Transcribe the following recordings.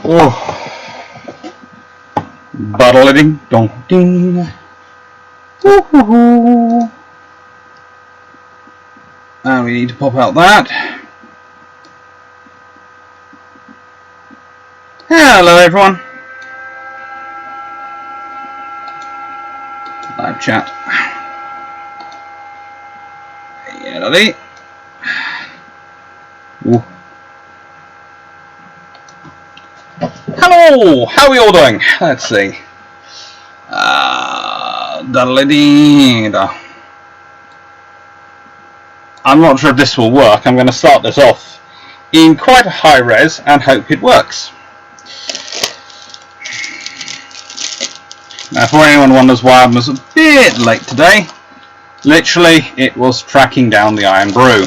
Oh, bottle-letting, dong ding. Woohoo! And we need to pop out that. Hello, everyone. Live chat. Yeah, daddy. Ooh. Hello, how are we all doing? Let's see. I'm not sure if this will work. I'm going to start this off in quite a high res and hope it works. Now, for anyone who wonders why I was a bit late today, literally it was tracking down the Iron Brew.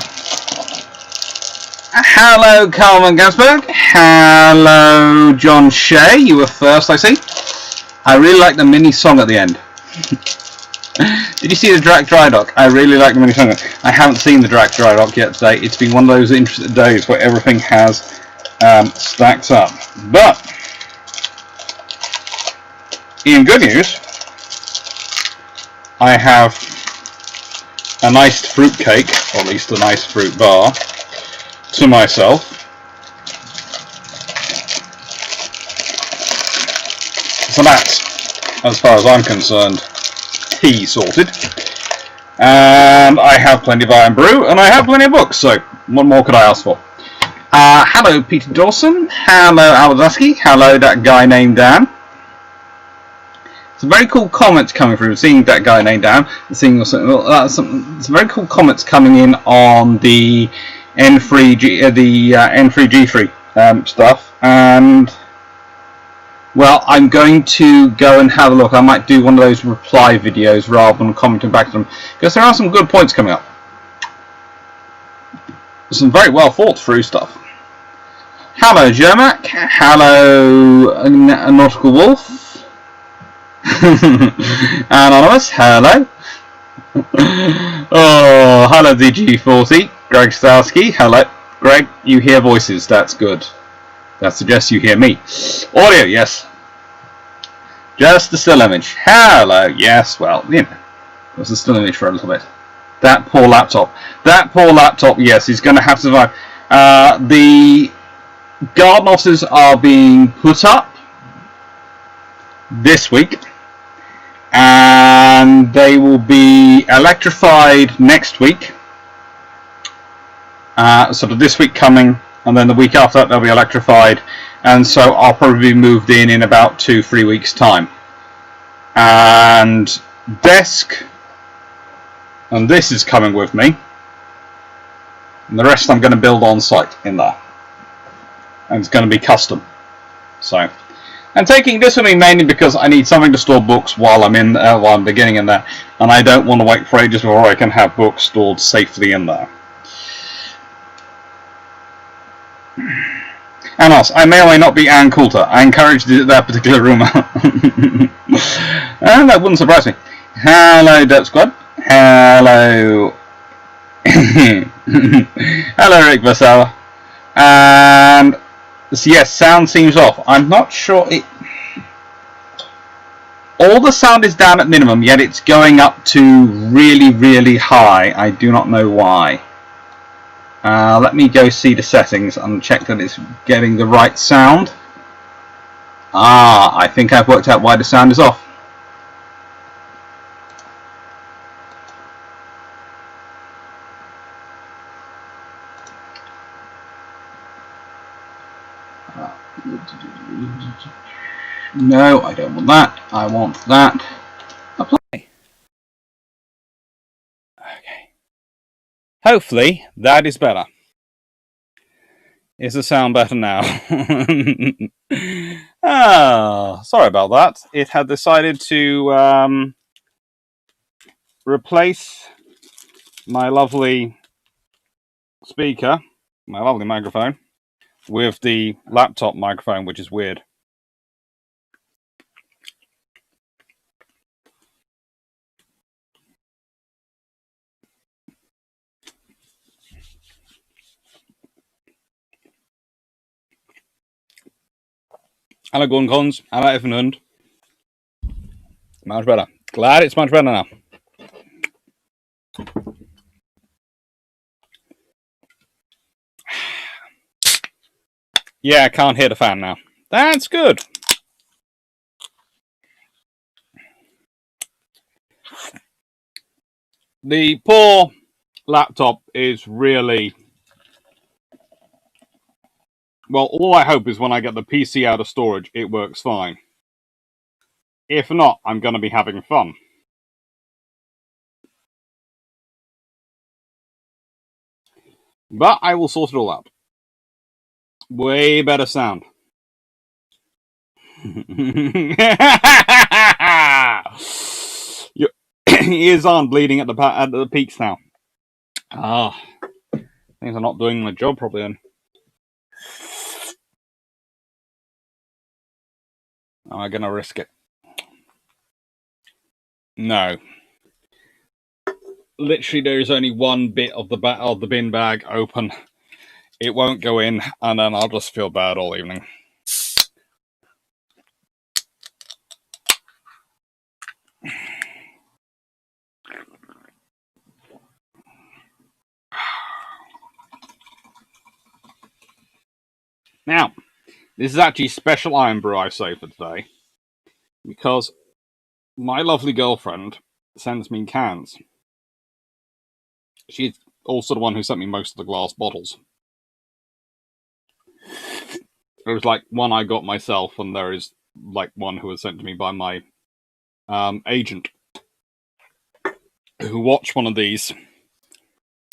Hello, Carlman Gansberg. Hello, John Shea. You were first, I see. I really like the mini song at the end. Did you see the Drac Dry Dock? I really like the mini song. I haven't seen the Drac Dry Dock yet today. It's been one of those interesting days where everything has stacked up. But in good news, I have a nice fruit cake, or at least a nice fruit bar, to myself. So that's, as far as I'm concerned, tea sorted. And I have plenty of Iron Brew, and I have plenty of books, so what more could I ask for? Hello, Peter Dawson. Hello, Aladaski. Hello, that guy named Dan. Some very cool comments coming through. Seeing that guy named Dan, seeing some very cool comments coming in on the N3G3 stuff, and well, I'm going to go and have a look. I might do one of those reply videos rather than commenting back to them, because there are some good points coming up. Some very well thought through stuff. Hello, Jermac. Hello, Nautical Wolf. Anonymous, hello. Oh, hello, DG40. Greg Starsky, hello. Greg, you hear voices, that's good. That suggests you hear me. Audio, yes. Just the still image. Hello, yes, well, you know, it was a still image for a little bit. That poor laptop. That poor laptop, yes, is going to have to survive. The garden offices are being put up this week, and they will be electrified next week. Sort of this week coming, and then the week after that they'll be electrified, and so I'll probably be moved in about 2-3 weeks time. And desk, and this is coming with me, and the rest I'm going to build on site in there, and it's going to be custom. So I'm taking this with me mainly because I need something to store books while I'm beginning in there, and I don't want to wait for ages before I can have books stored safely in there. And also, I may or may not be Ann Coulter. I encourage that particular rumour. And that wouldn't surprise me. Hello, Derp Squad. Hello. Hello, Rick Vassala. And yes, sound seems off. I'm not sure it. All the sound is down at minimum, yet it's going up to really, really high. I do not know why. Let me go see the settings and check that it's getting the right sound. I think I've worked out why the sound is off. No, I don't want that. I want that. Apply. Okay. Hopefully that is better. Is the sound better now? Sorry about that. It had decided to replace my lovely speaker, my lovely microphone, with the laptop microphone, which is weird. Hello, Gordon Collins. Hello, Evan Hund. Much better. Glad it's much better now. Yeah, I can't hear the fan now. That's good. The poor laptop is really... Well, all I hope is when I get the PC out of storage, it works fine. If not, I'm going to be having fun. But I will sort it all out. Way better sound. Your ears aren't bleeding at the peaks now. Ah, things are not doing my job properly then. Am I going to risk it? No. Literally, there is only one bit of the bin bag open. It won't go in, and then I'll just feel bad all evening. Now, this is actually special iron brew I say for today, because my lovely girlfriend sends me cans. She's also the one who sent me most of the glass bottles. There was like one I got myself, and there is like one who was sent to me by my agent, who watched one of these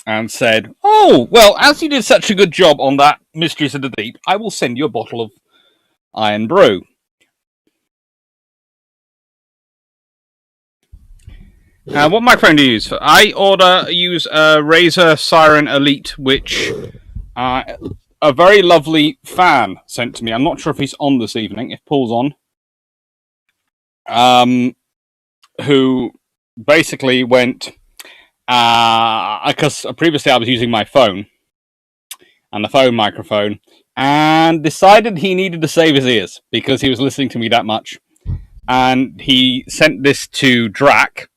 and said, "Oh, well, as you did such a good job on that Mysteries of the Deep, I will send you a bottle of iron brew." What microphone do you use? I use a Razer Siren Elite, which a very lovely fan sent to me. I'm not sure if he's on this evening, if Paul's on. Who basically went, because previously I was using my phone and the phone microphone, and decided he needed to save his ears because he was listening to me that much. And he sent this to Drac,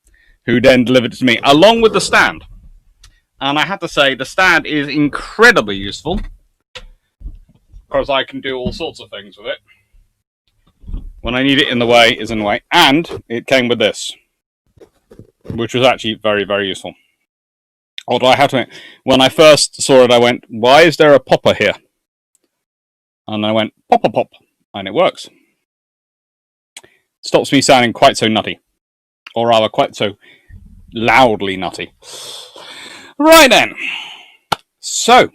who then delivered it to me, along with the stand. And I have to say, the stand is incredibly useful, because I can do all sorts of things with it. When I need it in the way, is in the way. And it came with this, which was actually very, very useful. Although I have to admit, when I first saw it, I went, "Why is there a popper here?" And I went, "Pop, pop, pop," and it works. Stops me sounding quite so nutty. Or rather, quite so loudly nutty. Right then. So,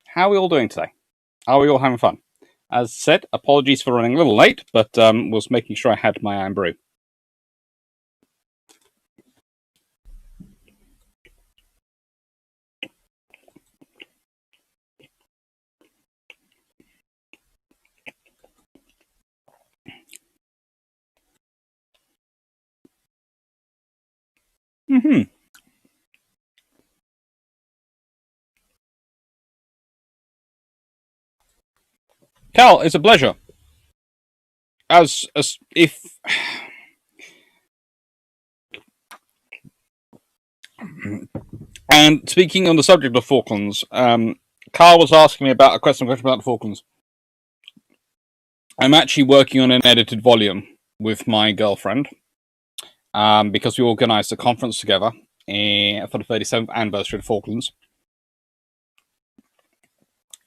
how are we all doing today? Are we all having fun? As said, apologies for running a little late, but was making sure I had my iron brew. Mm-hmm. Cal, it's a pleasure. As if... And speaking on the subject of Falklands, Carl was asking me about a question about the Falklands. I'm actually working on an edited volume with my girlfriend, because we organised a conference together for the 37th anniversary of the Falklands,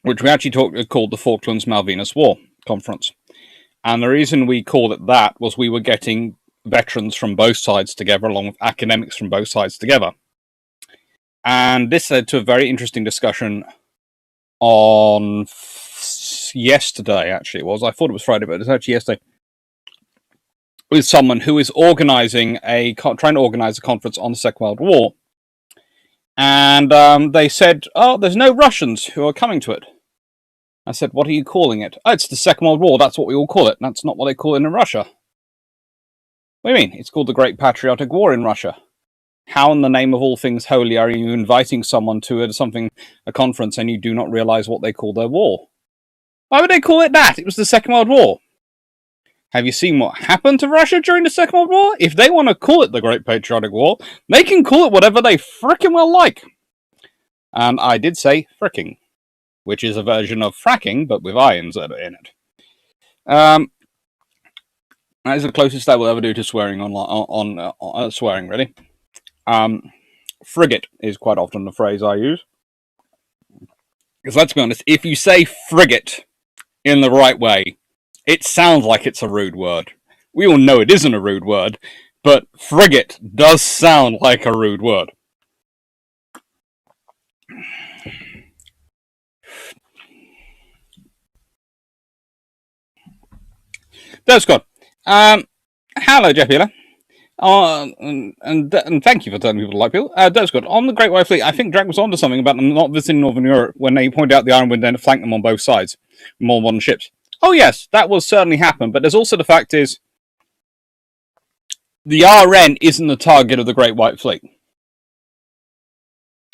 which we actually called the Falklands Malvinas War Conference. And the reason we called it that was we were getting veterans from both sides together, along with academics from both sides together. And this led to a very interesting discussion on yesterday, actually it was. I thought it was Friday, but it was actually yesterday, with someone who is trying to organize a conference on the Second World War. And they said, "Oh, there's no Russians who are coming to it." I said, "What are you calling it?" "Oh, it's the Second World War. That's what we all call it." "That's not what they call it in Russia." "What do you mean? It's called the Great Patriotic War in Russia." "How in the name of all things holy are you inviting someone to a conference, and you do not realize what they call their war?" "Why would they call it that? It was the Second World War." Have you seen what happened to Russia during the Second World War? If they want to call it the Great Patriotic War, they can call it whatever they frickin' well like. And I did say fricking, which is a version of fracking, but with ions in it. That is the closest I will ever do to swearing on swearing, really. Frigate is quite often the phrase I use. Because let's be honest, if you say frigate in the right way, it sounds like it's a rude word. We all know it isn't a rude word, but frigate does sound like a rude word. That's good. Hello, Jeffila. And thank you for telling people to like people. That's good. On the Great White Fleet, I think Drake was onto something about them not visiting Northern Europe when they pointed out the Iron Wind and flanked them on both sides. More modern ships. Oh yes, that will certainly happen, but there's also the fact is the RN isn't the target of the Great White Fleet.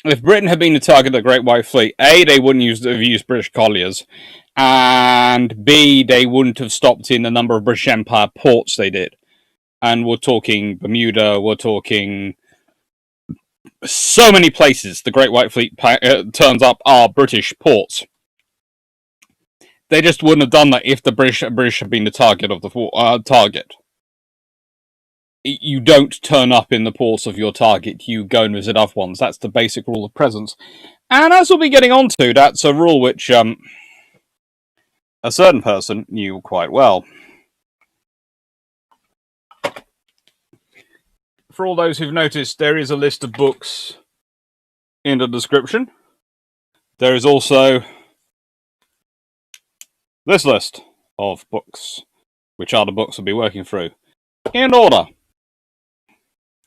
If Britain had been the target of the Great White Fleet, A, they wouldn't have used British colliers, and B, they wouldn't have stopped in the number of British Empire ports they did. And we're talking Bermuda, we're talking so many places the Great White Fleet turns up are British ports. They just wouldn't have done that if the British had been the target of the target. You don't turn up in the ports of your target, you go and visit other ones. That's the basic rule of presence. And as we'll be getting on to, that's a rule which a certain person knew quite well. For all those who've noticed, there is a list of books in the description. There is also this list of books, which are the books we'll be working through, in order.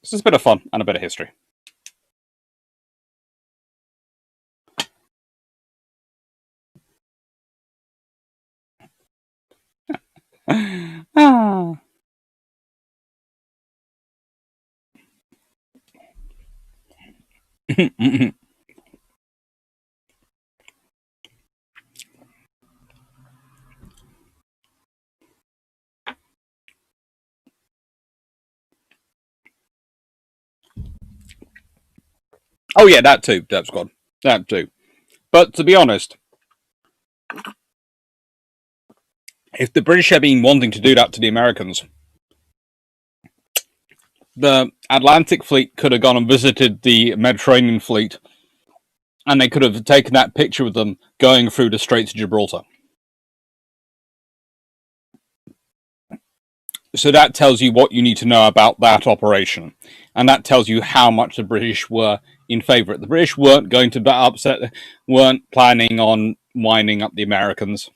This is a bit of fun and a bit of history. Oh yeah, that too, Dev Squad. That too. But to be honest, if the British had been wanting to do that to the Americans, the Atlantic Fleet could have gone and visited the Mediterranean Fleet, and they could have taken that picture with them going through the Straits of Gibraltar. So that tells you what you need to know about that operation. And that tells you how much the British were in favour. The British weren't going to weren't planning on winding up the Americans.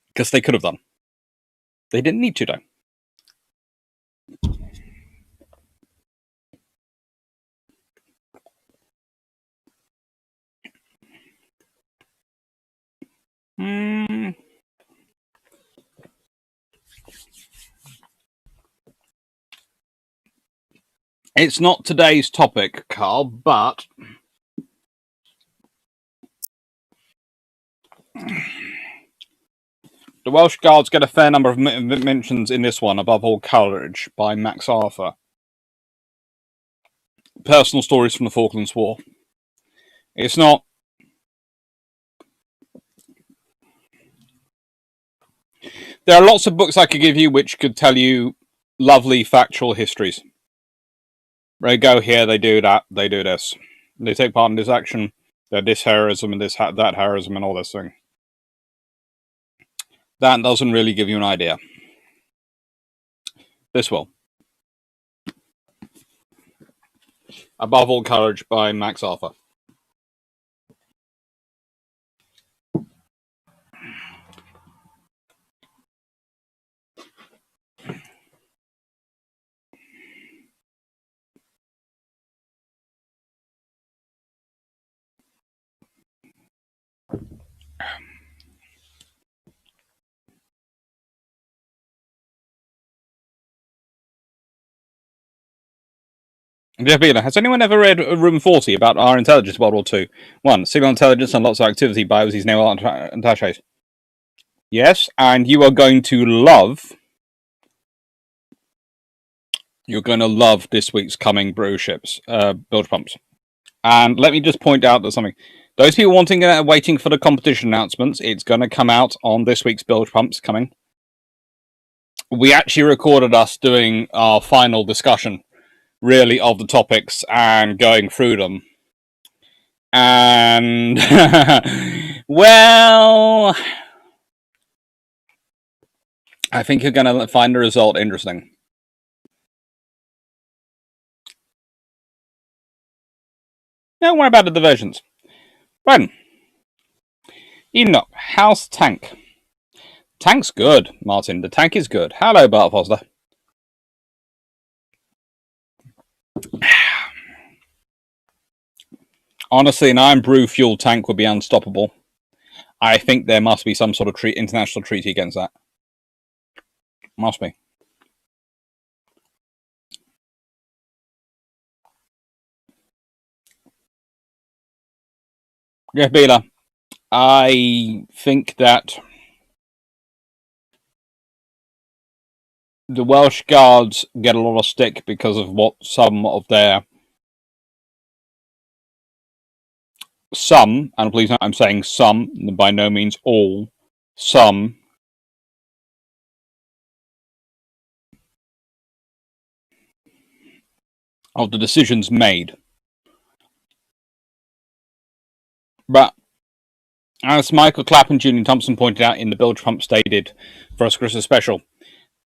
Because they could have done. They didn't need to, though. It's not today's topic, Carl, but the Welsh Guards get a fair number of mentions in this one, Above All Courage, by Max Arthur. Personal stories from the Falklands War. It's not... There are lots of books I could give you which could tell you lovely factual histories. They go here, they do that, they do this. They take part in this action, they're this heroism and that heroism and all this thing. That doesn't really give you an idea. This will. Above All Courage by Max Arthur. Has anyone ever read Room 40 about our intelligence World War II? 1. Signal intelligence and lots of activity by overseas naval attaches. Yes, and you are going to love You're going to love this week's coming Bruships bilge pumps. And let me just point out that something. Those people waiting for the competition announcements, it's going to come out on this week's bilge pumps coming. We actually recorded us doing our final discussion, really, of the topics and going through them. And, well, I think you're going to find the result interesting. Don't worry about the divisions. Right. Enoch, how's Tank? Tank's good, Martin. The tank is good. Hello, Bart Foster. Honestly, an iron brew fuel tank would be unstoppable. I think there must be some sort of international treaty against that. Must be. Jeff Beeler, I think that the Welsh Guards get a lot of stick because of what some, and please note I'm saying some, by no means all, some of the decisions made. But as Michael Clapp and Julian Thompson pointed out in the bilge pump stated for us Christmas special,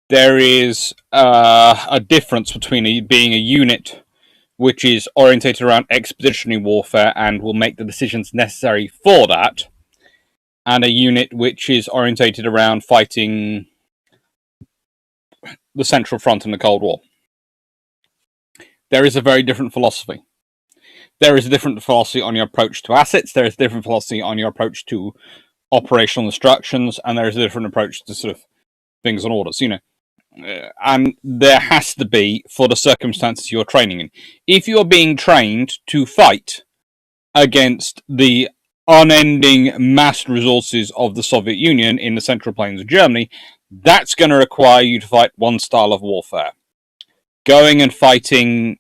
there is a difference between being a unit which is orientated around expeditionary warfare and will make the decisions necessary for that, and a unit which is orientated around fighting the Central Front in the Cold War. There is a very different philosophy. There is a different philosophy on your approach to assets, there is a different philosophy on your approach to operational instructions, and there is a different approach to sort of things and orders, and there has to be for the circumstances you're training in. If you're being trained to fight against the unending massed resources of the Soviet Union in the Central Plains of Germany, that's going to require you to fight one style of warfare. Going and fighting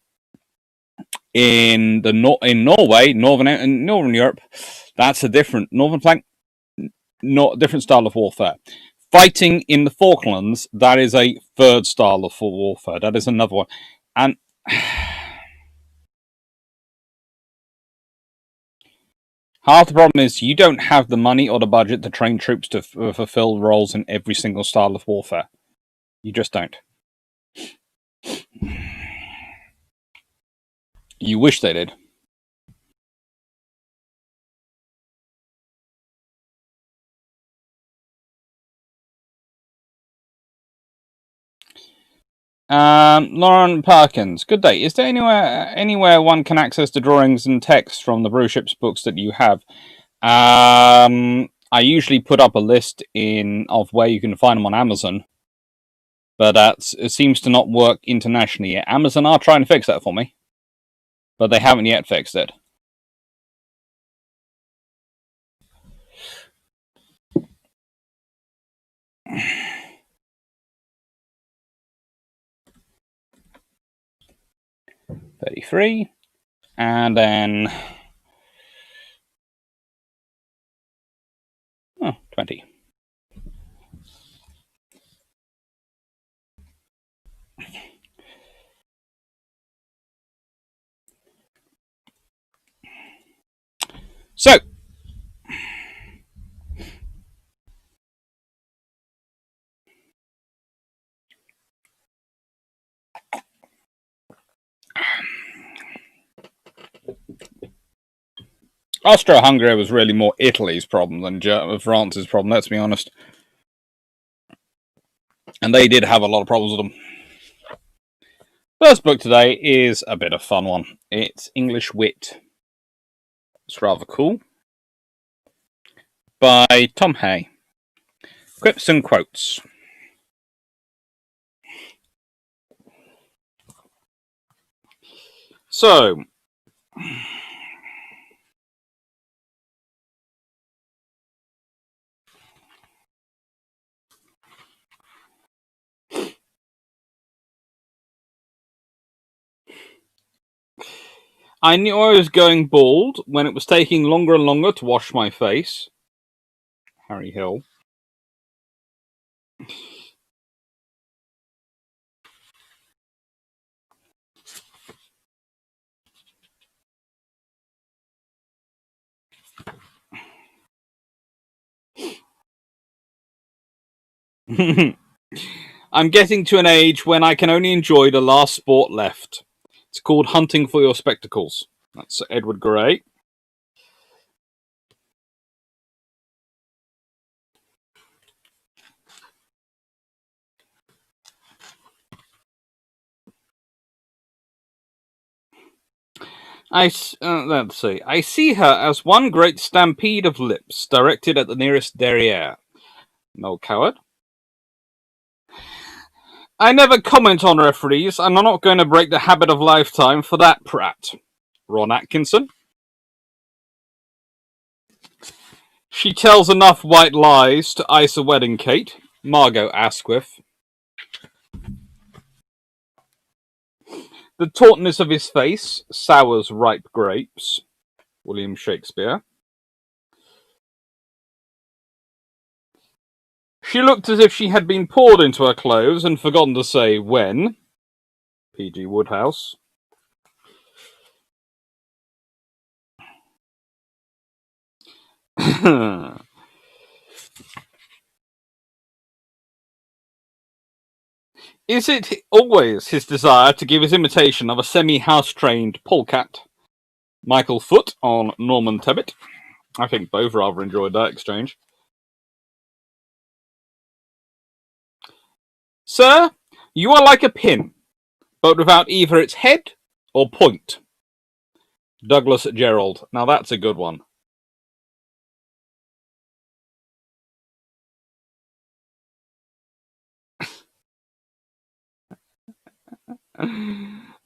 in Norway, Northern Europe, that's a different northern flank, different style of warfare. Fighting in the Falklands, that is a third style of warfare. That is another one. And half the problem is you don't have the money or the budget to train troops to fulfill roles in every single style of warfare. You just don't. You wish they did. Lauren Perkins, good day. Is there anywhere one can access the drawings and text from the Bruships books that you have? I usually put up a list of where you can find them on Amazon, but it seems to not work internationally yet. Amazon are trying to fix that for me, but they haven't yet fixed it. $33, and then 20. So, Austro-Hungary was really more Italy's problem than France's problem, let's be honest. And they did have a lot of problems with them. First book today is a bit of a fun one. It's English Wit. It's rather cool. By Tom Hay. Quips and quotes. So, I knew I was going bald when it was taking longer and longer to wash my face. Harry Hill. I'm getting to an age when I can only enjoy the last sport left. It's called hunting for your spectacles. That's Edward Gray. Let's see. I see her as one great stampede of lips directed at the nearest derriere. No coward. I never comment on referees, and I'm not going to break the habit of lifetime for that prat. Ron Atkinson. She tells enough white lies to ice a wedding cake. Margot Asquith. The tautness of his face sours ripe grapes. William Shakespeare. She looked as if she had been poured into her clothes and forgotten to say when. P.G. Wodehouse. Is it always his desire to give his imitation of a semi-house-trained polecat? Michael Foote on Norman Tebbit. I think both rather enjoyed that exchange. Sir, you are like a pin, but without either its head or point. Douglas Gerald. Now that's a good one.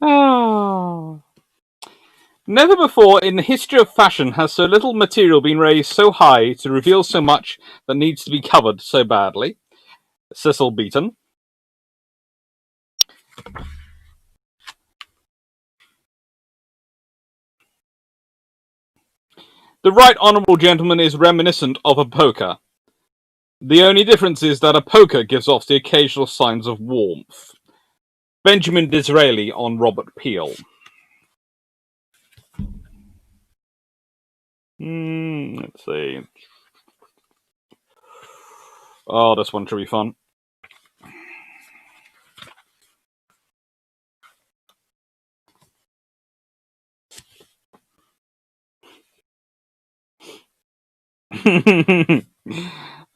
Oh. Never before in the history of fashion has so little material been raised so high to reveal so much that needs to be covered so badly. Cecil Beaton. The right honourable gentleman is reminiscent of a poker. The only difference is that a poker gives off the occasional signs of warmth. Benjamin Disraeli on Robert Peel. Let's see. Oh, this one should be fun.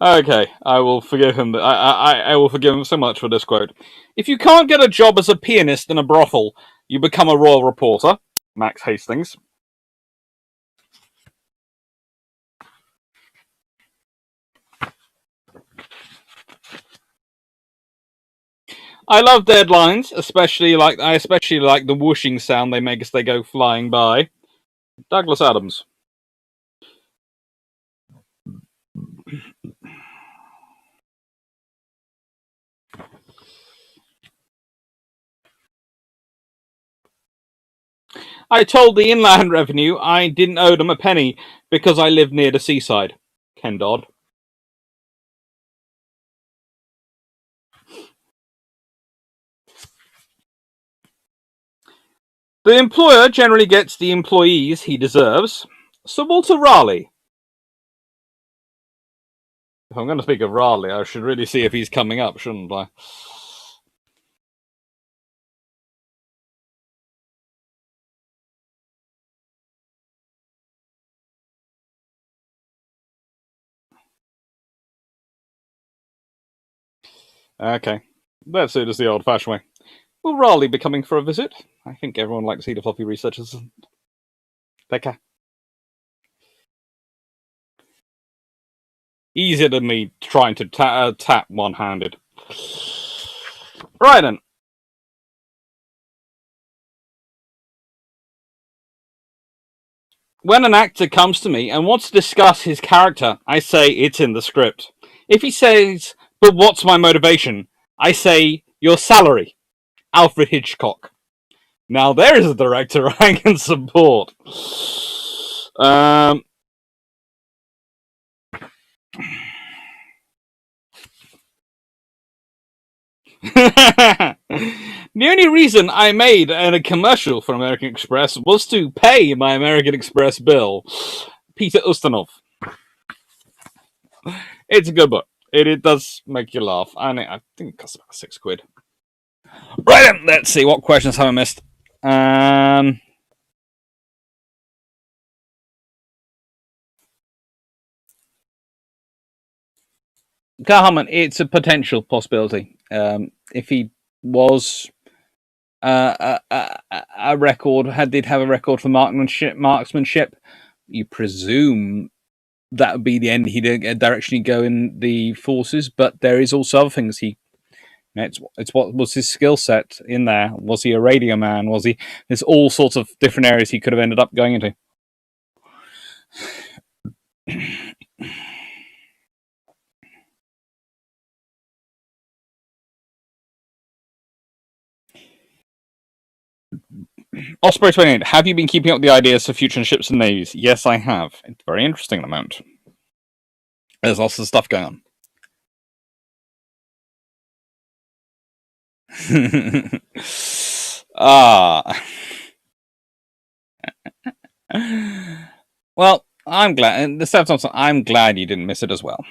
Okay, I will forgive him. I will forgive him so much for this quote. If you can't get a job as a pianist in a brothel, you become a royal reporter. Max Hastings. I love deadlines, especially like the whooshing sound they make as they go flying by. Douglas Adams. I told the Inland Revenue I didn't owe them a penny because I lived near the seaside. Ken Dodd. The employer generally gets the employees he deserves. Sir Walter Raleigh. If I'm going to speak of Raleigh, I should really see if he's coming up, shouldn't I? Okay, let's do this the old-fashioned way. Will Raleigh be coming for a visit? I think everyone likes to see the floppy researchers. Take care. Easier than me trying to tap one-handed. Right then. When an actor comes to me and wants to discuss his character, I say it's in the script. If he says, but what's my motivation? I say, your salary. Alfred Hitchcock. Now there is a director I can support. The only reason I made a commercial for American Express was to pay my American Express bill. Peter Ustinov. It's a good book. It does make you laugh. And I think it costs about £6. Right then, let's see. What questions have I missed? Carl, it's a potential possibility. If he was a record, did have a record for marksmanship, you presume that would be the end. He didn't direction he'd go in the forces, but there is also other things it's what was his skill set in there. Was he a radio man? Was he? There's all sorts of different areas he could have ended up going into. Osprey 28, have you been keeping up with the ideas for future ships and navies? Yes, I have. It's very interesting at the moment. There's lots of stuff going on. Well, I'm glad. The Steph Thompson, I'm glad you didn't miss it as well.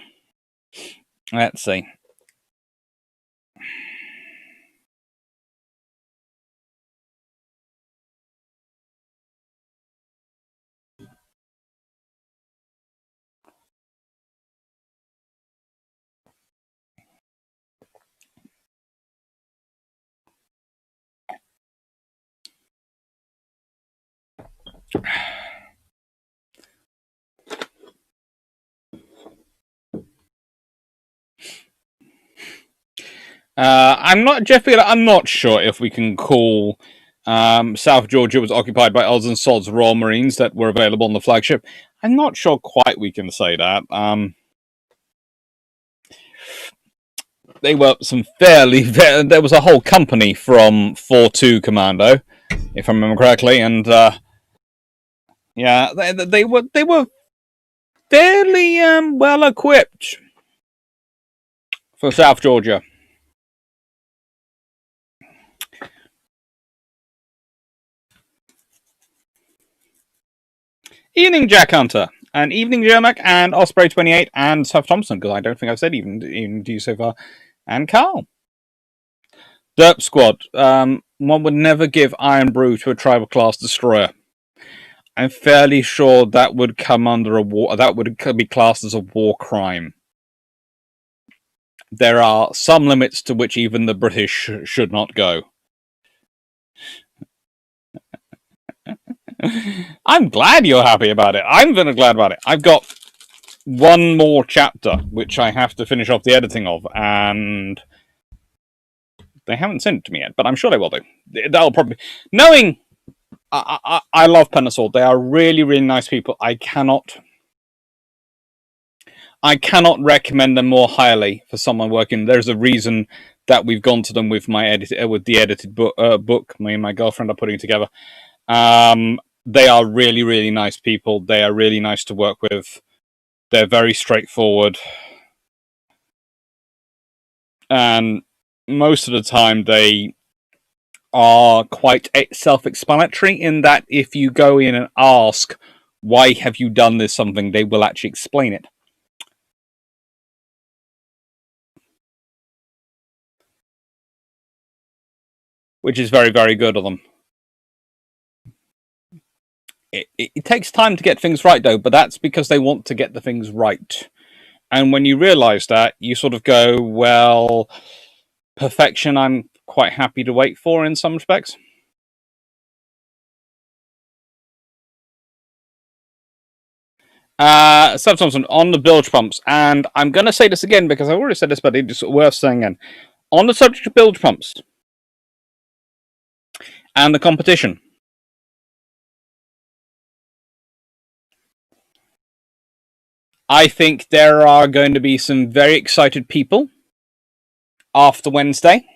Let's see. I'm not sure if we can call South Georgia was occupied by odds and sods Royal Marines that were available on the flagship. I'm not sure quite we can say that. They were some there was a whole company from 4-2 Commando, if I remember correctly, and yeah, they were fairly well equipped for South Georgia. Evening, Jack Hunter, and evening, Jermac, and Osprey 28, and Seth Thompson, because I don't think I've said even to you so far, and Carl. Derp Squad. One would never give Iron Brew to a tribal class destroyer. I'm fairly sure that would come under a war. That would be classed as a war crime. There are some limits to which even the British should not go. I'm glad you're happy about it. I'm very glad about it. I've got one more chapter which I have to finish off the editing of, and they haven't sent it to me yet, but I'm sure they will do. That'll probably knowing. I love Pen and Sword. They are really, really nice people. I cannot recommend them more highly for someone working. There's a reason that we've gone to them with with the edited book. Me and my girlfriend are putting together. They are really, really nice people. They are really nice to work with. They're very straightforward, and most of the time they are quite self-explanatory in that if you go in and ask, why have you done this something, they will actually explain it. Which is very, very good of them. It takes time to get things right, though, but that's because they want to get the things right. And when you realise that, you sort of go, well, perfection I'm quite happy to wait for in some respects. Seb Thompson, on the bilge pumps, and I'm going to say this again because I've already said this, but it's worth saying again. On the subject of bilge pumps and the competition, I think there are going to be some very excited people after Wednesday.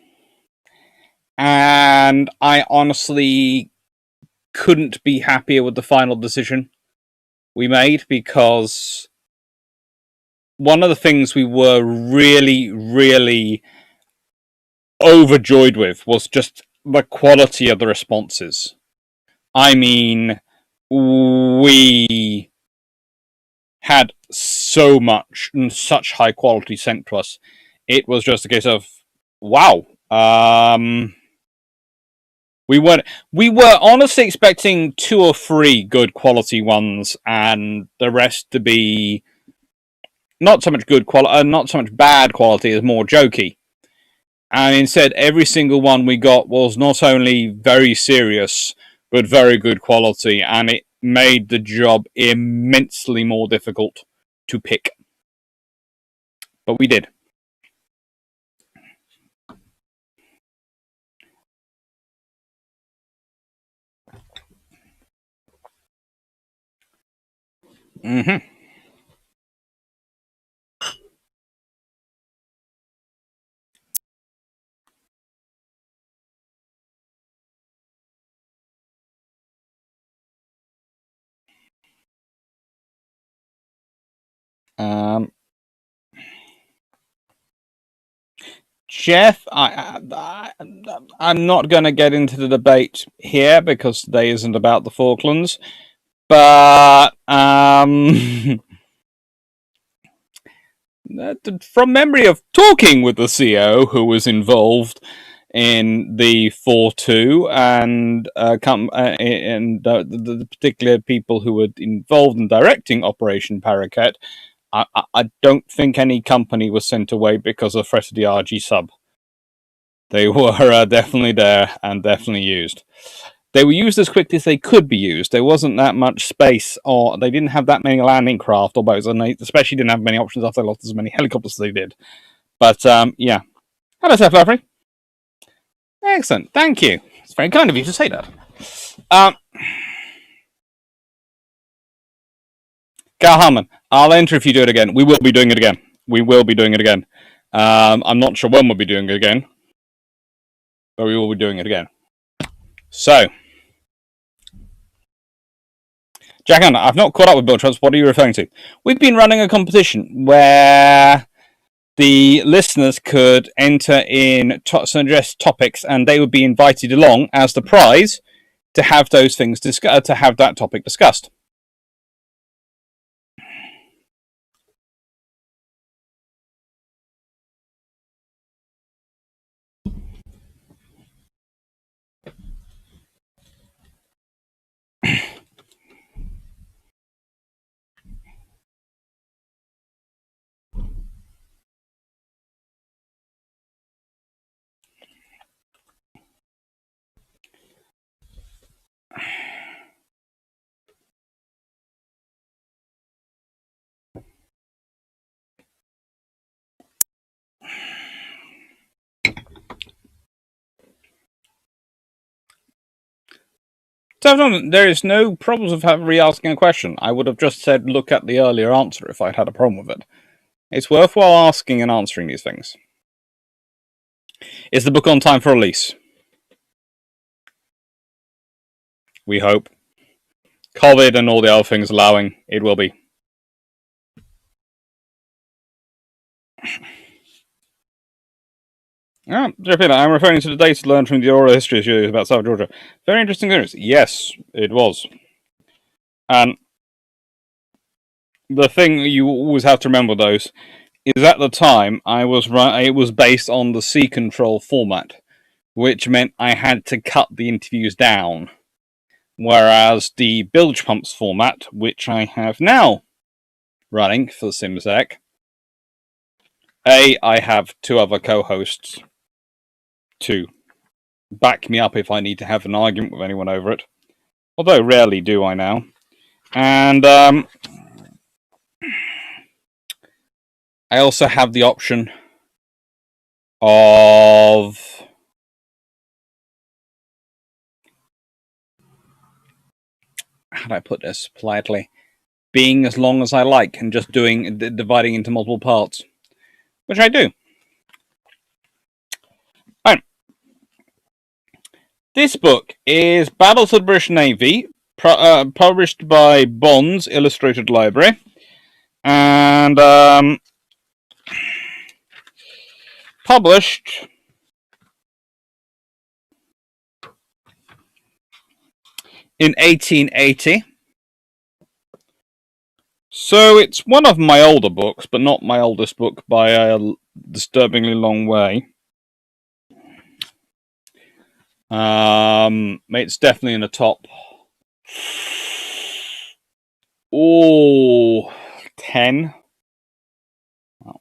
and I honestly couldn't be happier with the final decision we made, because one of the things we were really, really overjoyed with was just the quality of the responses. I mean, we had so much and such high quality sent to us. It was just a case of, wow. We were honestly expecting 2 or 3 good quality ones, and the rest to be not so much good quality, not so much bad quality, as more jokey. And instead, every single one we got was not only very serious, but very good quality, and it made the job immensely more difficult to pick. But we did. Mm-hmm. Jeff, I'm not going to get into the debate here because today isn't about the Falklands, but from memory of talking with the CO who was involved in the 4-2 and the particular people who were involved in directing Operation Parakeet, I don't think any company was sent away because of threat of the RG sub. They were definitely there and definitely used. They were used as quickly as they could be used. There wasn't that much space, or they didn't have that many landing craft or boats, and they especially didn't have many options after they lost as many helicopters as they did. But, yeah. Hello, Seth Lavery. Excellent. Thank you. It's very kind of you to say that. Gal Harmon, I'll enter if you do it again. We will be doing it again. We will be doing it again. I'm not sure when we'll be doing it again, but we will be doing it again. So, Jack Anna, I've not caught up with Bill Trumps. What are you referring to? We've been running a competition where the listeners could enter in suggest topics, and they would be invited along as the prize to have those things to have that topic discussed. So there is no problems with re-asking a question. I would have just said look at the earlier answer if I'd had a problem with it. It's worthwhile asking and answering these things. Is the book on time for release? We hope. COVID and all the other things allowing, it will be. I'm referring to the data learned from the oral history about South Georgia. Very interesting news. Yes, it was. And the thing you always have to remember, those, is at the time it was based on the C control format, which meant I had to cut the interviews down. Whereas the bilge pumps format, which I have now running for SimSec, I have 2 other co-hosts to back me up if I need to have an argument with anyone over it. Although rarely do I now. And I also have the option of how do I put this politely? Being as long as I like and just dividing into multiple parts, which I do. Right. This book is Battles of the British Navy, published by Bond's Illustrated Library, and published in 1880. So it's one of my older books, but not my oldest book by a disturbingly long way. It's definitely in the top 10. That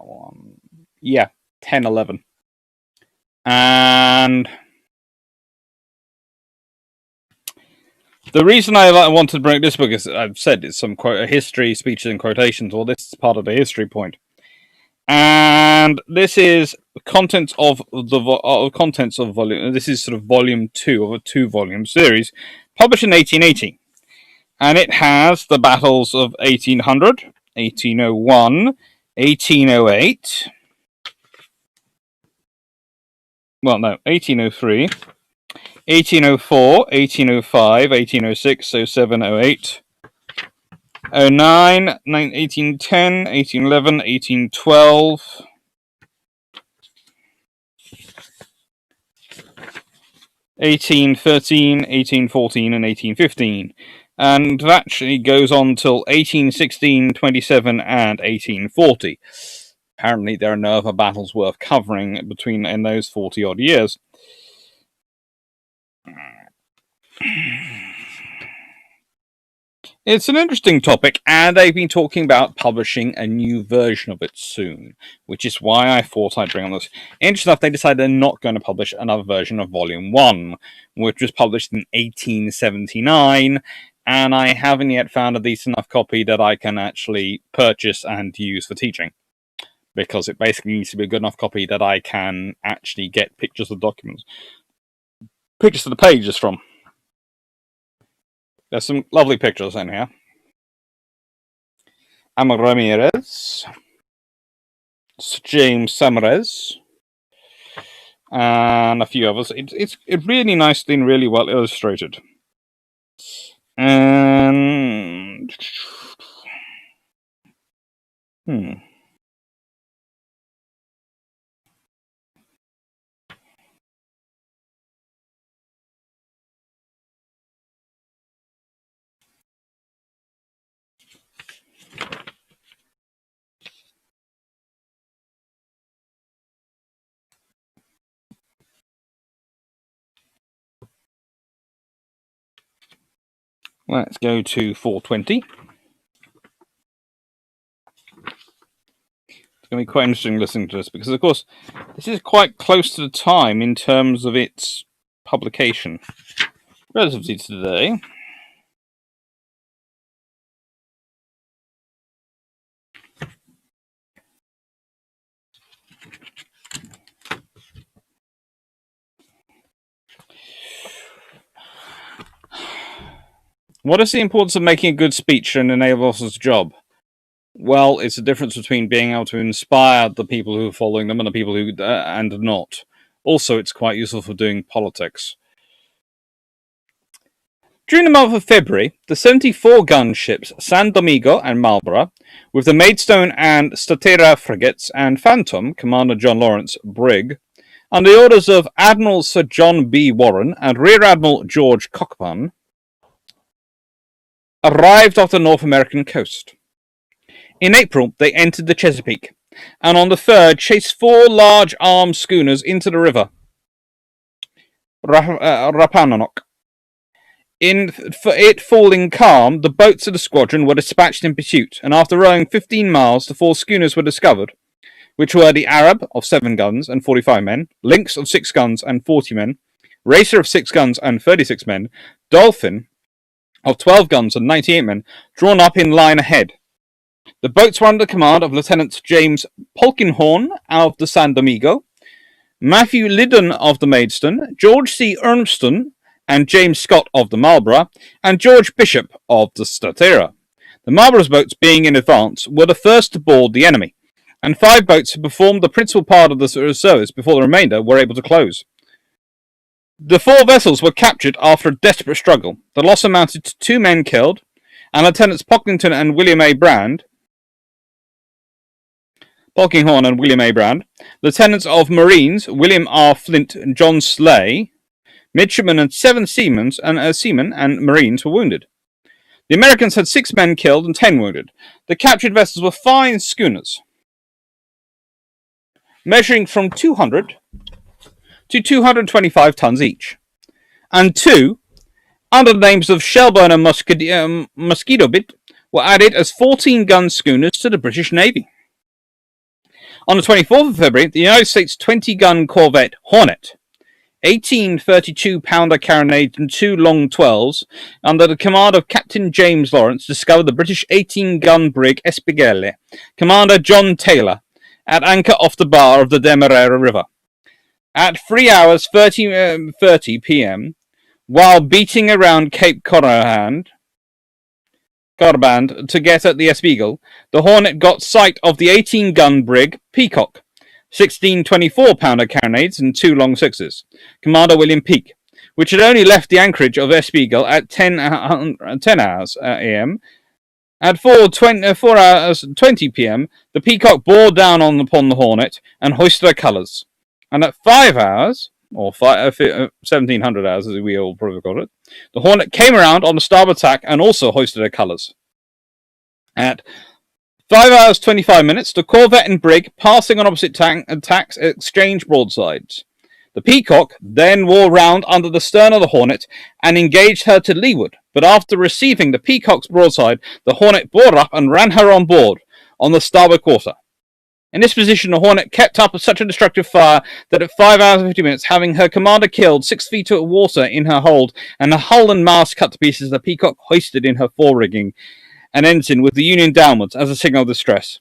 one. Yeah, 10, 11. And the reason I wanted to bring this book is, I've said, it's some history, speeches, and quotations. Well, this is part of the history point. And this is contents of volume. This is sort of volume 2 of a 2-volume series, published in 1880. And it has the battles of 1800, 1801, 1808. Well, no, 1803, 1804, 1805, 1806, 07, 08, 09, 1810, 1811, 1812, 1813, 1814, and 1815. And that actually goes on till 1816, 27, and 1840. Apparently, there are no other battles worth covering in those 40-odd years. It's an interesting topic, and they've been talking about publishing a new version of it soon, which is why I thought I'd bring on this. Interesting enough, they decided they're not going to publish another version of Volume 1, which was published in 1879, and I haven't yet found a decent enough copy that I can actually purchase and use for teaching, because it basically needs to be a good enough copy that I can actually get pictures of documents, pictures of the pages from. There's some lovely pictures in here. Amar Ramirez, James Samares, and a few others. It's really nicely and really well illustrated. And let's go to 420. It's going to be quite interesting listening to this, because, of course, this is quite close to the time in terms of its publication, relatively to today. What is the importance of making a good speech in a naval officer's job? Well, it's the difference between being able to inspire the people who are following them and the people who and not. Also, it's quite useful for doing politics. During the month of February, the 74-gun ships San Domingo and Marlborough, with the Maidstone and Statera frigates and Phantom, Commander John Lawrence, brig, under the orders of Admiral Sir John B. Warren and Rear Admiral George Cockburn, arrived off the North American coast. In April, they entered the Chesapeake, and on the 3rd chased 4 large armed schooners into the river Rappahannock. For it falling calm, the boats of the squadron were dispatched in pursuit, and after rowing 15 miles, the 4 schooners were discovered, which were the Arab of 7 guns and 45 men, Lynx of 6 guns and 40 men, Racer of 6 guns and 36 men, Dolphin of 12 guns and 98 men, drawn up in line ahead. The boats were under the command of Lieutenant James Polkinghorne of the San Domingo, Matthew Liddon of the Maidstone, George C. Ernston and James Scott of the Marlborough, and George Bishop of the Statera. The Marlborough's boats, being in advance, were the first to board the enemy, and 5 boats had performed the principal part of the service before the remainder were able to close. The 4 vessels were captured after a desperate struggle. The loss amounted to 2 men killed, and Lieutenants Pocklington and William A. Brand, Polkinghorne and William A. Brand, Lieutenants of Marines William R. Flint and John Slay, midshipmen and 7 seamen and Marines were wounded. The Americans had 6 men killed and 10 wounded. The captured vessels were fine schooners, measuring from 200 to 225 tons each, and 2, under the names of Shelburne and Mosquito Bit, were added as 14-gun schooners to the British Navy. On the 24th of February, the United States 20-gun corvette Hornet, 18 32-pounder carronades and 2 long 12s, under the command of Captain James Lawrence, discovered the British 18-gun brig Espiegele, Commander John Taylor, at anchor off the bar of the Demerara River. At 3 hours 30 p.m., while beating around Cape Codornind to get at the Espiegel, the Hornet got sight of the 18-gun brig Peacock, 16 24-pounder carronades and 2 long 6s, Commander William Peake, which had only left the anchorage of Espiegel at 10 hours a.m. At 4 hours 20 p.m., the Peacock bore down upon the Hornet and hoisted her colours. And at 5 hours, or 1700 hours as we all probably call it, the Hornet came around on the starboard tack and also hoisted her colours. At 5 hours 25 minutes, the corvette and brig, passing on opposite tacks, exchanged broadsides. The Peacock then wore round under the stern of the Hornet and engaged her to leeward, but after receiving the Peacock's broadside, the Hornet bore up and ran her on board on the starboard quarter. In this position, the Hornet kept up such a destructive fire that at 5 hours and 50 minutes, having her commander killed, 6 feet of water in her hold, and the hull and mast cut to pieces, the Peacock hoisted in her forerigging and ensign with the Union downwards as a signal of distress.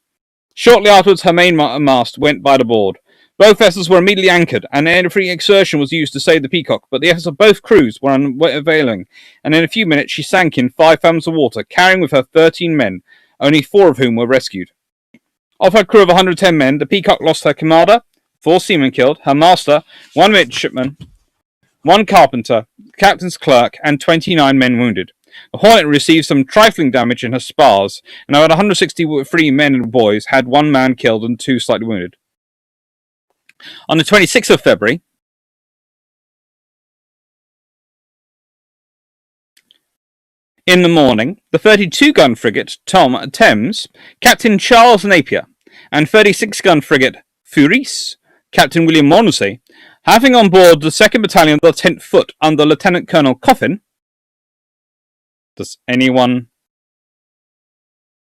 Shortly afterwards, her main mast went by the board. Both vessels were immediately anchored, and every exertion was used to save the Peacock, but the efforts of both crews were unavailing, and in a few minutes she sank in 5 fathoms of water, carrying with her 13 men, only 4 of whom were rescued. Of her crew of 110 men, the Peacock lost her commander, 4 seamen killed, her master, 1 midshipman, 1 carpenter, captain's clerk, and 29 men wounded. The Hornet received some trifling damage in her spars, and about 163 men and boys had 1 man killed and 2 slightly wounded. On the 26th of February, in the morning, the 32-gun frigate Thames, Captain Charles Napier, and 36-gun frigate Furis, Captain William Mornsey, having on board the 2nd Battalion of the 10th Foot under Lieutenant Colonel Coffin. Does anyone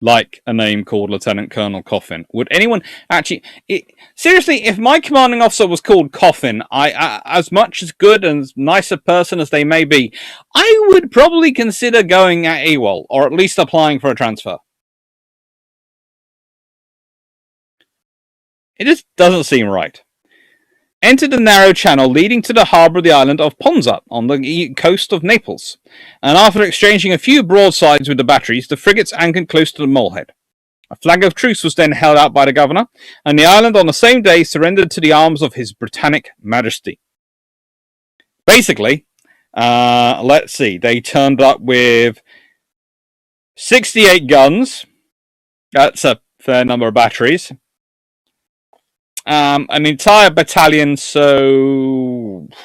like a name called Lieutenant Colonel Coffin? Would anyone actually... seriously, if my commanding officer was called Coffin, as much as good and nice a person as they may be, I would probably consider going at AWOL, or at least applying for a transfer. It just doesn't seem right. Entered the narrow channel leading to the harbour of the island of Ponza on the coast of Naples, and after exchanging a few broadsides with the batteries, the frigates anchored close to the Molehead. A flag of truce was then held out by the governor, and the island on the same day surrendered to the arms of His Britannic Majesty. Basically, let's see, they turned up with 68 guns. That's a fair number of batteries. An entire battalion, so at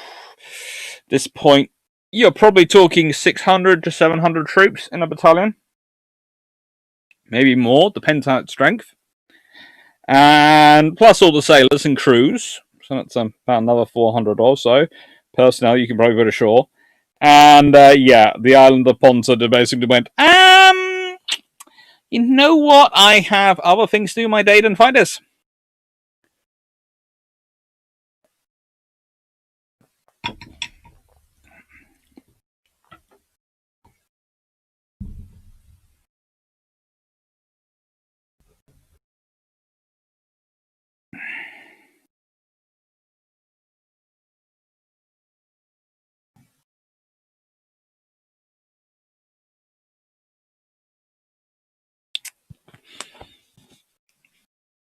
this point, you're probably talking 600 to 700 troops in a battalion. Maybe more, depends on its strength. And plus all the sailors and crews, so that's about another 400 or so. Personnel you can probably put ashore. And yeah, the island of Ponza basically went, you know what? I have other things to do my day than fight this.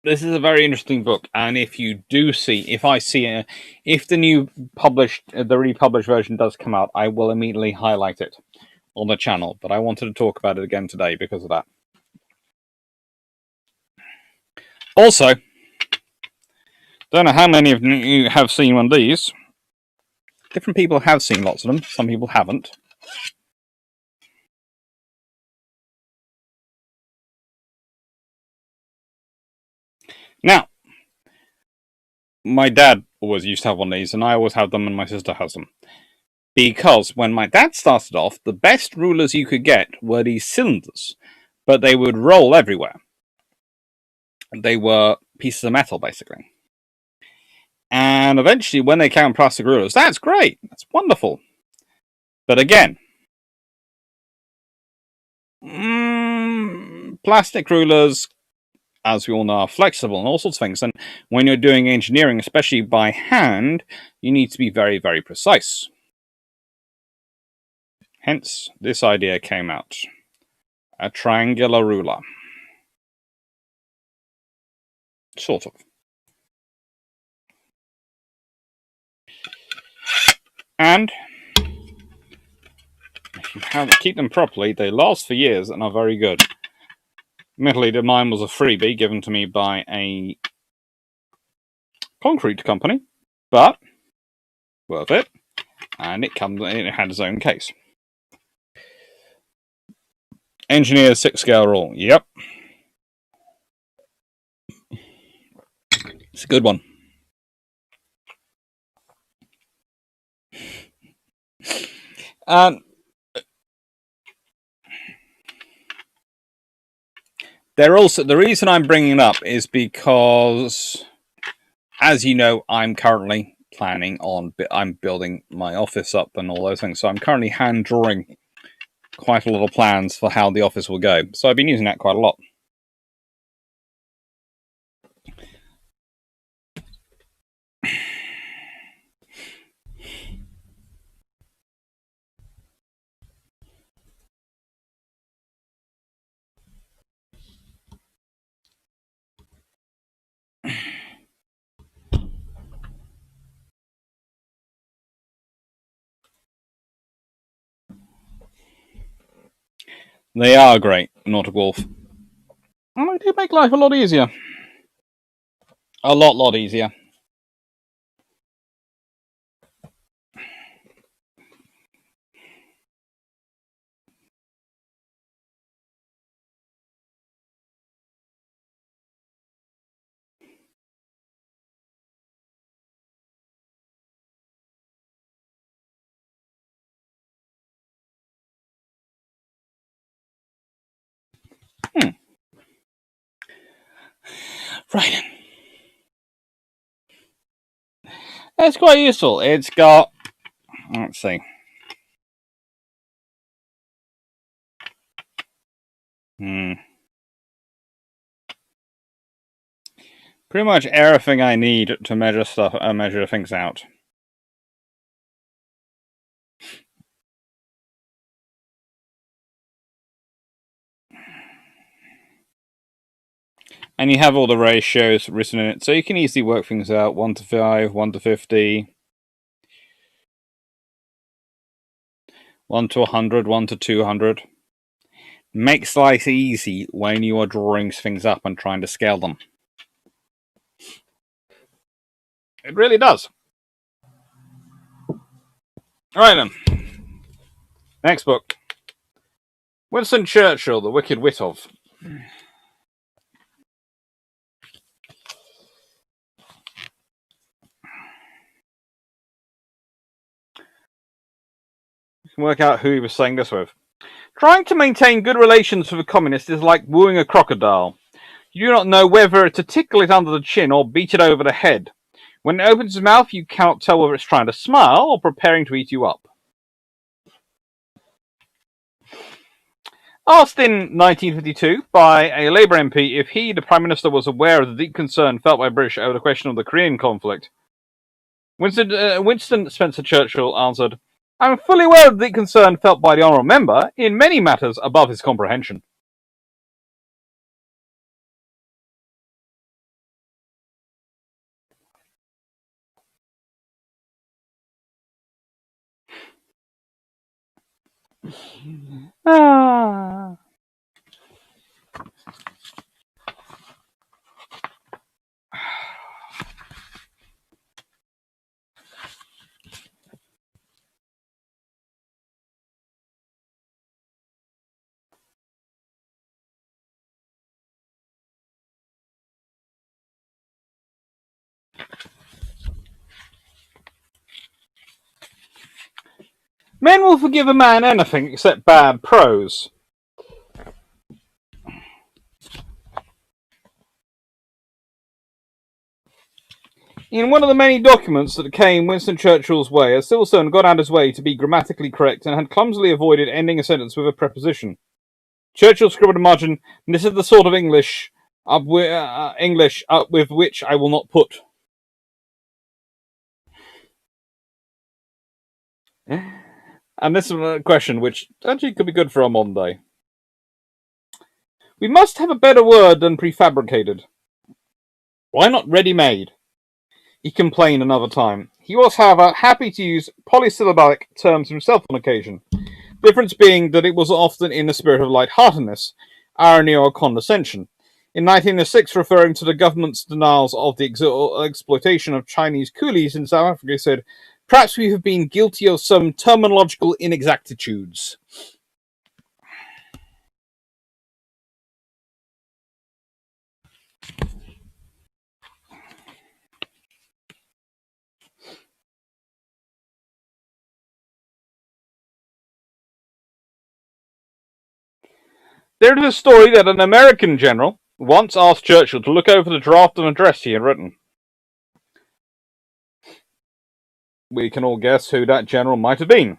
This is a very interesting book, and if the republished version does come out, I will immediately highlight it on the channel. But I wanted to talk about it again today because of that. Also, don't know how many of you have seen one of these. Different people have seen lots of them. Some people haven't. Now, my dad always used to have one of these, and I always have them, and my sister has them. Because when my dad started off, the best rulers you could get were these cylinders, but they would roll everywhere. They were pieces of metal, basically. And eventually, when they came plastic rulers, that's great. That's wonderful. But again, plastic rulers, as we all know, are flexible and all sorts of things. And when you're doing engineering, especially by hand, you need to be very, very precise. Hence, this idea came out. A triangular ruler. Sort of. And if you keep them properly, they last for years and are very good. Admittedly, mine was a freebie given to me by a concrete company, but worth it. And it had its own case. Engineer's 6-scale rule. Yep. It's a good one. The reason I'm bringing it up is because, as you know, I'm currently I'm building my office up and all those things. So I'm currently hand drawing quite a lot of plans for how the office will go. So I've been using that quite a lot. They are great, Nautic Wolf. And they do make life a lot easier. A lot easier. Right. It's quite useful. It's got, let's see. Pretty much everything I need to measure things out. And you have all the ratios written in it, so you can easily work things out. 1 to 5, 1 to 50, 1 to 100, 1 to 200. Makes life easy when you are drawing things up and trying to scale them. It really does. Alright then. Next book. Winston Churchill, The Wicked Wit of. You can work out who he was saying this with. Trying to maintain good relations with a communist is like wooing a crocodile. You do not know whether to tickle it under the chin or beat it over the head. When it opens its mouth, you cannot tell whether it's trying to smile or preparing to eat you up. Asked in 1952 by a Labour MP if he, the Prime Minister, was aware of the deep concern felt by British over the question of the Korean conflict, Winston Spencer Churchill answered, "I am fully aware of the deep concern felt by the honourable member in many matters above his comprehension." Ah. Men will forgive a man anything except bad prose. In one of the many documents that came Winston Churchill's way, a Silverstone got out of his way to be grammatically correct and had clumsily avoided ending a sentence with a preposition. Churchill scribbled a margin, "This is the sort of English up with which I will not put." And this is a question which actually could be good for our modern day. We must have a better word than prefabricated. Why not ready-made? He complained another time. He was, however, happy to use polysyllabic terms himself on occasion. Difference being that it was often in the spirit of lightheartedness, irony, or condescension. In 1906, referring to the government's denials of the exploitation of Chinese coolies in South Africa, he said, "Perhaps we have been guilty of some terminological inexactitudes." There is a story that an American general once asked Churchill to look over the draft of an address he had written. We can all guess who that general might have been.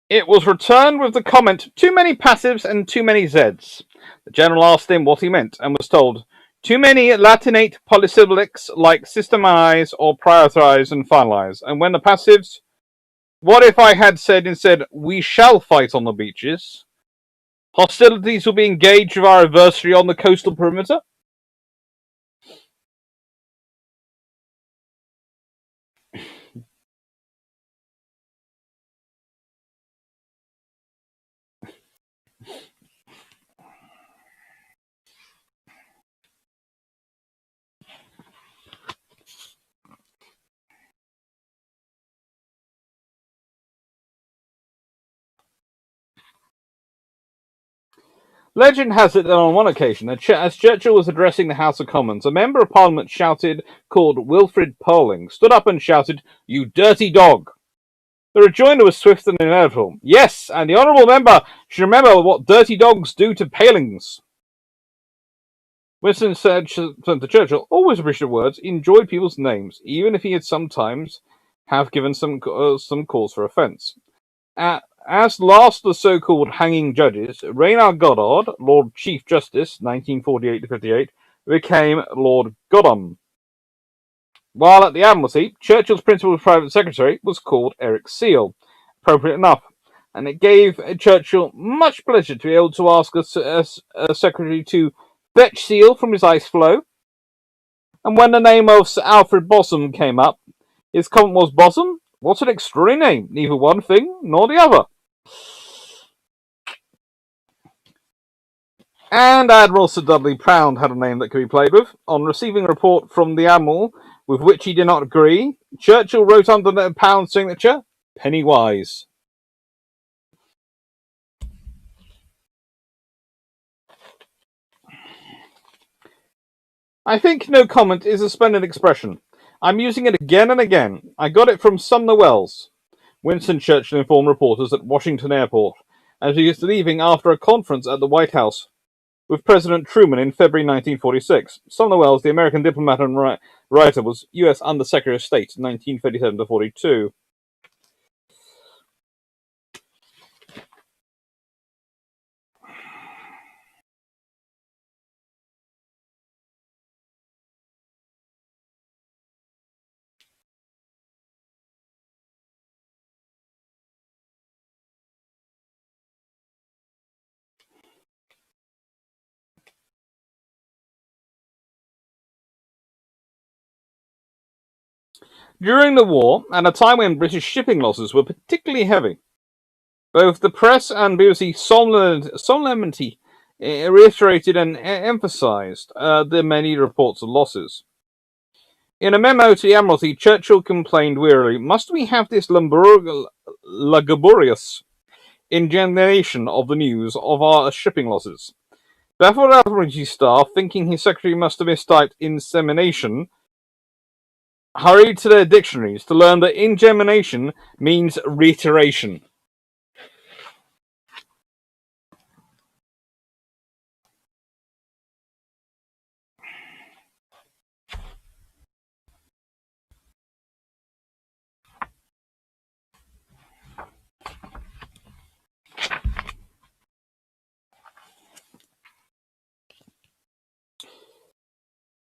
It was returned with the comment, "Too many passives and too many Zs." The general asked him what he meant and was told, "Too many Latinate polysyllabics like systemize or prioritize and finalize." And when the passives, what if I had said instead, "We shall fight on the beaches"? Hostilities will be engaged with our adversary on the coastal perimeter? Legend has it that on one occasion, as Churchill was addressing the House of Commons, a member of Parliament called Wilfrid Poling, stood up and shouted, "You dirty dog!" The rejoinder was swift and inevitable. "Yes, and the honourable member should remember what dirty dogs do to palings." Winston said to Churchill, "Always appreciated words, he enjoyed people's names, even if he had sometimes have given some cause for offence." As last of the so-called hanging judges, Reynard Goddard, Lord Chief Justice, 1948 to 58, became Lord Godolphin. While at the Admiralty, Churchill's principal private secretary was called Eric Seal, appropriate enough, and it gave Churchill much pleasure to be able to ask a secretary to fetch Seal from his ice floe. And when the name of Sir Alfred Bossum came up, his comment was, "Bossum? What an extraordinary name, neither one thing nor the other." And Admiral Sir Dudley Pound had a name that could be played with. On receiving a report from the Admiral with which he did not agree, Churchill wrote under Pound's signature, "Pennywise." I think no comment is a splendid expression. I'm using it again and again. I got it from Sumner Wells. Winston Churchill informed reporters at Washington Airport as he was leaving after a conference at the White House with President Truman in February 1946. Sumner Wells, the American diplomat and writer, was U.S. Undersecretary of State 1937 to 42. During the war, at a time when British shipping losses were particularly heavy, Both the press and BBC solemnity reiterated and emphasised the many reports of losses. In a memo to the Admiralty, Churchill complained wearily, "Must we have this lugubrious indignation of the news of our shipping losses?" Baffled Admiralty staff, thinking his secretary must have mistyped insemination, hurried to their dictionaries to learn that ingemination means reiteration.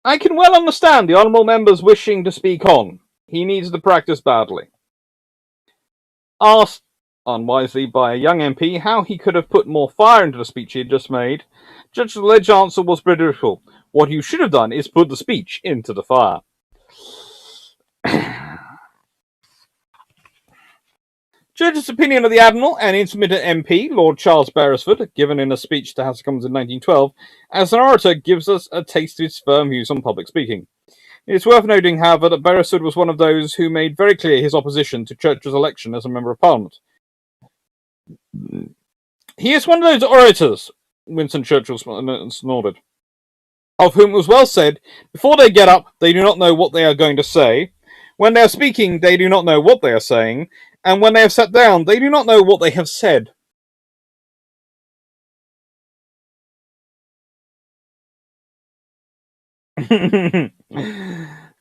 I can well understand the honourable member's wishing to speak on. He needs to practice badly. Asked unwisely by a young MP how he could have put more fire into the speech he had just made, Churchill's alleged answer was brutal. "What you should have done is put the speech into the fire." Churchill's opinion of the Admiral and intermittent MP, Lord Charles Beresford, given in a speech to House of Commons in 1912, as an orator gives us a taste of his firm views on public speaking. It is worth noting, however, that Beresford was one of those who made very clear his opposition to Churchill's election as a Member of Parliament. "He is one of those orators," Winston Churchill snorted, "of whom it was well said, before they get up, they do not know what they are going to say. When they are speaking, they do not know what they are saying. And when they have sat down, they do not know what they have said."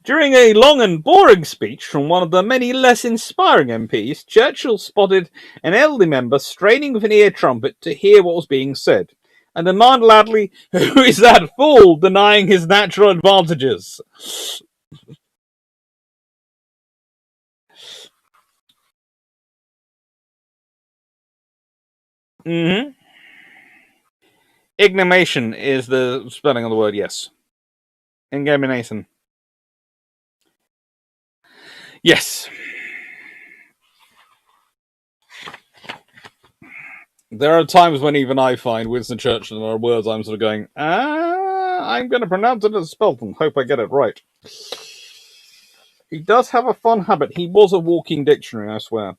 During a long and boring speech from one of the many less inspiring MPs, Churchill spotted an elderly member straining with an ear trumpet to hear what was being said, and demanded loudly, "Who is that fool denying his natural advantages?" Ignomation is the spelling of the word, yes. Ingemination. Yes. There are times when even I find Winston Churchill and there are words I'm sort of going, I'm going to pronounce it as spelt and hope I get it right. He does have a fun habit. He was a walking dictionary, I swear.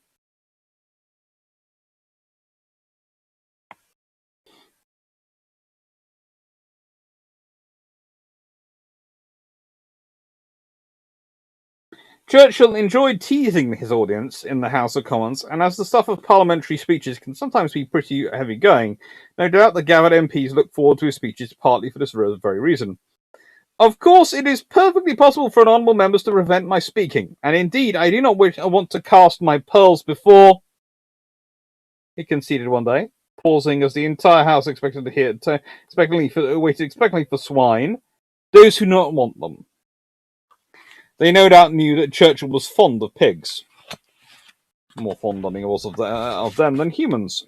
Churchill enjoyed teasing his audience in the House of Commons, and as the stuff of parliamentary speeches can sometimes be pretty heavy going, no doubt the gathered MPs look forward to his speeches partly for this very reason. "Of course, it is perfectly possible for an honourable member to prevent my speaking, and indeed I do not want to cast my pearls before," he conceded one day, pausing as the entire House expected to hear, waited expectantly for swine, "those who do not want them." They no doubt knew that Churchill was fond of pigs. More fond than he was of them than humans.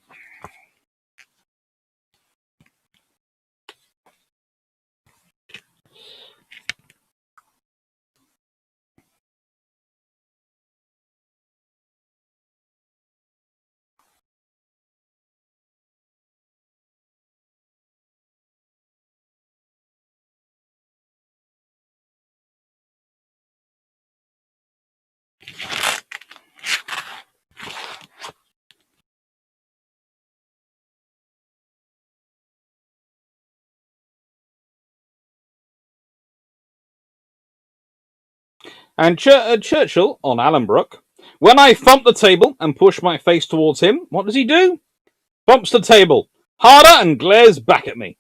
And Churchill, on Allenbrook, "When I thump the table and push my face towards him, what does he do? Thumps the table harder and glares back at me."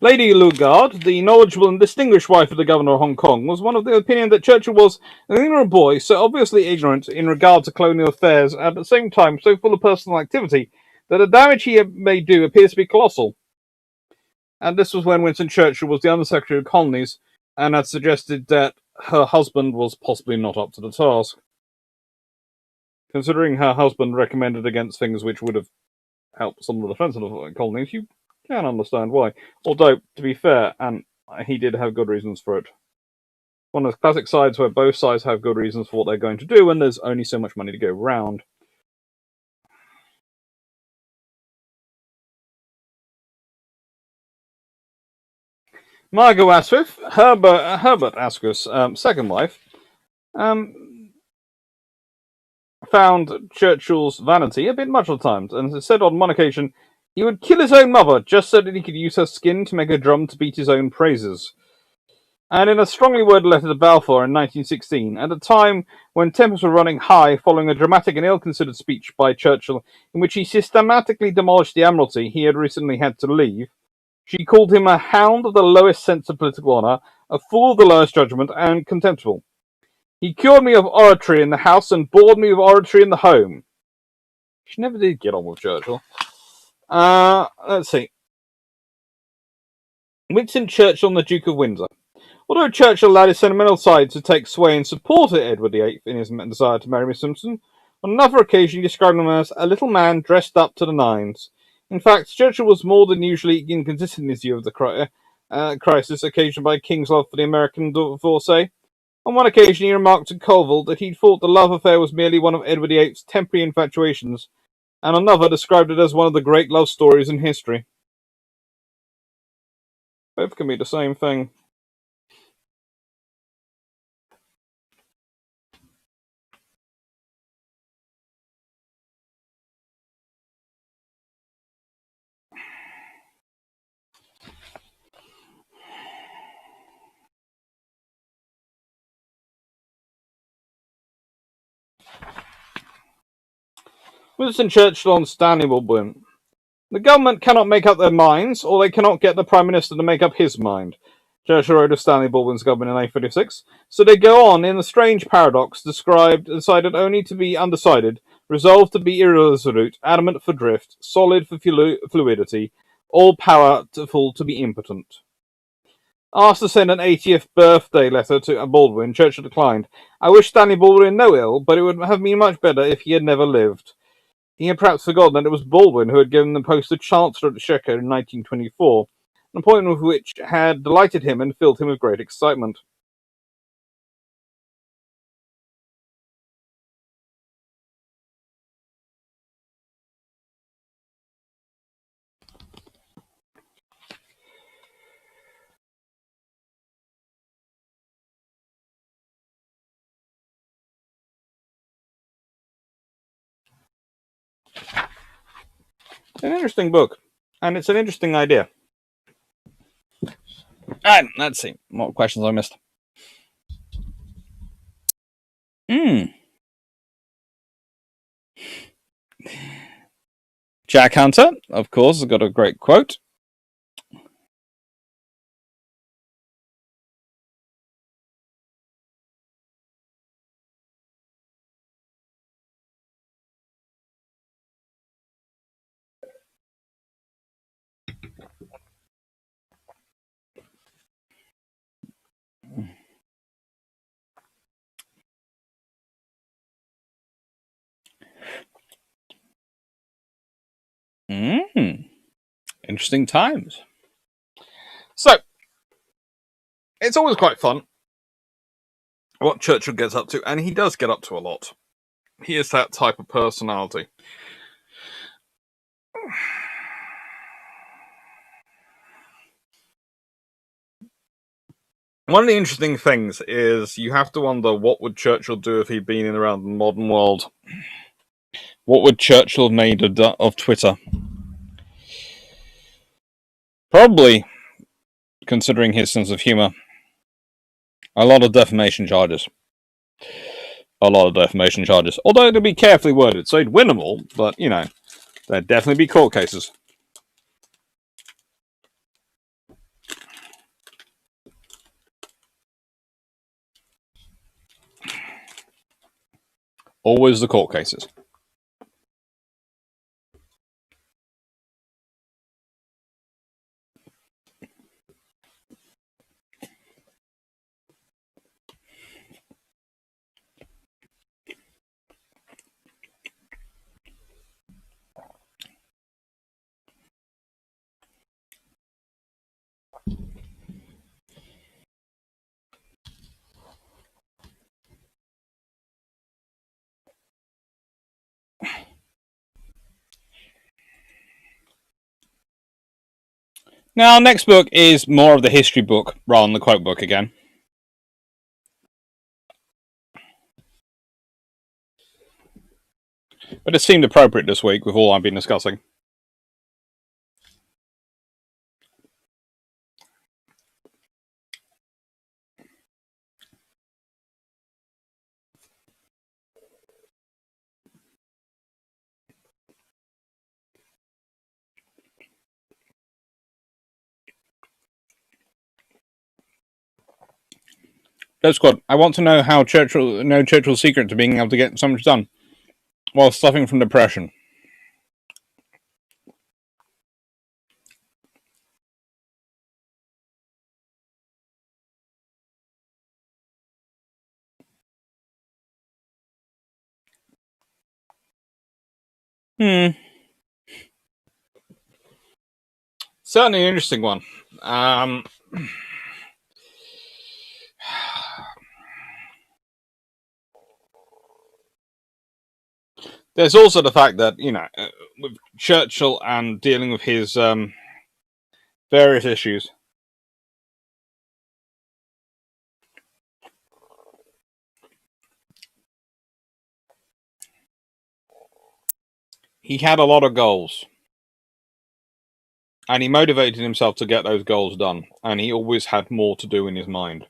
Lady Lugard, the knowledgeable and distinguished wife of the Governor of Hong Kong, was one of the opinion that Churchill was an ignorant boy, so obviously ignorant in regard to colonial affairs, and at the same time so full of personal activity that the damage he may do appears to be colossal. And this was when Winston Churchill was the Undersecretary of Colonies and had suggested that her husband was possibly not up to the task. Considering her husband recommended against things which would have helped some of the defence of the colonies, you can understand why. Although, to be fair, and he did have good reasons for it. one of those classic sides where both sides have good reasons for what they're going to do, and there's only so much money to go around. Margot Asquith, Herbert Asquith's second wife, found Churchill's vanity a bit much at times, and said on one occasion he would kill his own mother just so that he could use her skin to make a drum to beat his own praises. And in a strongly worded letter to Balfour in 1916, at a time when tempers were running high following a dramatic and ill-considered speech by Churchill in which he systematically demolished the Admiralty he had recently had to leave, she called him a hound of the lowest sense of political honour, a fool of the lowest judgment, and contemptible. He cured me of oratory in the House and bored me with oratory in the home. She never did get on with Churchill. Let's see. Winston Churchill and the Duke of Windsor. Although Churchill allowed his sentimental side to take sway and supported Edward VIII in his desire to marry Miss Simpson, on another occasion he described him as a little man dressed up to the nines. In fact, Churchill was more than usually inconsistent in his view of the crisis occasioned by King's love for the American divorcee. On one occasion he remarked to Colville that he thought the love affair was merely one of Edward VIII's temporary infatuations, and another described it as one of the great love stories in history. Both can be the same thing. Winston Churchill and Stanley Baldwin. The government cannot make up their minds, or they cannot get the Prime Minister to make up his mind. Churchill wrote of Stanley Baldwin's government in 1836. So they go on in the strange paradox decided only to be undecided, resolved to be irresolute, adamant for drift, solid for fluidity, all powerful to be impotent. Asked to send an 80th birthday letter to Baldwin, Churchill declined. I wish Stanley Baldwin no ill, but it would have been much better if he had never lived. He had perhaps forgotten that it was Baldwin who had given the post of Chancellor at the Exchequer in 1924, an appointment which had delighted him and filled him with great excitement. It's an interesting book, and it's an interesting idea. And let's see what questions I missed. Jack Hunter, of course, has got a great quote. Interesting times. So, it's always quite fun what Churchill gets up to, and he does get up to a lot. He is that type of personality. One of the interesting things is you have to wonder what would Churchill do if he'd been in around the modern world. What would Churchill have made of Twitter? Probably, considering his sense of humour, a lot of defamation charges. Although they'd be carefully worded, so he'd win them all, but, there'd definitely be court cases. Always the court cases. Now, next book is more of the history book rather than the quote book again. But it seemed appropriate this week with all I've been discussing. Go Squad, I want to know how Churchill's secret to being able to get so much done while suffering from depression. Certainly an interesting one. There's also the fact that, with Churchill and dealing with his various issues, he had a lot of goals. And he motivated himself to get those goals done. And he always had more to do in his mind.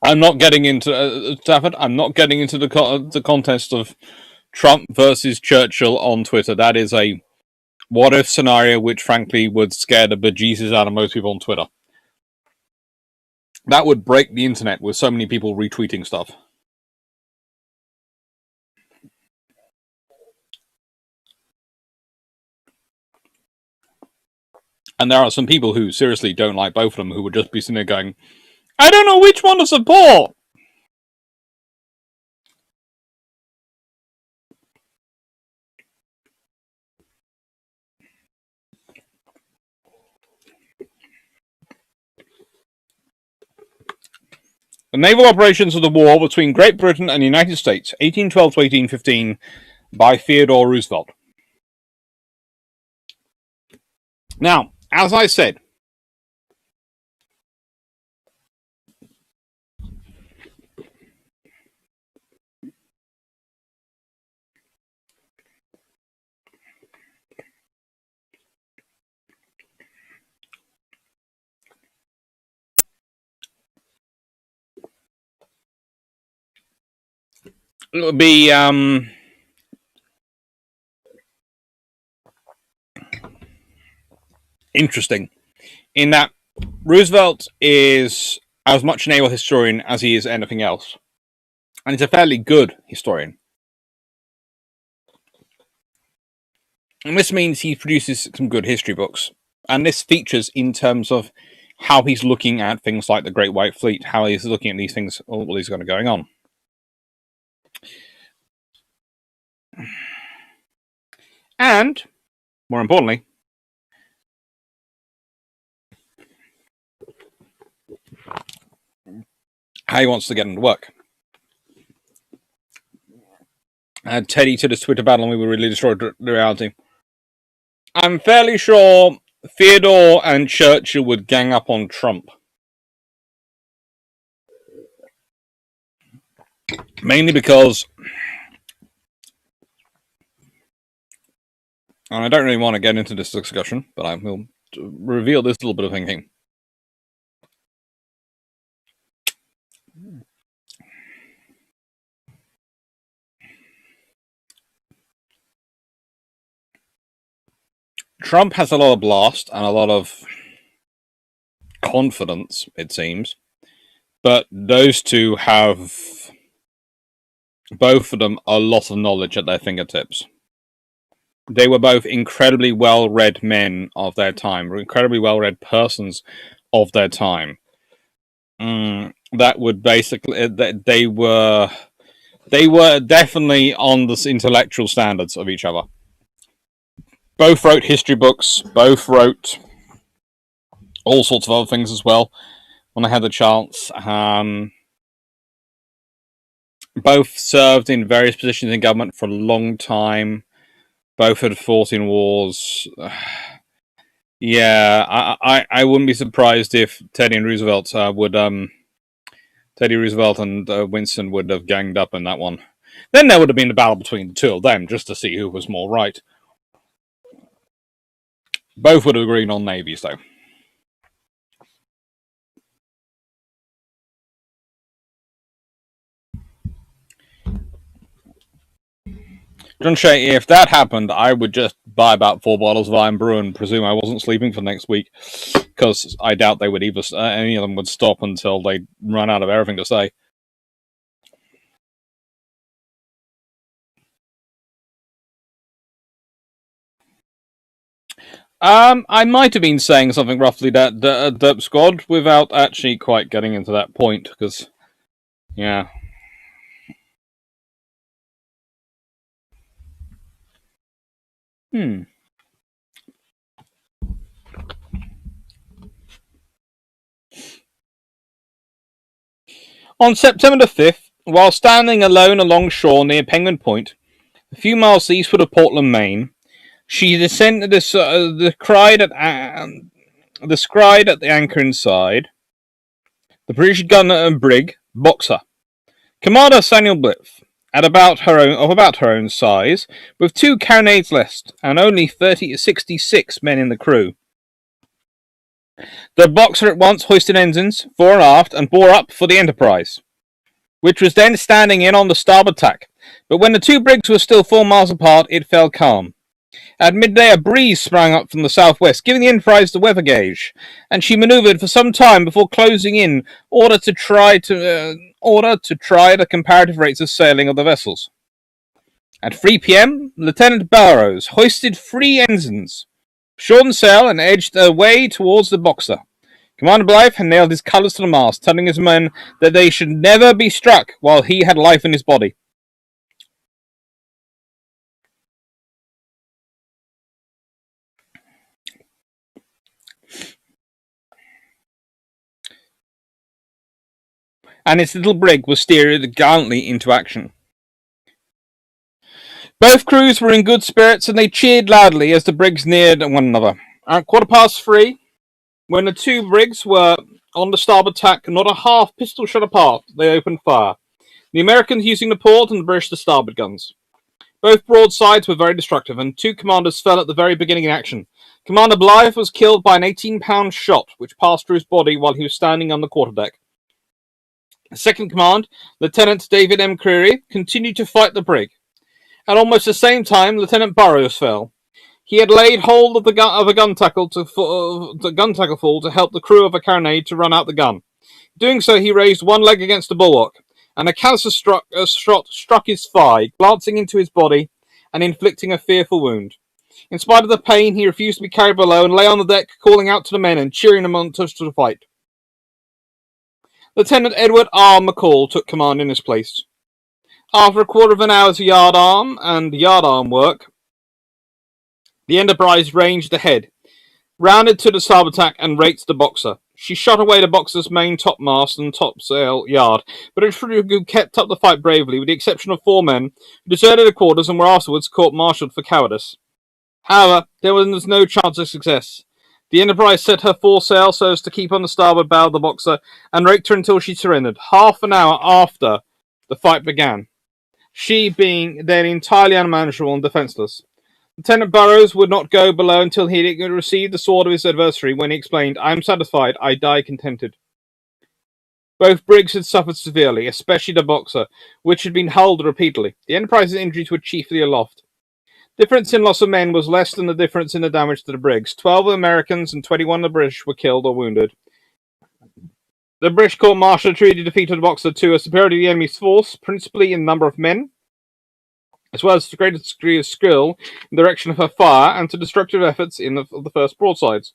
I'm not getting into Stafford. I'm not getting into the contest of Trump versus Churchill on Twitter. That is a what-if scenario, which frankly would scare the bejesus out of most people on Twitter. That would break the internet with so many people retweeting stuff. And there are some people who seriously don't like both of them who would just be sitting there going, I don't know which one to support. The naval operations of the war between Great Britain and the United States, 1812 to 1815, by Theodore Roosevelt. Now, as I said, it would be interesting in that Roosevelt is as much a naval historian as he is anything else. And he's a fairly good historian. And this means he produces some good history books. And this features in terms of how he's looking at things like the Great White Fleet, how he's looking at these things, all these kind of going on. And, more importantly, how he wants to get into work. Teddy to this Twitter battle and we were really destroyed the reality. I'm fairly sure Theodore and Churchill would gang up on Trump. Mainly because, and I don't really want to get into this discussion, but I will reveal this little bit of thinking. Trump has a lot of blast and a lot of confidence, it seems. But those two have, both of them, a lot of knowledge at their fingertips. They were both incredibly well-read men of their time, incredibly well-read persons of their time. That would basically, they were They were definitely on the intellectual standards of each other. Both wrote history books. Both wrote all sorts of other things as well when I had the chance. Both served in various positions in government for a long time. Both had fought in wars. Yeah, I wouldn't be surprised if Teddy Roosevelt and Winston would have ganged up in that one. Then there would have been a battle between the two of them just to see who was more right. Both would have agreed on navies, though. John Shea, if that happened, I would just buy about 4 bottles of Iron Brew and presume I wasn't sleeping for next week, because I doubt they would either. Any of them would stop until they run out of everything to say. I might have been saying something roughly that Derp Squad without actually quite getting into that point, because, yeah. On September the 5th, while standing alone along shore near Penguin Point, a few miles eastward of Portland, Maine, she descended descried at the anchor inside the British gunner and brig Boxer, Commander Samuel Blyth, at about her own size, with 2 carronades less and only 66 men in the crew. The Boxer at once hoisted ensigns fore and aft and bore up for the Enterprise, which was then standing in on the starboard tack. But when the 2 brigs were still 4 miles apart, it fell calm. At midday, a breeze sprang up from the southwest, giving the Enterprise the weather gauge, and she manoeuvred for some time before closing in order to try the comparative rates of sailing of the vessels. At 3 p.m., Lieutenant Barrows hoisted 3 ensigns, shortened sail, and edged away towards the Boxer. Commander Blythe had nailed his colours to the mast, telling his men that they should never be struck while he had life in his body. And its little brig was steered gallantly into action. Both crews were in good spirits, and they cheered loudly as the brigs neared one another. At 3:15, when the 2 brigs were on the starboard tack, not a half pistol shot apart, they opened fire, the Americans using the port and the British the starboard guns. Both broadsides were very destructive, and 2 commanders fell at the very beginning in action. Commander Blythe was killed by an 18-pound shot, which passed through his body while he was standing on the quarterdeck. Second command, Lieutenant David M. Creary, continued to fight the brig. At almost the same time, Lieutenant Burrows fell. He had laid hold of a gun tackle fall to help the crew of a carronade to run out the gun. Doing so, he raised one leg against the bulwark, and a canister shot struck his thigh, glancing into his body and inflicting a fearful wound. In spite of the pain, he refused to be carried below and lay on the deck, calling out to the men and cheering them on to fight. Lieutenant Edward R. McCall took command in his place. After a quarter of an hour's yardarm work, the Enterprise ranged ahead, rounded to the starboard tack, and raked the Boxer. She shot away the Boxer's main topmast and topsail yard, but her crew kept up the fight bravely, with the exception of 4 men who deserted their quarters and were afterwards court-martialed for cowardice. However, there was no chance of success. The Enterprise set her foresail so as to keep on the starboard bow of the Boxer and raked her until she surrendered, half an hour after the fight began, she being then entirely unmanageable and defenseless. Lieutenant Burrows would not go below until he had received the sword of his adversary, when he explained, "I am satisfied, I die contented." Both brigs had suffered severely, especially the Boxer, which had been hulled repeatedly. The Enterprise's injuries were chiefly aloft. The difference in loss of men was less than the difference in the damage to the brigs. 12 Americans and 21 of the British were killed or wounded. The British court-martial attributed the defeat of the Boxer to a superiority of the enemy's force, principally in number of men, as well as to a greater degree of skill in the direction of her fire and to destructive efforts of the first broadsides.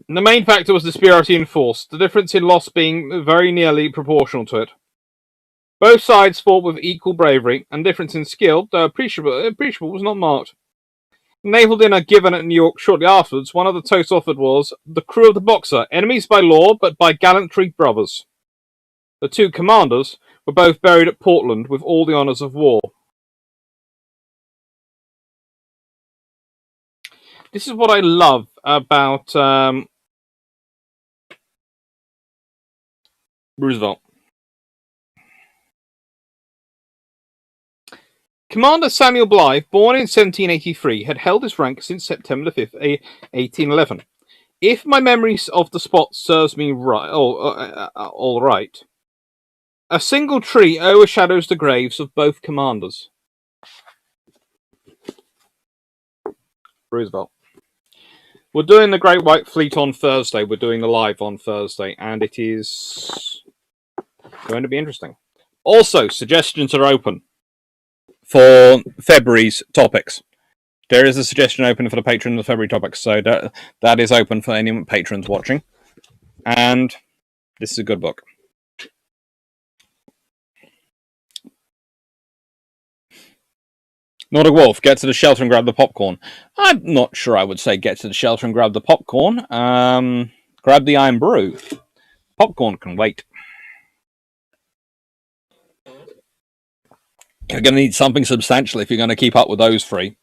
The main factor was disparity in force, the difference in loss being very nearly proportional to it. Both sides fought with equal bravery, and difference in skill, though appreciable, was not marked. Naval dinner given at New York shortly afterwards, one of the toasts offered was the crew of the Boxer, enemies by law, but by gallantry brothers. The two commanders were both buried at Portland with all the honours of war. This is what I love about Roosevelt. Commander Samuel Blythe, born in 1783, had held his rank since September 5th, 1811. If my memory of the spot serves me right, all right, a single tree overshadows the graves of both commanders. Roosevelt. We're doing the Great White Fleet on Thursday. We're doing the live on Thursday, and it is going to be interesting. Also, suggestions are open for February's topics. There is a suggestion open for the patrons of February topics, so that is open for any patrons watching. And this is a good book. Nordic Wolf, get to the shelter and grab the popcorn. I'm not sure I would say get to the shelter and grab the popcorn. Grab the iron brew. Popcorn can wait. You're going to need something substantial if you're going to keep up with those three.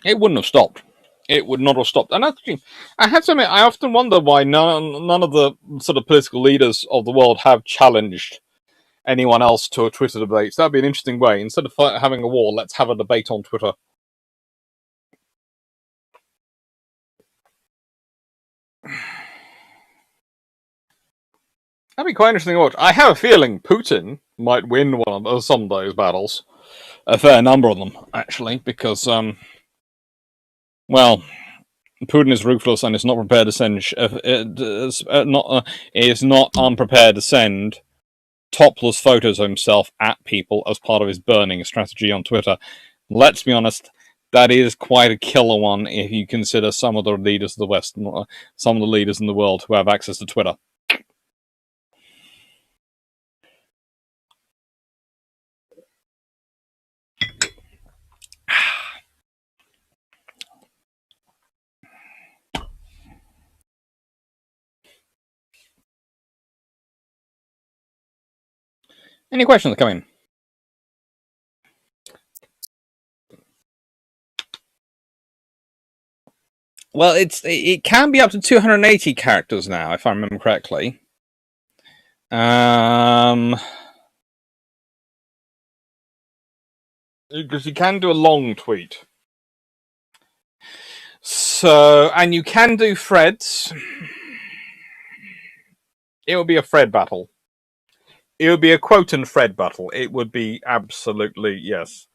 It wouldn't have stopped. It would not have stopped. And actually, I have to admit, I often wonder why none of the sort of political leaders of the world have challenged anyone else to a Twitter debate. So that'd be an interesting way. Instead of having a war, let's have a debate on Twitter. That'd be quite interesting to watch. I have a feeling Putin might win some of those battles. A fair number of them, actually, because, well, Putin is ruthless and is not prepared to send is not unprepared to send topless photos of himself at people as part of his burning strategy on Twitter. Let's be honest, that is quite a killer one if you consider some of the leaders of the West, some of the leaders in the world who have access to Twitter. Any questions coming? Well, it can be up to 280 characters now, if I remember correctly. Because you can do a long tweet. So, and you can do threads. It would be a thread battle. It would be a quote and thread battle. It would be absolutely, yes.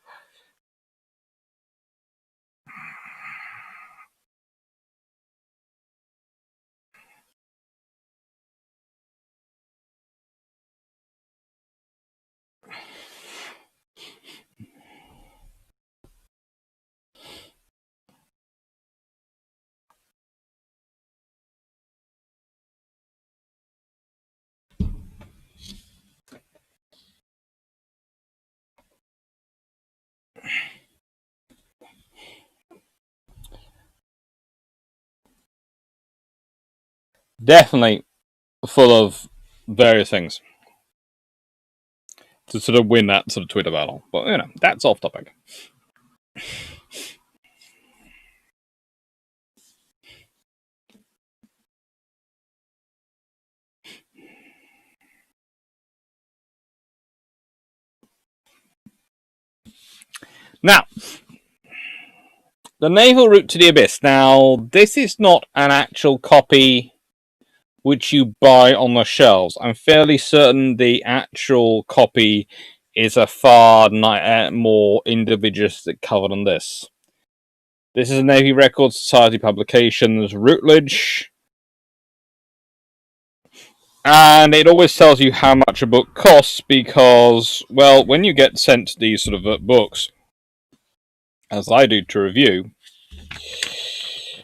Definitely full of various things to sort of win that sort of Twitter battle. But, you know, that's off topic. Now, the Naval Route to the Abyss. Now, this is not an actual copy which you buy on the shelves. I'm fairly certain the actual copy is a far more individualistic cover than this. This is a Navy Records Society Publications Routledge. And it always tells you how much a book costs because, well, when you get sent these sort of books, as I do to review,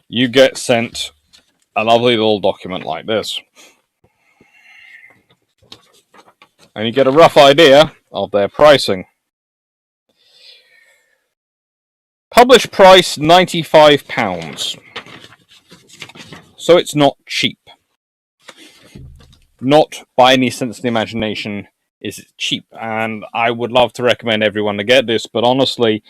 you get sent a lovely little document like this. and you get a rough idea of their pricing. Published price £95. So it's not cheap. Not by any sense of the imagination is it cheap. And I would love to recommend everyone to get this, but honestly,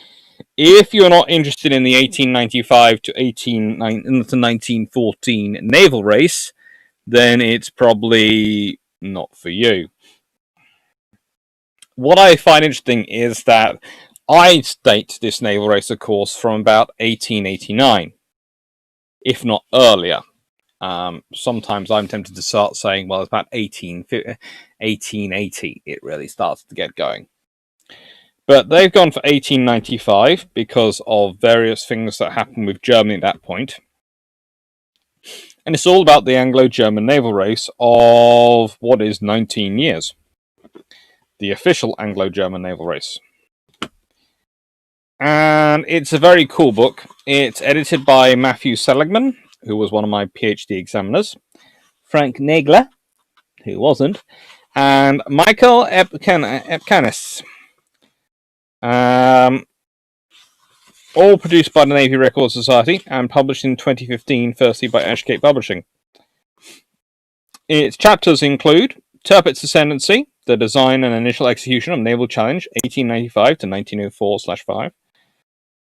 if you're not interested in the 1895 to 1914 naval race, then it's probably not for you. What I find interesting is that I date this naval race, of course, from about 1889, if not earlier. Sometimes I'm tempted to start saying, well, it's about 1880 it really starts to get going. But they've gone for 1895 because of various things that happened with Germany at that point. And it's all about the Anglo-German naval race of what is 19 years. The official Anglo-German naval race. And it's a very cool book. It's edited by Matthew Seligman, who was one of my PhD examiners, Frank Nagler, who wasn't, and Michael Epkanis. All produced by the Navy Records Society and published in 2015, firstly by Ashgate Publishing. Its chapters include Tirpitz's Ascendancy, the design and initial execution of Naval Challenge 1895 to 1904/5.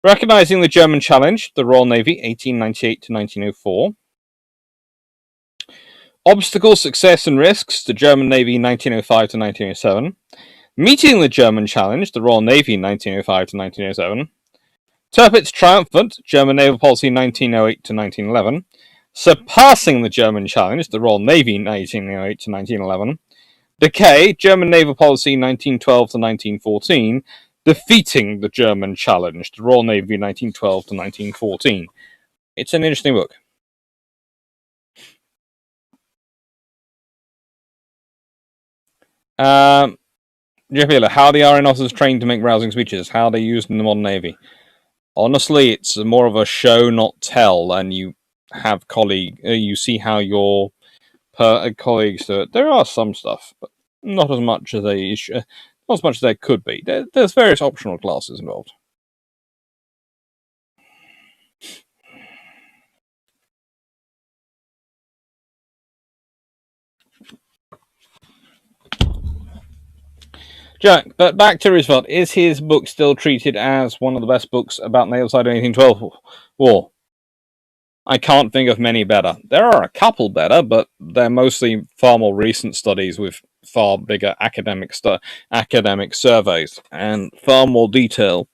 Recognizing the German Challenge, the Royal Navy 1898 to 1904. Obstacles, Success and Risks, the German Navy 1905 to 1907. Meeting the German Challenge, the Royal Navy 1905 to 1907. Tirpitz Triumphant, German Naval Policy 1908 to 1911. Surpassing the German Challenge, the Royal Navy 1908 to 1911. Decay, German Naval Policy 1912 to 1914. Defeating the German Challenge, the Royal Navy 1912 to 1914. It's an interesting book. Jeff Miller, how the RN officers trained to make rousing speeches, how they're used in the modern Navy. Honestly, it's more of a show, not tell, and you have you see how your colleagues do it. There are some stuff, but not as much as not as much as there could be. There's various optional classes involved. Jack, but back to Roosevelt. Is his book still treated as one of the best books about naval side of the 1812 war? I can't think of many better. There are a couple better, but they're mostly far more recent studies with far bigger academic surveys and far more detail.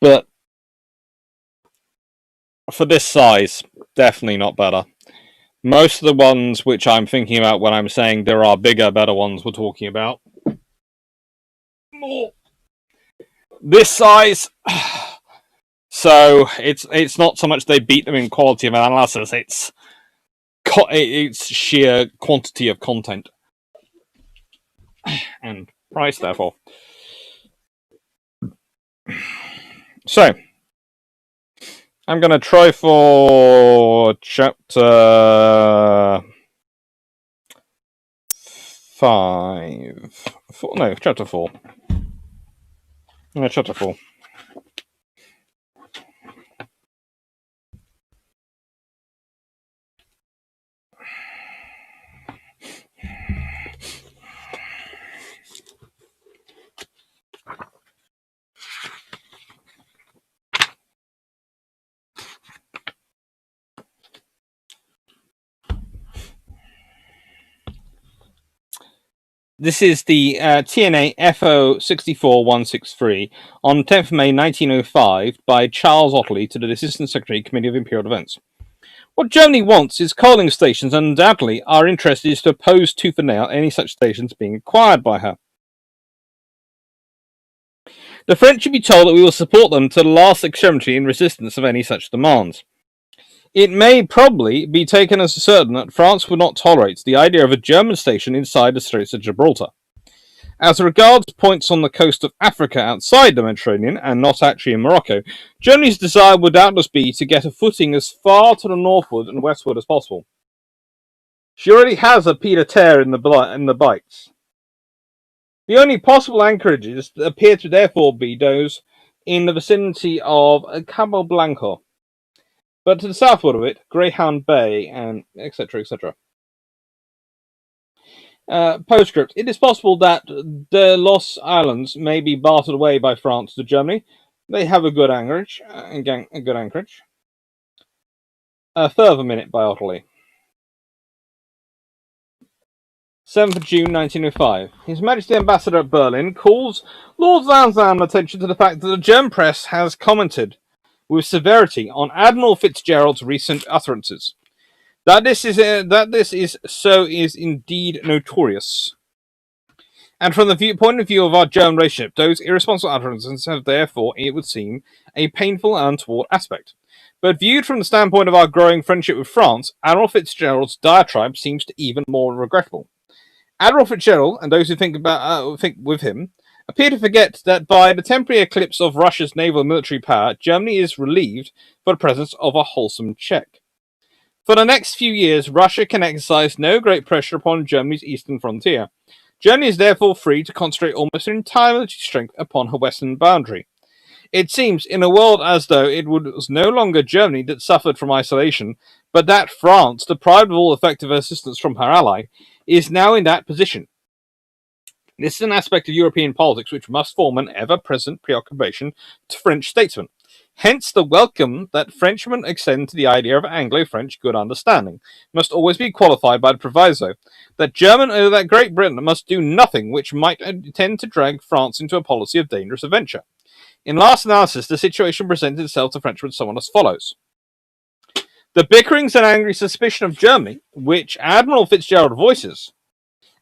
But for this size, definitely not better. Most of the ones which I'm thinking about when I'm saying there are bigger, better ones we're talking about. More. This size. So it's not so much they beat them in quality of analysis, it's sheer quantity of content. And price, therefore. So, I'm going to try for chapter 5. No, chapter 4. No, chapter 4. This is the TNA FO 64163 on 10th of May 1905 by Charles Ottley to the Assistant Secretary, Committee of Imperial Defence. What Germany wants is coaling stations, and undoubtedly our interest is to oppose tooth and nail any such stations being acquired by her. The French should be told that we will support them to the last extremity in resistance of any such demands. It may probably be taken as certain that France would not tolerate the idea of a German station inside the Straits of Gibraltar. As regards points on the coast of Africa outside the Mediterranean, and not actually in Morocco, Germany's desire would doubtless be to get a footing as far to the northward and westward as possible. She already has a pied-à-terre in the bights. The only possible anchorages appear to therefore be those in the vicinity of Cabo Blanco, but to the southward of it, Greyhound Bay, and etc. etc. Postscript. It is possible that the Los Islands may be bartered away by France to Germany. They have a good anchorage. A further minute by Otterley. 7th of June 1905. His Majesty the Ambassador at Berlin calls Lord Lansdowne's attention to the fact that the German press has commented with severity on Admiral Fitzgerald's recent utterances. That this is so is indeed notorious. And from the point of view of our German relationship, those irresponsible utterances have therefore, it would seem, a painful and untoward aspect. But viewed from the standpoint of our growing friendship with France, Admiral Fitzgerald's diatribe seems to even more regrettable. Admiral Churchill and those who think with him appear to forget that by the temporary eclipse of Russia's naval and military power, Germany is relieved for the presence of a wholesome check. For the next few years, Russia can exercise no great pressure upon Germany's eastern frontier. Germany is therefore free to concentrate almost her entire military strength upon her western boundary. It seems, in a world as though it was no longer Germany that suffered from isolation, but that France, deprived of all effective assistance from her ally, is now in that position. This is an aspect of European politics which must form an ever-present preoccupation to French statesmen. Hence, the welcome that Frenchmen extend to the idea of Anglo-French good understanding must always be qualified by the proviso that that Great Britain must do nothing which might tend to drag France into a policy of dangerous adventure. In last analysis, the situation presented itself to Frenchmen somewhat as follows. The bickerings and angry suspicion of Germany, which Admiral Fitzgerald voices,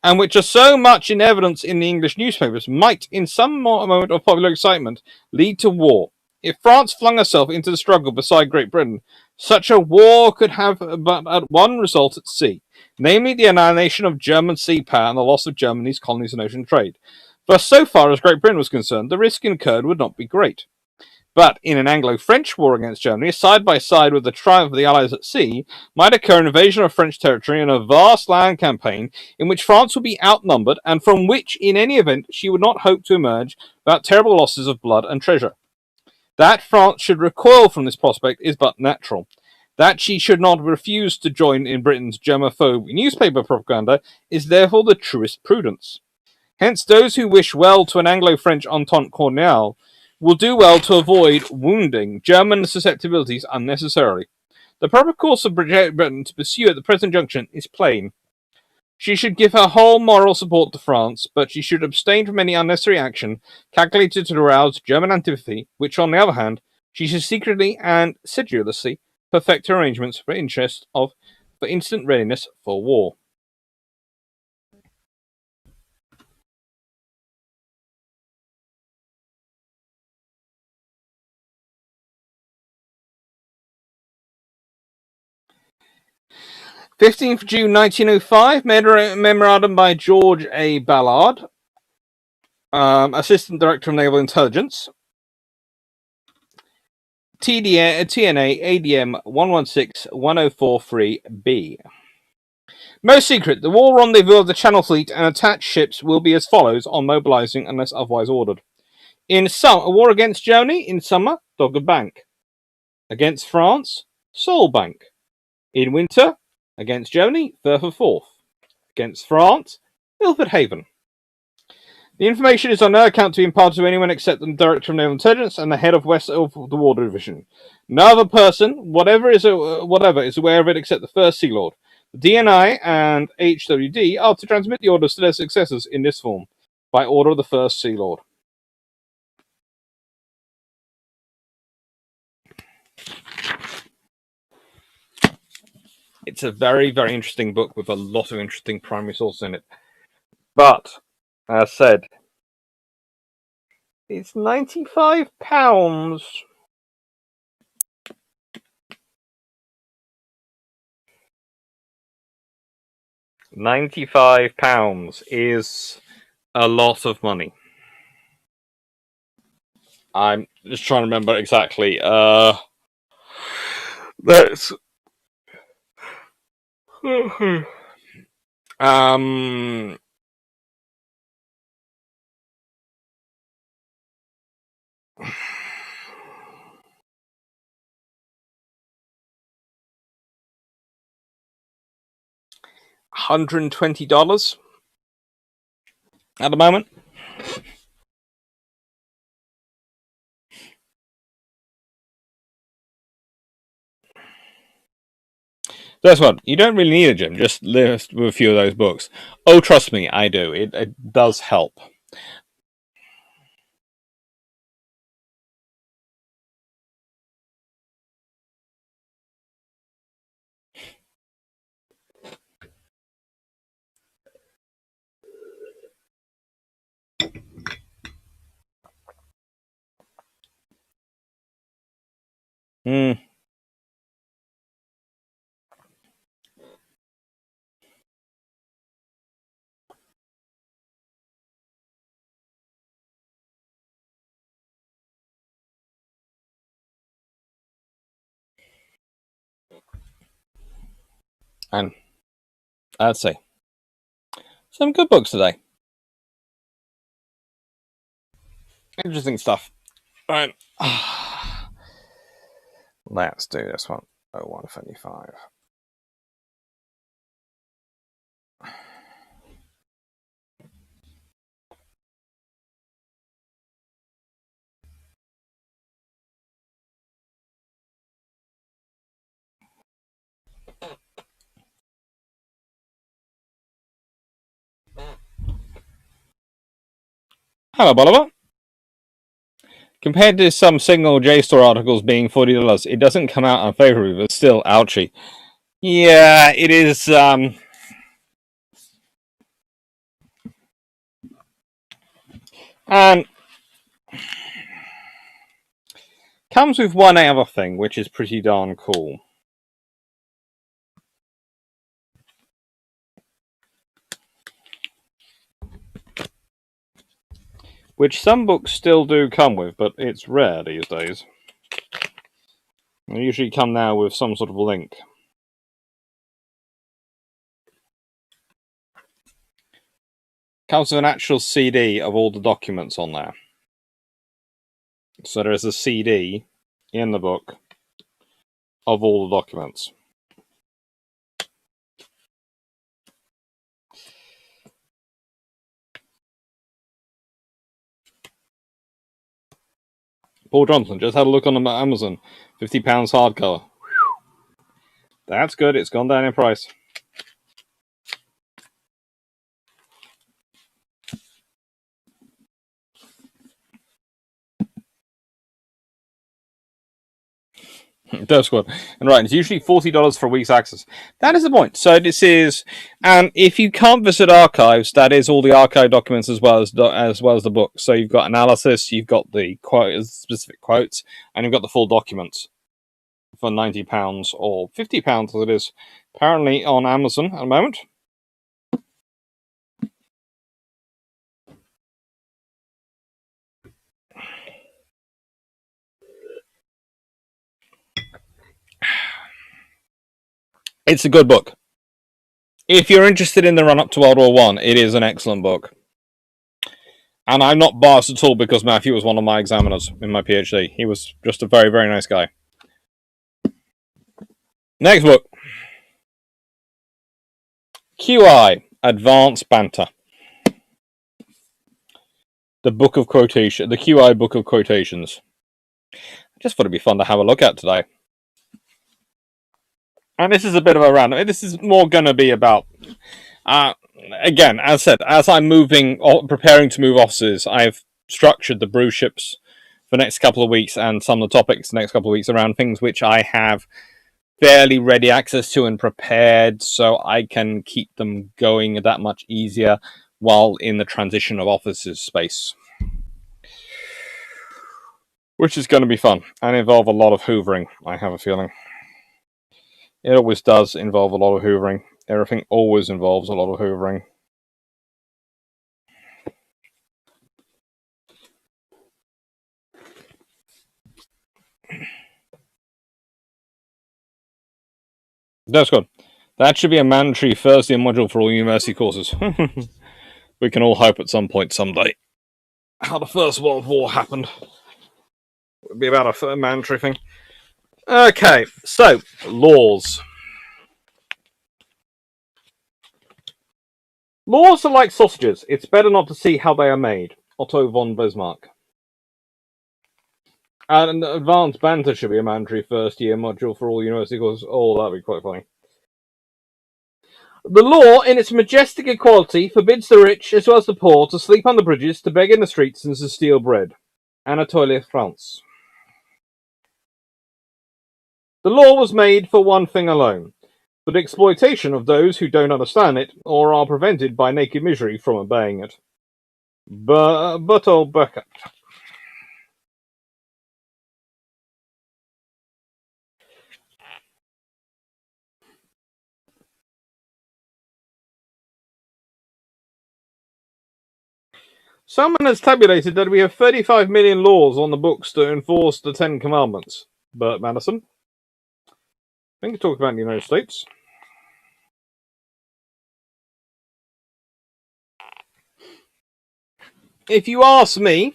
and which are so much in evidence in the English newspapers, might, in some moment of popular excitement, lead to war. If France flung herself into the struggle beside Great Britain, such a war could have but one result at sea, namely the annihilation of German sea power and the loss of Germany's colonies and ocean trade. For so far as Great Britain was concerned, the risk incurred would not be great. But in an Anglo-French war against Germany, side by side with the triumph of the Allies at sea, might occur an invasion of French territory in a vast land campaign in which France would be outnumbered and from which, in any event, she would not hope to emerge without terrible losses of blood and treasure. That France should recoil from this prospect is but natural. That she should not refuse to join in Britain's germaphobe newspaper propaganda is therefore the truest prudence. Hence, those who wish well to an Anglo-French entente cordiale will do well to avoid wounding German susceptibilities unnecessarily. The proper course of Britain to pursue at the present junction is plain. She should give her whole moral support to France, but she should abstain from any unnecessary action calculated to arouse German antipathy, which, on the other hand, she should secretly and sedulously perfect her arrangements for instant readiness for war. June 1905, memorandum by George A. Ballard, Assistant Director of Naval Intelligence, TNA ADM 11610443B. Most secret, the war rendezvous of the Channel Fleet and attached ships will be as follows on mobilizing unless otherwise ordered. In summer, a war against Germany, in summer, Dogger Bank. Against France, Seoul Bank. In winter, against Germany, Firth of Forth. Against France, Milford Haven. The information is on no account to be imparted to anyone except the Director of Naval Intelligence and the head of West of the War Division. No other person, whatever, is aware of it except the First Sea Lord. The DNI and HWD are to transmit the orders to their successors in this form, by order of the First Sea Lord. It's a very, very interesting book with a lot of interesting primary sources in it. But, as said, it's £95. £95 is a lot of money. I'm just trying to remember exactly. That's $120 at the moment. That's what you don't really need a gym. Just list with a few of those books. Oh, trust me, I do. It does help. Hmm. And I'd say some good books today. Interesting stuff. Right. Let's do this one. 0155. Hello, Bolivar. Compared to some single JSTOR articles being $40, it doesn't come out unfavorably, but still, ouchie. Yeah, it is. And comes with one other thing, which is pretty darn cool. Which some books still do come with, but it's rare these days. They usually come now with some sort of link. Comes with an actual CD of all the documents on there. So there is a CD in the book of all the documents. Paul Johnson, just had a look on Amazon. £50 hardcover. That's good, it's gone down in price. That's good. And right, it's usually $40 for a week's access. That is the point. So this is, and if you can't visit archives, that is all the archive documents as well as the book. So you've got analysis, you've got the specific quotes, and you've got the full documents for £90 or £50 as it is apparently on Amazon at the moment. It's a good book. If you're interested in the run-up to World War One, it is an excellent book. And I'm not biased at all because Matthew was one of my examiners in my PhD. He was just a very, very nice guy. Next book. QI, Advanced Banter. The Book of Quotation, the QI Book of Quotations. I just thought it'd be fun to have a look at today. And this is a bit of a random. This is more going to be about, again, as I said, as I'm preparing to move offices, I've structured the Bruships for the next couple of weeks and some of the topics the next couple of weeks around things which I have fairly ready access to and prepared, so I can keep them going that much easier while in the transition of offices space. Which is going to be fun and involve a lot of hoovering, I have a feeling. It always does involve a lot of hoovering. Everything always involves a lot of hoovering. That's good. That should be a mandatory Thursday module for all university courses. We can all hope at some point someday. How the First World War happened. It would be about a mandatory thing. Okay, so, laws. Laws are like sausages. It's better not to see how they are made. Otto von Bismarck. And Advanced Banter should be a mandatory first-year module for all university courses. Oh, that'd be quite funny. The law, in its majestic equality, forbids the rich as well as the poor to sleep on the bridges, to beg in the streets, and to steal bread. Anatole France. The law was made for one thing alone, but exploitation of those who don't understand it or are prevented by naked misery from obeying it. Bertolt Beckett. Someone has tabulated that we have 35 million laws on the books to enforce the Ten Commandments. Bert Madison. I think you talk about the United States. If you ask me,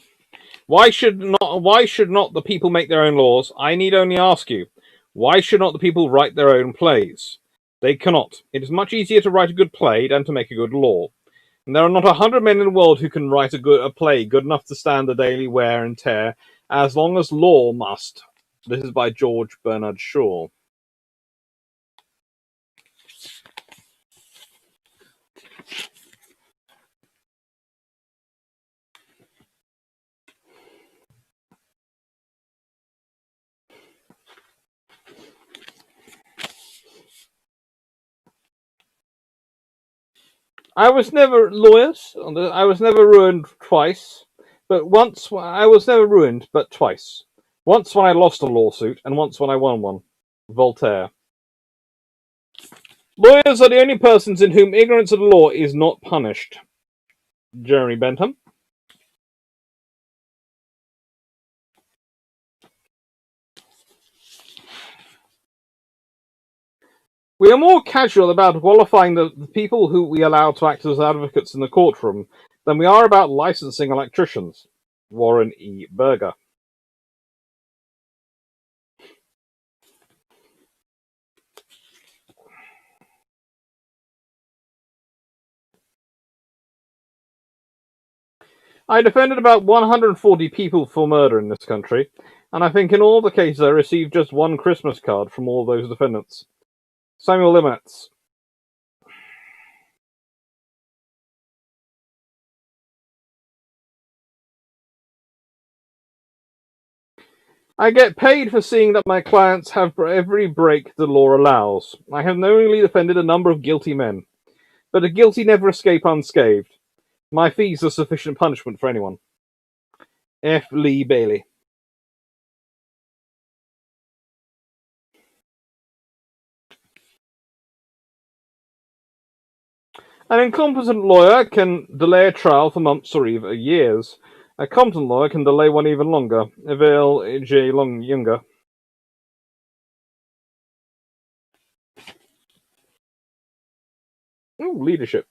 why should not the people make their own laws? I need only ask you, why should not the people write their own plays? They cannot. It is much easier to write a good play than to make a good law. And there are not 100 men in the world who can write a play good enough to stand the daily wear and tear, as long as law must. This is by George Bernard Shaw. I was never ruined twice, but once I was never ruined, but twice. Once when I lost a lawsuit, and once when I won one. Voltaire. Lawyers are the only persons in whom ignorance of the law is not punished. Jeremy Bentham. We are more casual about qualifying the people who we allow to act as advocates in the courtroom than we are about licensing electricians. Warren E. Berger. I defended about 140 people for murder in this country, and I think in all the cases I received just one Christmas card from all those defendants. Samuel Limetz. I get paid for seeing that my clients have every break the law allows. I have knowingly defended a number of guilty men, but the guilty never escape unscathed. My fees are sufficient punishment for anyone. F. Lee Bailey. An incompetent lawyer can delay a trial for months or even years. A competent lawyer can delay one even longer. Evel J. Younger. Ooh, leadership.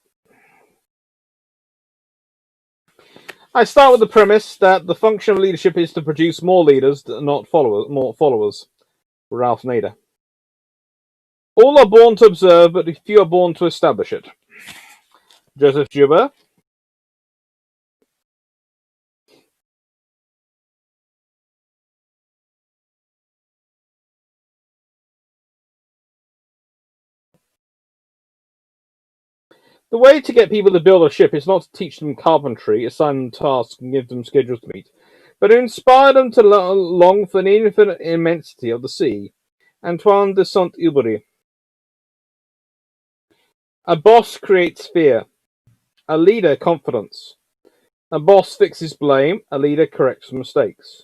I start with the premise that the function of leadership is to produce more leaders, not more followers. Ralph Nader. All are born to observe, but few are born to establish it. Joseph Joubert. The way to get people to build a ship is not to teach them carpentry, assign them tasks, and give them schedules to meet, but to inspire them to long for the infinite immensity of the sea. Antoine de Saint-Exupéry. A boss creates fear. A leader, confidence. A boss fixes blame. A leader corrects mistakes.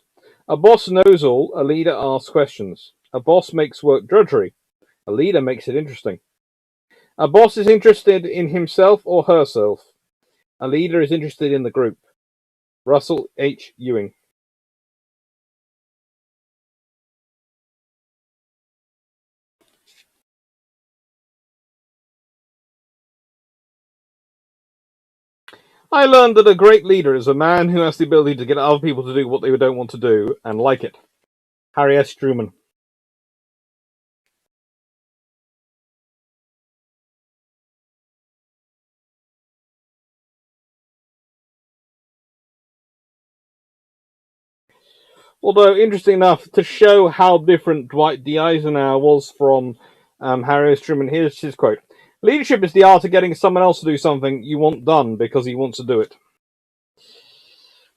A boss knows all. A leader asks questions. A boss makes work drudgery. A leader makes it interesting. A boss is interested in himself or herself. A leader is interested in the group. Russell H. Ewing. I learned that a great leader is a man who has the ability to get other people to do what they don't want to do and like it. Harry S. Truman. Although, interesting enough, to show how different Dwight D. Eisenhower was from Harry S. Truman, here's his quote. Leadership is the art of getting someone else to do something you want done because he wants to do it.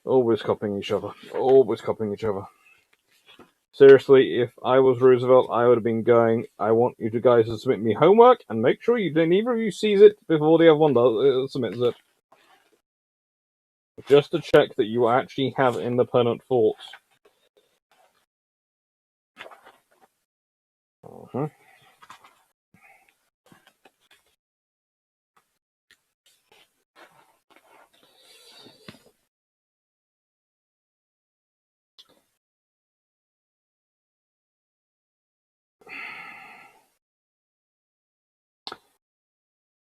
Always copying each other. Always copying each other. Seriously, if I was Roosevelt, I would have been going, I want you guys to submit me homework and make sure neither of you sees it before the other one submits it. Just to check that you actually have independent thoughts.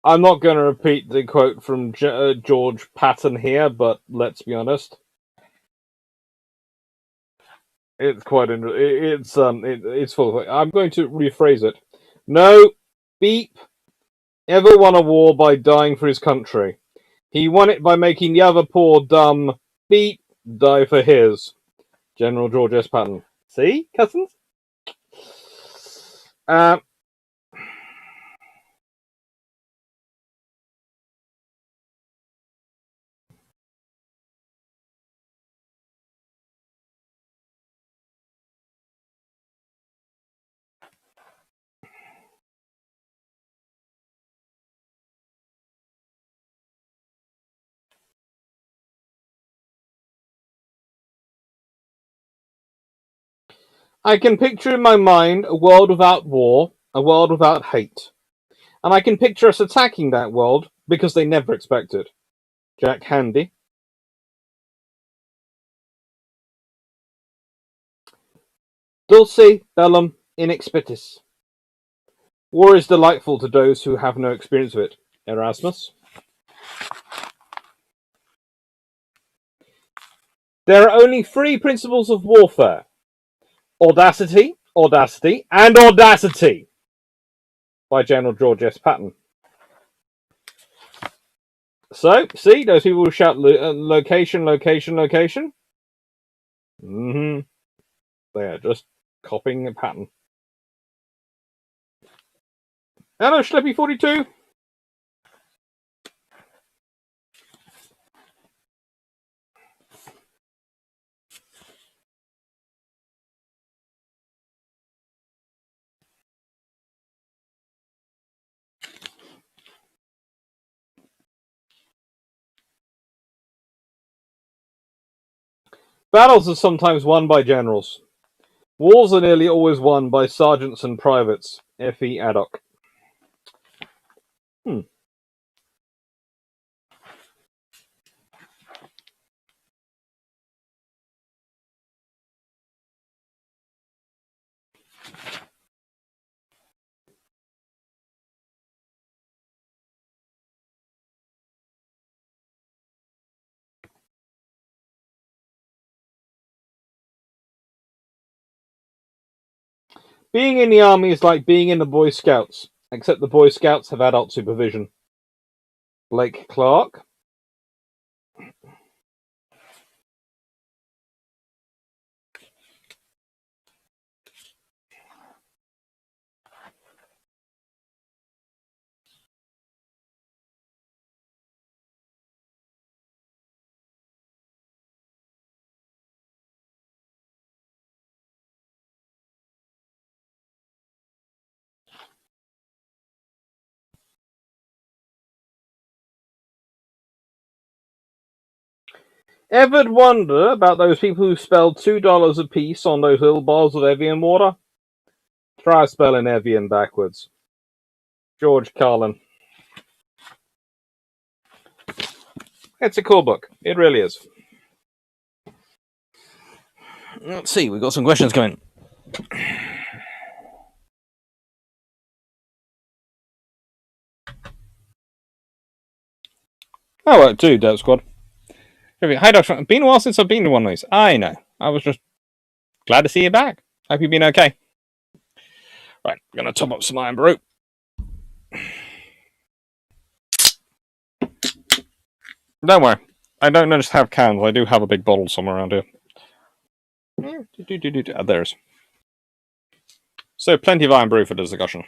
I'm not going to repeat the quote from George Patton here, but let's be honest. It's quite interesting. It's full of it. I'm going to rephrase it. No beep ever won a war by dying for his country. He won it by making the other poor dumb beep die for his. General George S. Patton. See, cousins? I can picture in my mind a world without war, a world without hate. And I can picture us attacking that world because they never expect it. Jack Handy. Dulce bellum inexpitis. War is delightful to those who have no experience of it. Erasmus. There are only three principles of warfare. Audacity, audacity, and audacity. By General George S. Patton. So, see, those people who shout location, location, location. They are just copying a pattern. Hello, Schleppy42. Battles are sometimes won by generals. Wars are nearly always won by sergeants and privates. F.E. Addock. Being in the army is like being in the Boy Scouts, except the Boy Scouts have adult supervision. Blake Clark. Ever wonder about those people who spelled $2 a piece on those little bottles of Evian water? Try spelling Evian backwards. George Carlin. It's a cool book. It really is. Let's see, we've got some questions coming. Oh, well, too, Dirt Squad. Hi, Doctor. It's been a while since I've been to one of these. I know. I was just glad to see you back. Hope you've been okay. Right, I'm going to top up some Iron Brew. Don't worry. I don't just have cans. I do have a big bottle somewhere around here. There's. So plenty of Iron Brew for discussion.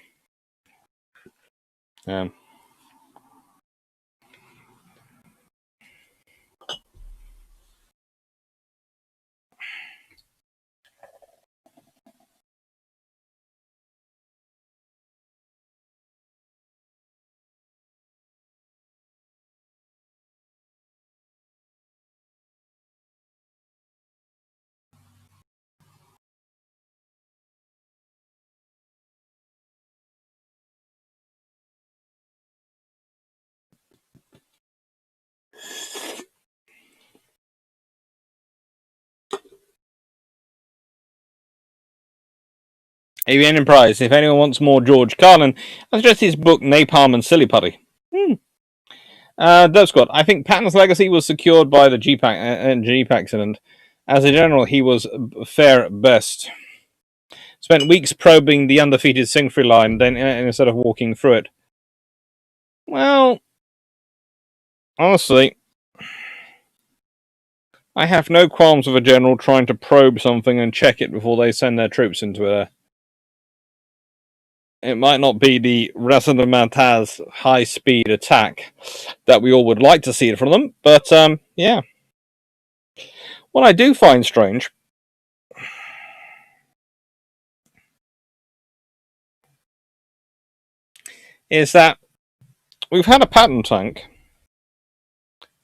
Avian Enterprise. If anyone wants more George Carlin, I suggest his book Napalm and Silly Putty. Dope Squad. I think Patton's legacy was secured by the Jeep accident. As a general, he was fair at best. Spent weeks probing the undefeated Singfrey line, then instead of walking through it. Well, honestly, I have no qualms with a general trying to probe something and check it before they send their troops into it. It might not be the Rasendamantas high-speed attack that we all would like to see from them, but, yeah. What I do find strange is that we've had a Patton tank,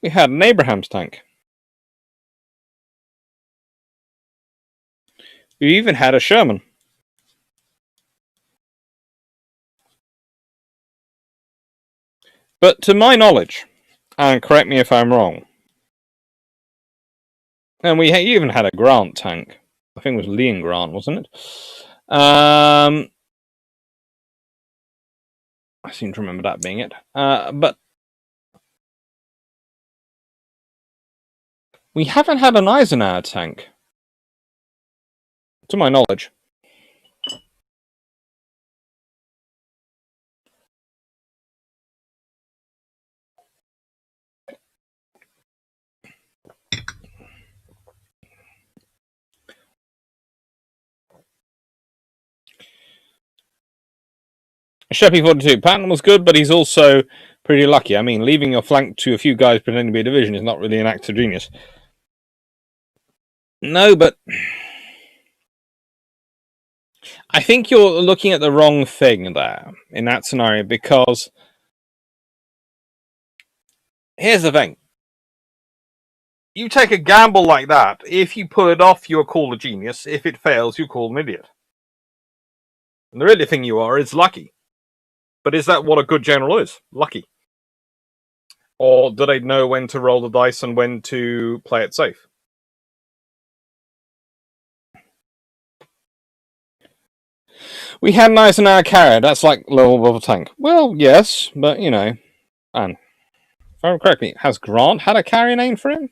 we had an Abrams tank, we even had a Sherman. But to my knowledge, and correct me if I'm wrong, and we even had a Grant tank. I think it was Lee and Grant, wasn't it? I seem to remember that being it. But we haven't had an Eisenhower tank, to my knowledge. Sheppy 42. Patton was good, but he's also pretty lucky. I mean, leaving your flank to a few guys pretending to be a division is not really an act of genius. No, but I think you're looking at the wrong thing there in that scenario, because here's the thing. You take a gamble like that, if you pull it off, you're called a genius. If it fails, you're called an idiot. And the really thing you are is lucky. But is that what a good general is? Lucky. Or do they know when to roll the dice and when to play it safe? We had an Eisenhower carrier, that's like level of a tank. Well, yes, but you know. And if I remember correctly, has Grant had a carrier name for him?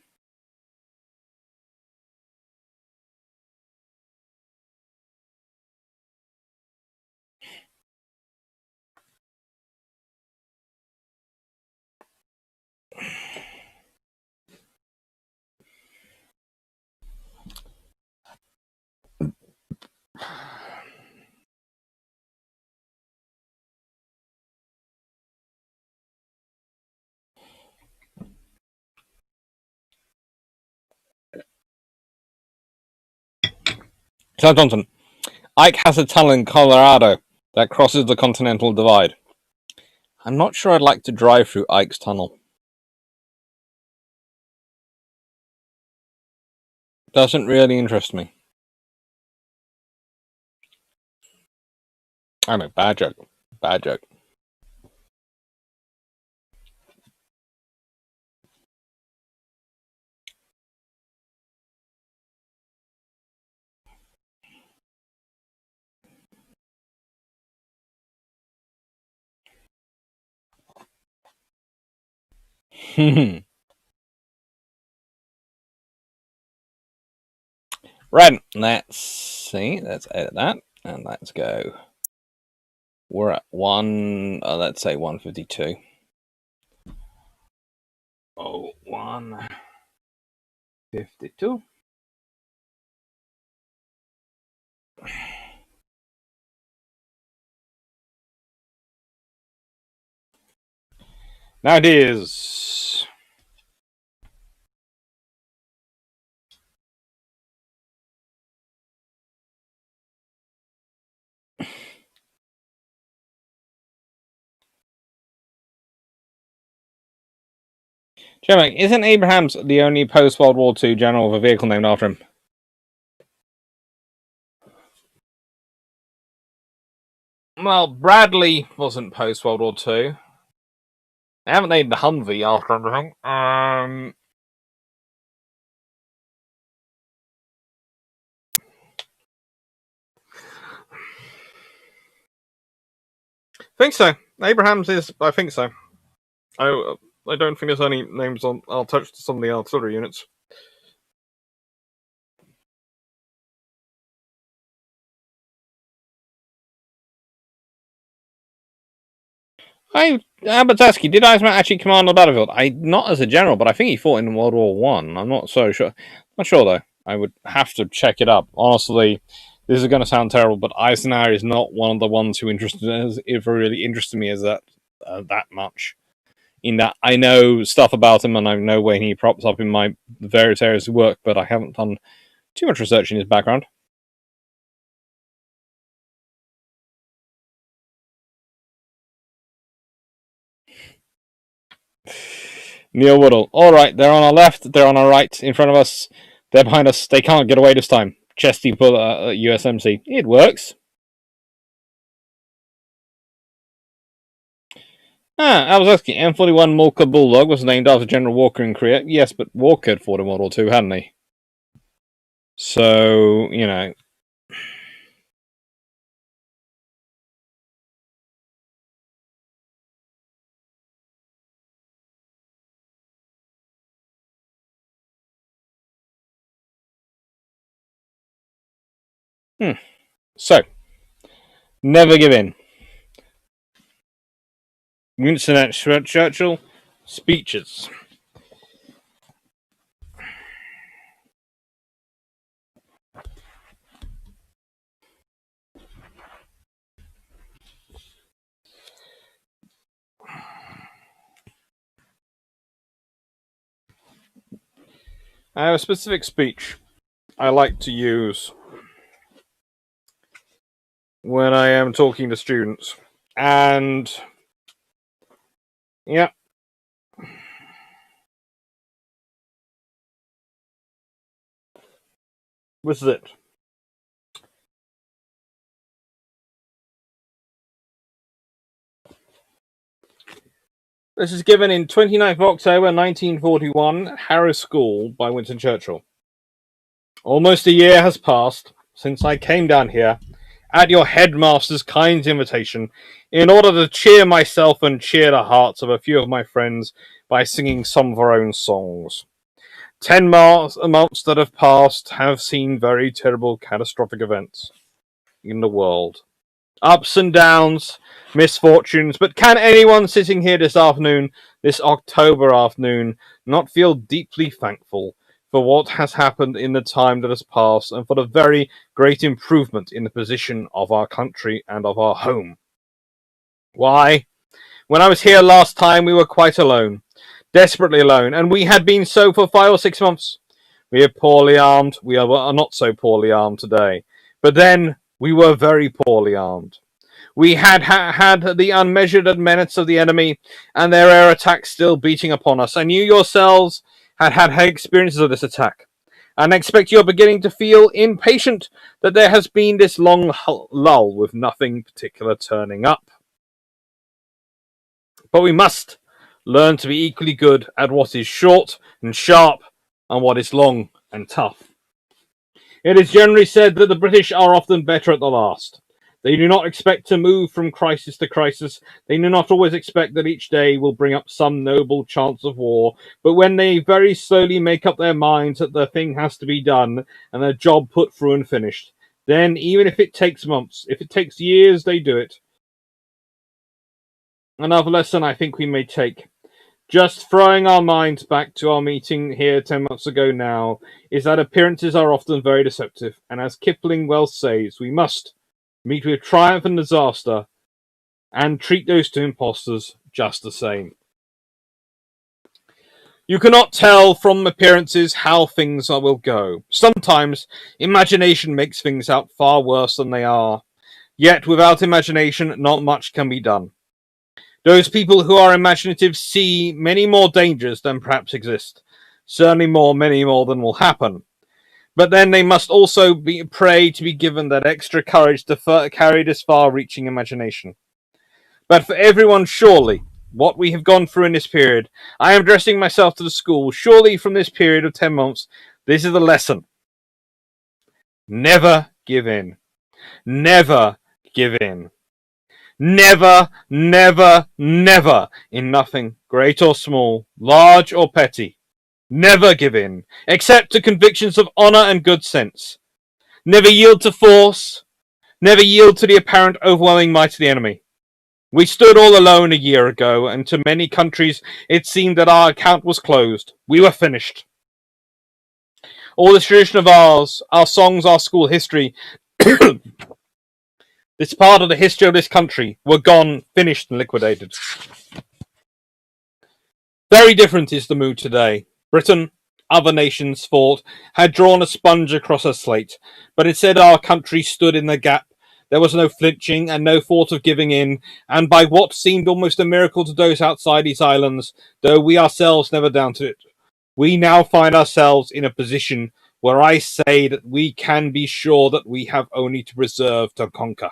Sam Johnson. Ike has a tunnel in Colorado that crosses the Continental Divide. I'm not sure I'd like to drive through Ike's tunnel. Doesn't really interest me. I know, bad joke. Bad joke. Right, let's see. Let's edit that, and let's go. We're at let's say 152. Oh, 152. Now it is. Jeremy, isn't Abrahams the only post-World War II general with a vehicle named after him? Well, Bradley wasn't post-World War II. They haven't named the Humvee after anything. Think so. Abrahams is. I think so. I don't think there's any names on. I'll touch some of the artillery units. Abataski, did Eisman actually command the battlefield? Not as a general, but I think he fought in World War One. I'm not so sure. Not sure though. I would have to check it up. Honestly, this is going to sound terrible, but Eisenhower is not one of the ones who really interested me as that much. In that I know stuff about him and I know when he props up in my various areas of work, but I haven't done too much research in his background. Neil Woodall. Alright, they're on our left, they're on our right, in front of us, they're behind us, they can't get away this time. Chesty pull USMC. It works. I was asking, M41 Mulker Bulldog was named after General Walker in Korea. Yes, but Walker had fought in World War II, hadn't he? So, you know. So, never give in. Winston at Churchill. Speeches. I have a specific speech I like to use when I am talking to students. And, yeah. This is it. This is given in 29th of October 1941, Harrow School by Winston Churchill. Almost a year has passed since I came down here at your headmaster's kind invitation in order to cheer myself and cheer the hearts of a few of my friends by singing some of our own songs. 10 months that have passed have seen very terrible catastrophic events in the world. Ups and downs, misfortunes, but can anyone sitting here this afternoon, this October afternoon, not feel deeply thankful for what has happened in the time that has passed and for the very great improvement in the position of our country and of our home? Why, when I was here last time, we were quite alone, desperately alone, and we had been so for 5 or 6 months. We are poorly armed, we are not so poorly armed today, but then we were very poorly armed. We had had the unmeasured menace of the enemy and their air attacks still beating upon us, and you yourselves had experiences of this attack. And I expect you're beginning to feel impatient that there has been this long lull with nothing particular turning up. But we must learn to be equally good at what is short and sharp and what is long and tough. It is generally said that the British are often better at the last. They do not expect to move from crisis to crisis. They do not always expect that each day will bring up some noble chance of war. But when they very slowly make up their minds that the thing has to be done and the job put through and finished, then even if it takes months, if it takes years, they do it. Another lesson I think we may take, just throwing our minds back to our meeting here 10 months ago now, is that appearances are often very deceptive. And as Kipling well says, we must meet with triumph and disaster, and treat those two impostors just the same. You cannot tell from appearances how things will go. Sometimes imagination makes things out far worse than they are. Yet without imagination, not much can be done. Those people who are imaginative see many more dangers than perhaps exist. Certainly many more than will happen. But then they must also pray to be given that extra courage to carry this far-reaching imagination. But for everyone, surely, what we have gone through in this period, I am addressing myself to the school, surely from this period of 10 months, this is the lesson. Never give in. Never give in. Never, never, never, in nothing, great or small, large or petty. Never give in, except to convictions of honour and good sense. Never yield to force. Never yield to the apparent overwhelming might of the enemy. We stood all alone a year ago, and to many countries it seemed that our account was closed. We were finished. All this tradition of ours, our songs, our school history, this part of the history of this country, were gone, finished, and liquidated. Very different is the mood today. Britain, other nations thought, had drawn a sponge across her slate, but instead our country stood in the gap. There was no flinching and no thought of giving in, and by what seemed almost a miracle to those outside these islands, though we ourselves never doubted it, we now find ourselves in a position where I say that we can be sure that we have only to preserve to conquer.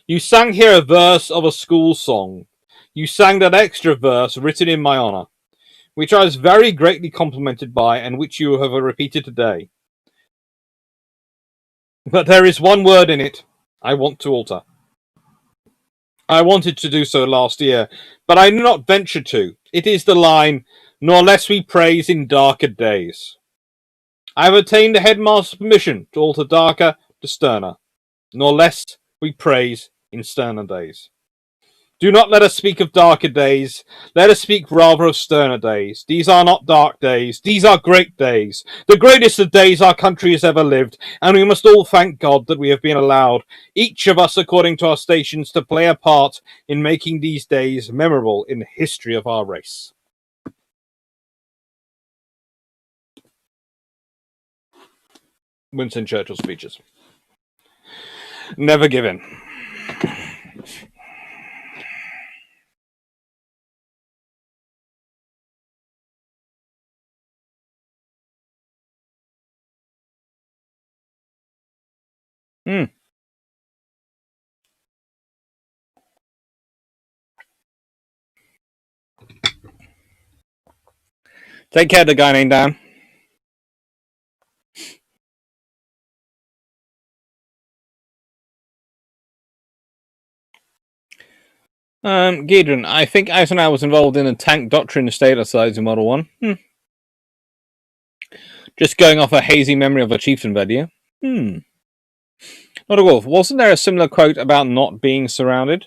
You sang here a verse of a school song. You sang that extra verse written in my honour, which I was very greatly complimented by, and which you have repeated today. But there is one word in it I want to alter. I wanted to do so last year, but I do not venture to. It is the line, nor less we praise in darker days. I have obtained the headmaster's permission to alter darker to sterner, nor less we praise in sterner days. Do not let us speak of darker days. Let us speak rather of sterner days. These are not dark days. These are great days. The greatest of days our country has ever lived. And we must all thank God that we have been allowed, each of us according to our stations, to play a part in making these days memorable in the history of our race. Winston Churchill speeches. Never give in. Take care of the guy named Dan. Gideon, I think Eisenhower was involved in a tank doctrine state exercise in Model 1. Just going off a hazy memory of a chieftain video. Not a wolf. Wasn't there a similar quote about not being surrounded?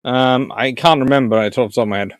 I can't remember it off the top of my head.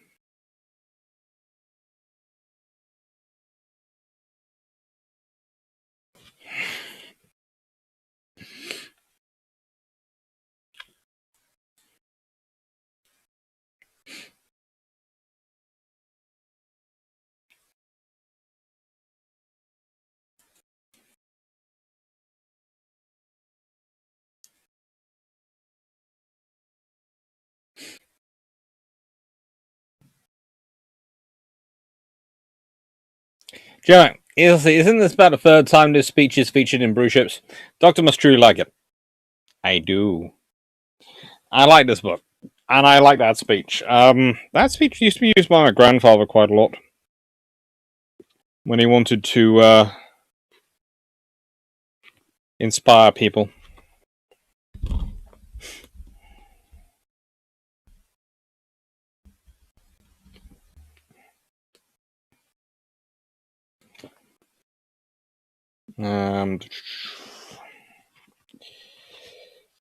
Joe, isn't this about the third time this speech is featured in Bruships? Doctor must truly like it. I do. I like this book. And I like that speech. That speech used to be used by my grandfather quite a lot. When he wanted to inspire people.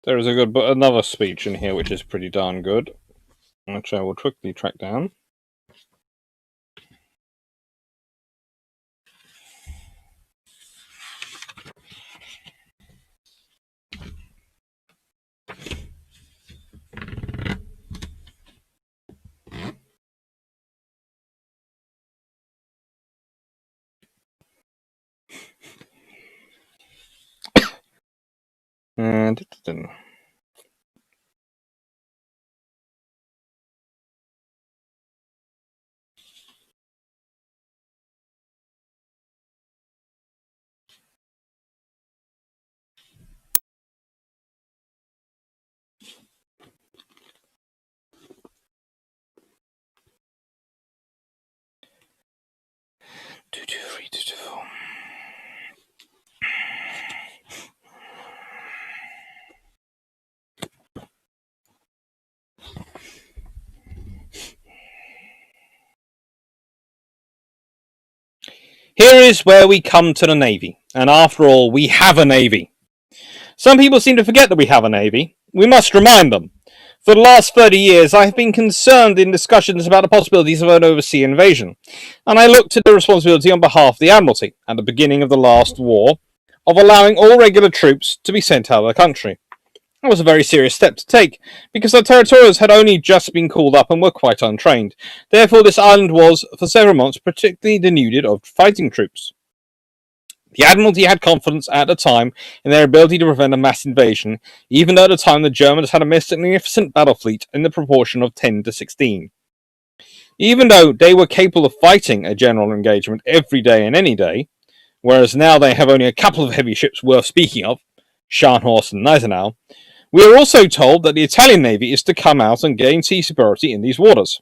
There is another speech in here which is pretty darn good, which I will quickly track down. Here is where we come to the Navy, and after all, we have a Navy. Some people seem to forget that we have a Navy. We must remind them. For the last 30 years, I have been concerned in discussions about the possibilities of an overseas invasion, and I looked to the responsibility on behalf of the Admiralty, at the beginning of the last war, of allowing all regular troops to be sent out of the country. That was a very serious step to take, because the territorials had only just been called up and were quite untrained. Therefore, this island was, for several months, particularly denuded of fighting troops. The Admiralty had confidence at the time in their ability to prevent a mass invasion, even though at the time the Germans had a magnificent battle fleet in the proportion of 10 to 16. Even though they were capable of fighting a general engagement every day and any day, whereas now they have only a couple of heavy ships worth speaking of, Scharnhorst and Gneisenau, we are also told that the Italian Navy is to come out and gain sea superiority in these waters.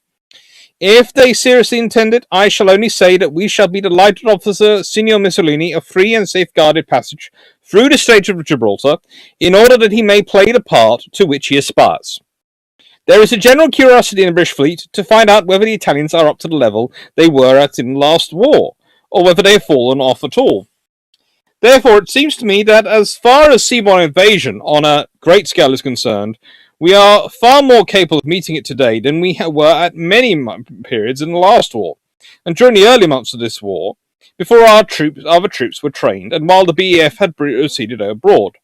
If they seriously intend it, I shall only say that we shall be delighted to offer Signor Mussolini a free and safeguarded passage through the Strait of Gibraltar, in order that he may play the part to which he aspires. There is a general curiosity in the British fleet to find out whether the Italians are up to the level they were at in the last war, or whether they have fallen off at all. Therefore, it seems to me that as far as seaborne invasion on a great scale is concerned, we are far more capable of meeting it today than we were at many periods in the last war, and during the early months of this war, before other troops were trained, and while the BEF had proceeded abroad.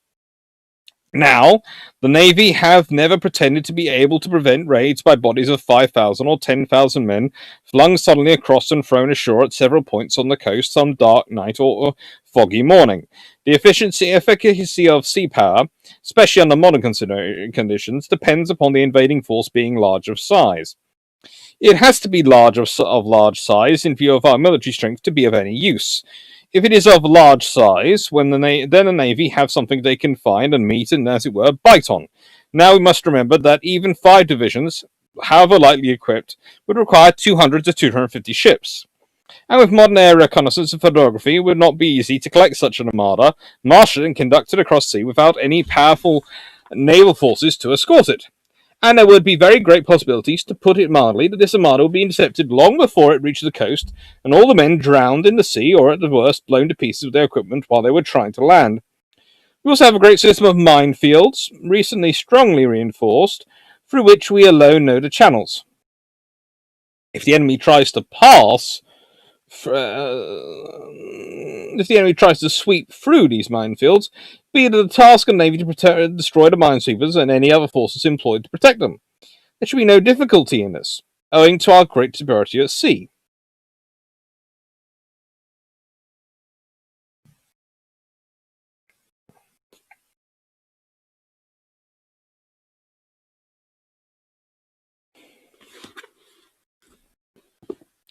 Now, the Navy have never pretended to be able to prevent raids by bodies of 5,000 or 10,000 men flung suddenly across and thrown ashore at several points on the coast some dark night or foggy morning. The efficacy of sea power, especially under modern conditions, depends upon the invading force being large of size. It has to be large size in view of our military strength to be of any use. If it is of large size, then the Navy have something they can find and meet and, as it were, bite on. Now we must remember that even 5 divisions, however lightly equipped, would require 200 to 250 ships. And with modern air reconnaissance and photography, it would not be easy to collect such an armada, marshal it and conduct it across sea without any powerful naval forces to escort it. And there would be very great possibilities, to put it mildly, that this armada would be intercepted long before it reached the coast, and all the men drowned in the sea, or at the worst, blown to pieces with their equipment while they were trying to land. We also have a great system of minefields, recently strongly reinforced, through which we alone know the channels. If the enemy tries to sweep through these minefields, be it the task of the Navy to destroy the minesweepers and any other forces employed to protect them. There should be no difficulty in this, owing to our great superiority at sea.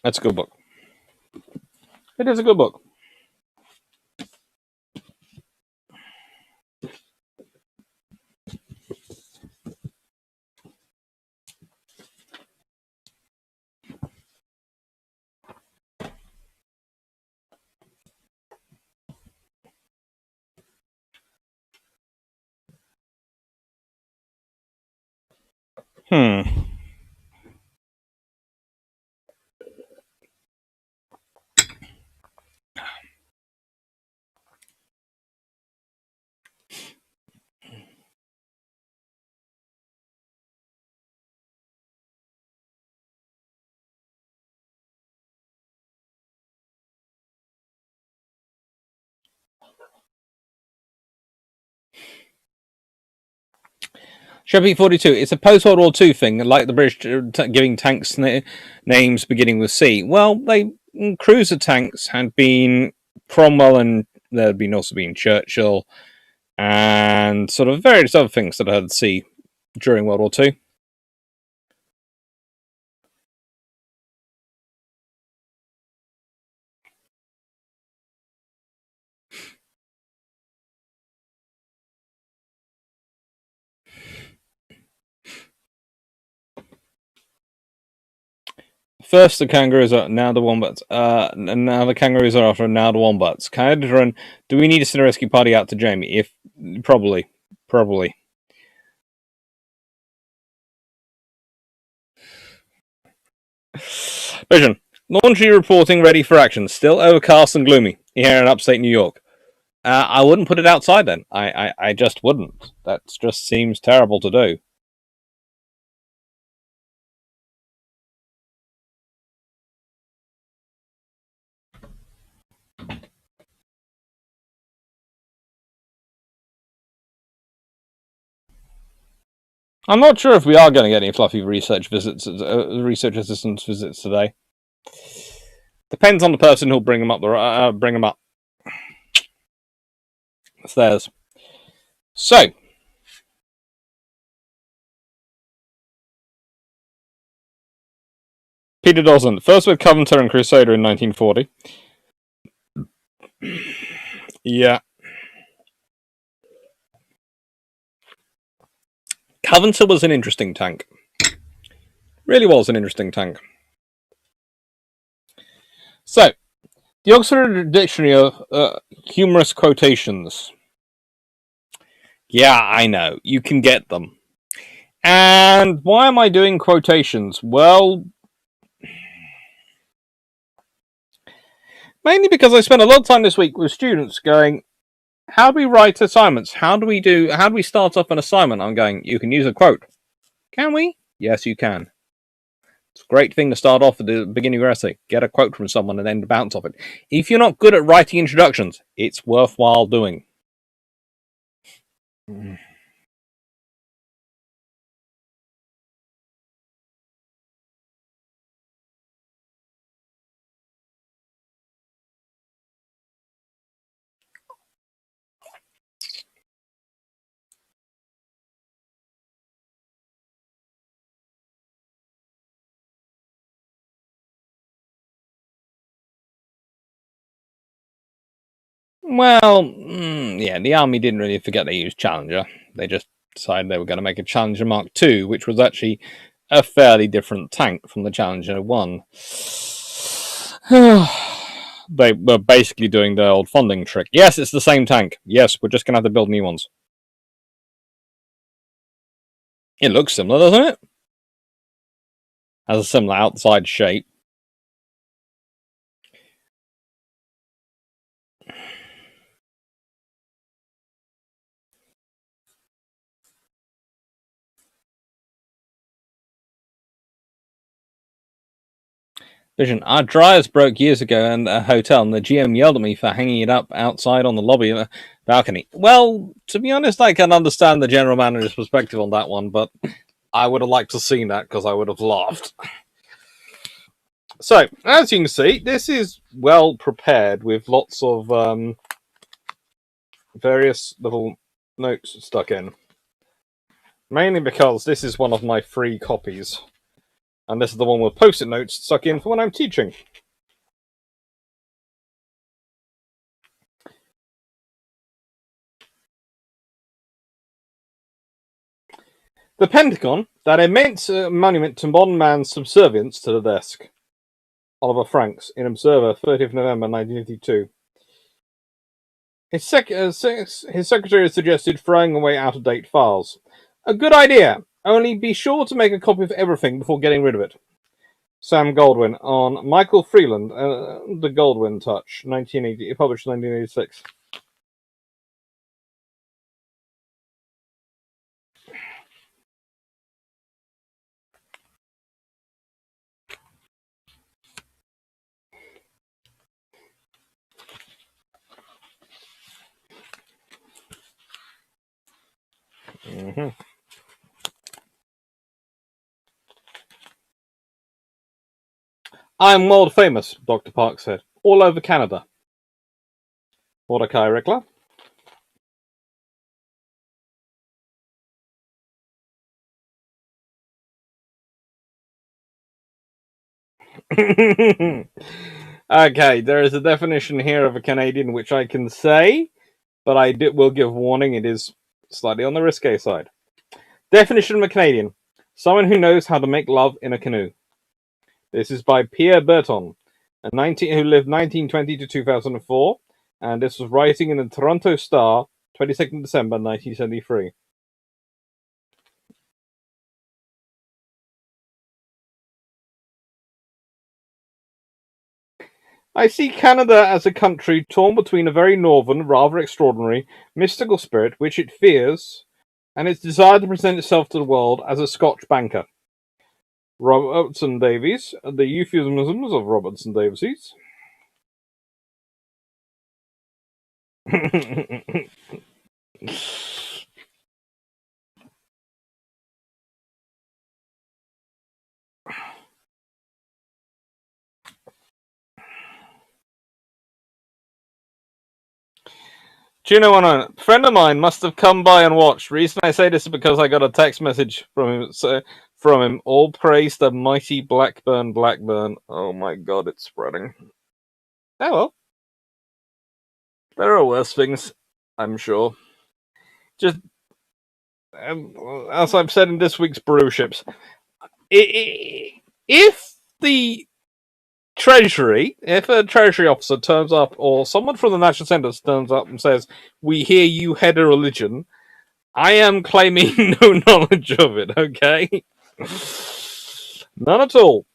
That's a good book. It is a good book. Sheppy 42. It's a post-World War II thing, like the British giving tanks names beginning with C. Well, cruiser tanks had been Cromwell, and there had also been Churchill, and sort of various other things that I had to see during World War II. First the kangaroos are, now the wombats. And now the kangaroos are after, now the wombats. Canada run. Do we need to send a rescue party out to Jamie? If probably. Vision. Laundry reporting ready for action. Still overcast and gloomy here in upstate New York. I wouldn't put it outside then. I just wouldn't. That just seems terrible to do. I'm not sure if we are going to get any fluffy research visits, research assistance visits today. Depends on the person who'll bring them up. Bring them up. It's theirs. So, Peter Dawson, first with Covenanter and Crusader in 1940. Yeah. Covenanter was an interesting tank. Really was an interesting tank. So, the Oxford Dictionary of Humorous Quotations. Yeah, I know. You can get them. And why am I doing quotations? Well, mainly because I spent a lot of time this week with students going, how do we write assignments? How do we start off an assignment? I'm going, you can use a quote. Can we? Yes, you can. It's a great thing to start off at the beginning of your essay. Get a quote from someone and then bounce off it. If you're not good at writing introductions, it's worthwhile doing. Well, yeah, the army didn't really forget they used Challenger. They just decided they were going to make a Challenger Mark II, which was actually a fairly different tank from the Challenger 1. They were basically doing the old funding trick. Yes, it's the same tank. Yes, we're just going to have to build new ones. It looks similar, doesn't it? Has a similar outside shape. Vision. Our dryers broke years ago in a hotel, and the GM yelled at me for hanging it up outside on the lobby balcony. Well, to be honest, I can understand the general manager's perspective on that one, but I would have liked to have seen that because I would have laughed. So, as you can see, this is well prepared with lots of various little notes stuck in. Mainly because this is one of my free copies. And this is the one with post-it notes stuck in for when I'm teaching. The Pentagon, that immense monument to modern man's subservience to the desk. Oliver Franks, in Observer, 30th November 1982. His secretary has suggested throwing away out-of-date files. A good idea, only be sure to make a copy of everything before getting rid of it. Sam Goldwyn on Michael Freeland, The Goldwyn Touch, 1980, published 1986. Mm-hmm. I'm world famous, Dr. Park said, all over Canada. Mordecai Rickler. Okay, there is a definition here of a Canadian which I can say, but will give warning it is slightly on the risque side. Definition of a Canadian: someone who knows how to make love in a canoe. This is by Pierre Berton, who lived 1920 to 2004, and this was writing in the Toronto Star, 22nd December 1973. I see Canada as a country torn between a very northern, rather extraordinary, mystical spirit which it fears, and its desire to present itself to the world as a Scotch banker. Robertson Davies, The Euphemisms of Robertson Davies. Do you know what? A friend of mine must have come by and watched. Reason I say this is because I got a text message from him. All praise the mighty Blackburn, Blackburn. Oh my God, it's spreading. Oh well, there are worse things, I'm sure. Just as I've said in this week's Bruships, if the Treasury, if a Treasury officer turns up, or someone from the National Centre turns up and says, "We hear you head a religion," I am claiming no knowledge of it, okay? None at all.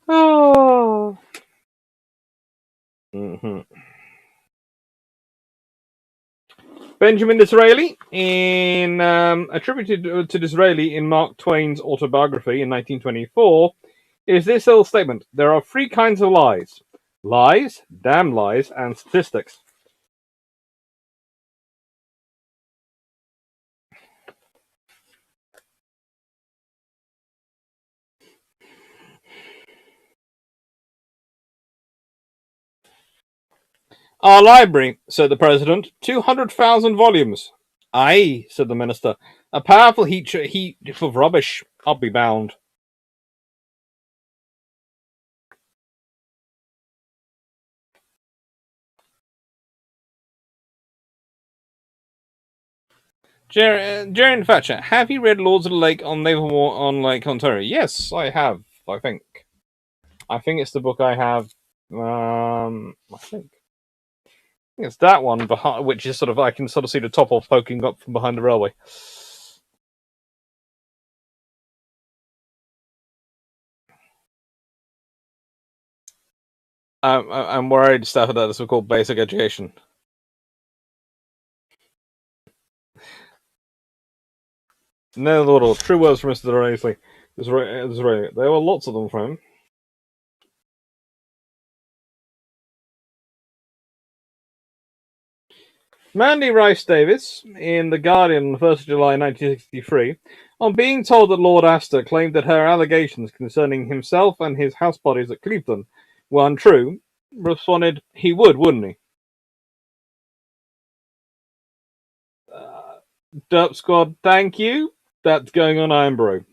Oh. Benjamin Disraeli, attributed to Disraeli in Mark Twain's autobiography in 1924, is this little statement: "There are three kinds of lies: lies, damn lies, and statistics." "Our library," said the president, 200,000 volumes. "Aye," said the minister, "a powerful heap of rubbish, I'll be bound." Jaren Thatcher, have you read Lords of the Lake on Naval War on Lake Ontario? Yes, I have, I think. I think it's the book I have. I think it's that one behind, which is sort of I can sort of see the top of poking up from behind the railway. I'm worried stuff that is called basic education. No, Lord, true words from Mr. Disraeli. There were lots of them from him. Mandy Rice Davis, in The Guardian on the 1st of July 1963, on being told that Lord Astor claimed that her allegations concerning himself and his house parties at Cleveland were untrue, responded, he would, wouldn't he? Derp Squad, thank you. That's going on Ironborough.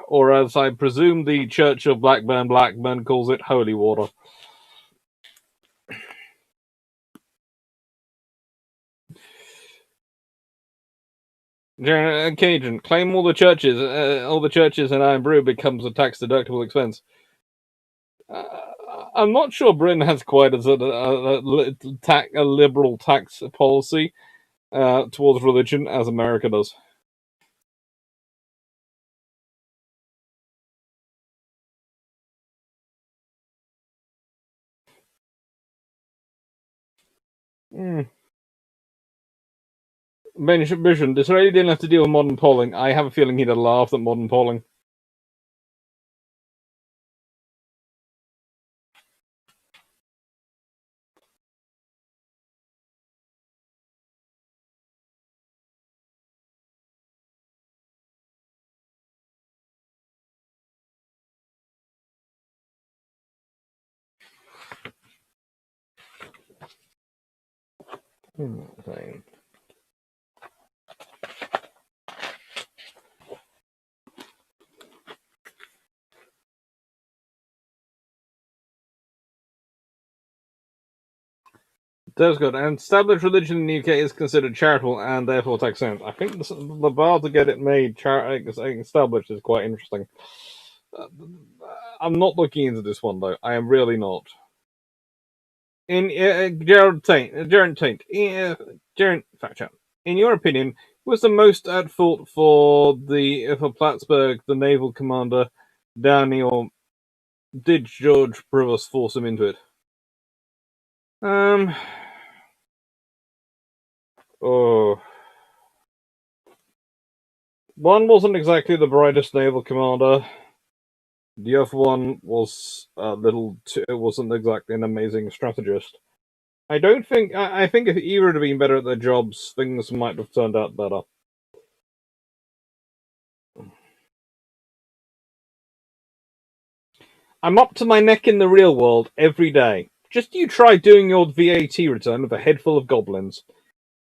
Or as I presume the Churchill Blackburn calls it, holy water. Cajun, claim all the churches in Ironborough becomes a tax-deductible expense. I'm not sure Britain has quite as a liberal tax policy towards religion as America does. Vision, Disraeli didn't have to deal with modern polling. I have a feeling he'd have laughed at modern polling. That's good. And established religion in the UK is considered charitable and therefore tax exempt. I think the bar to get it made established is quite interesting. I'm not looking into this one though. I am really not. In Gerald Taint, fact check. In your opinion, who was the most at fault for Plattsburgh, the naval commander, Downey, or did George Prevost force him into it? Oh. One wasn't exactly the brightest naval commander. The other one was wasn't exactly an amazing strategist. I don't think. I think if either had been better at their jobs, things might have turned out better. I'm up to my neck in the real world every day. Just you try doing your VAT return with a head full of goblins.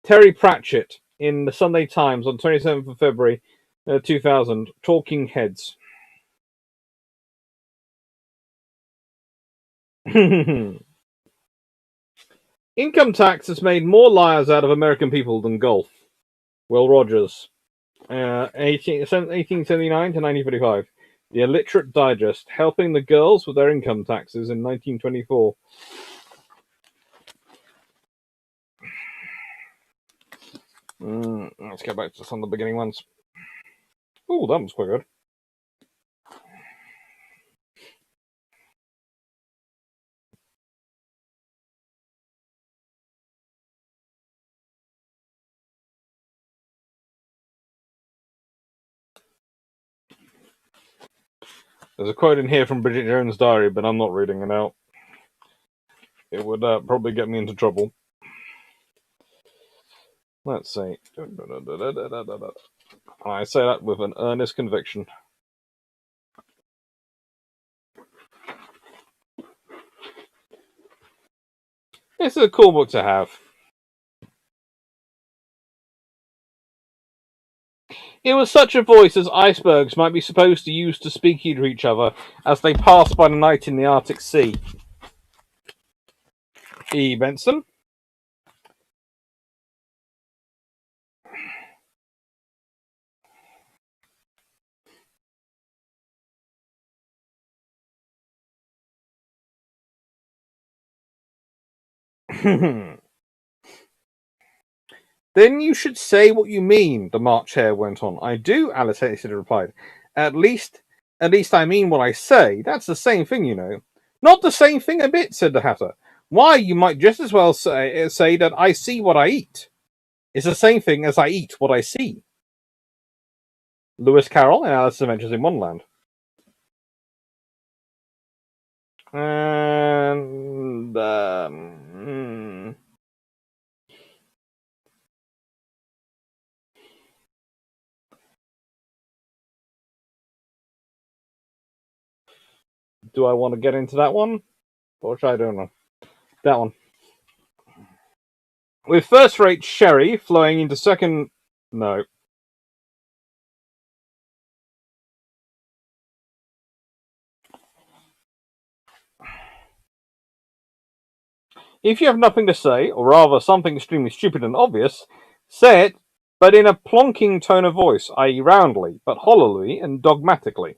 Terry Pratchett in the Sunday Times on 27th of February 2000, Talking Heads. Income tax has made more liars out of American people than golf. Will Rogers. 1879 to 1945. The Illiterate Digest, helping the girls with their income taxes in 1924. Let's go back to some of the beginning ones. Ooh, that was quite good. There's a quote in here from Bridget Jones' diary, but I'm not reading it out. It would probably get me into trouble. Let's see. I say that with an earnest conviction. This is a cool book to have. It was such a voice as icebergs might be supposed to use to speak to each other as they pass by the night in the Arctic Sea. E. Benson. Then you should say what you mean, the March Hare went on. I do, Alice Hastings replied. At least I mean what I say. That's the same thing, you know. Not the same thing a bit, said the Hatter. Why, you might just as well say that I see what I eat. It's the same thing as I eat what I see. Lewis Carroll in Alice's Adventures in Wonderland. And do I want to get into that one? Or should I don't know? That one. With first-rate sherry flowing into second... No. If you have nothing to say, or rather something extremely stupid and obvious, say it, but in a plonking tone of voice, i.e. roundly, but hollowly and dogmatically.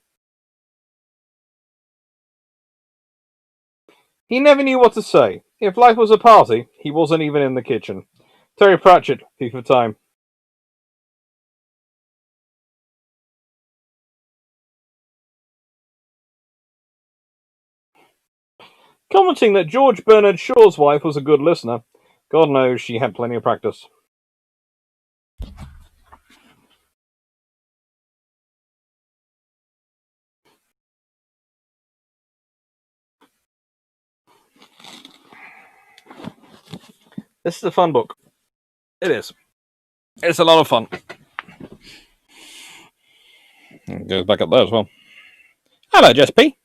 He never knew what to say. If life was a party, he wasn't even in the kitchen. Terry Pratchett, Thief of Time. Commenting that George Bernard Shaw's wife was a good listener. God knows she had plenty of practice. This is a fun book. It is. It's a lot of fun. It goes back up there as well. Hello, Jess P.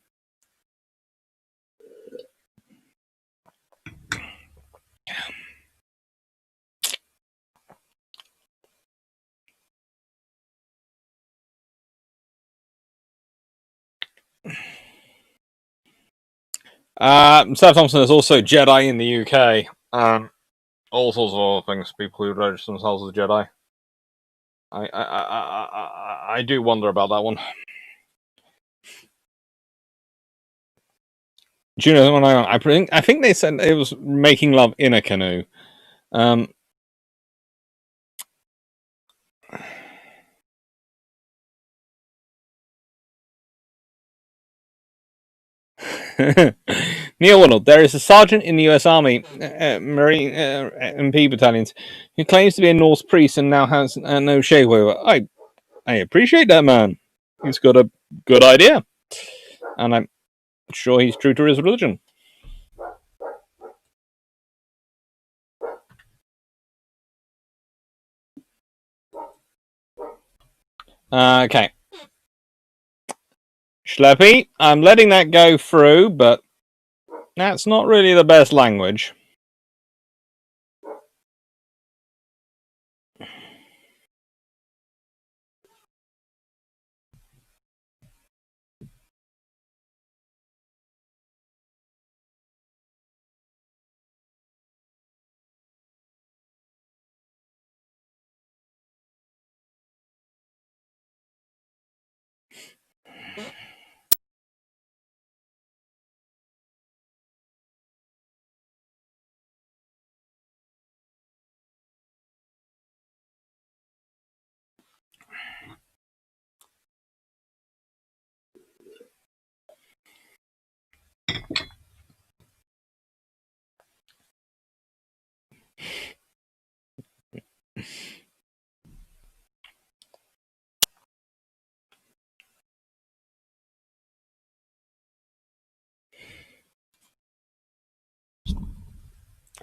Sarah Thompson is also Jedi in the UK. all sorts of other things. People who register themselves as Jedi. I do wonder about that one. Do you know what I think they said it was making love in a canoe. Neil Wonnell, there is a sergeant in the U.S. Army, Marine MP battalions, who claims to be a Norse priest and now has no shave over. I appreciate that man. He's got a good idea, and I'm sure he's true to his religion. Okay. Schleppy, I'm letting that go through, but that's not really the best language.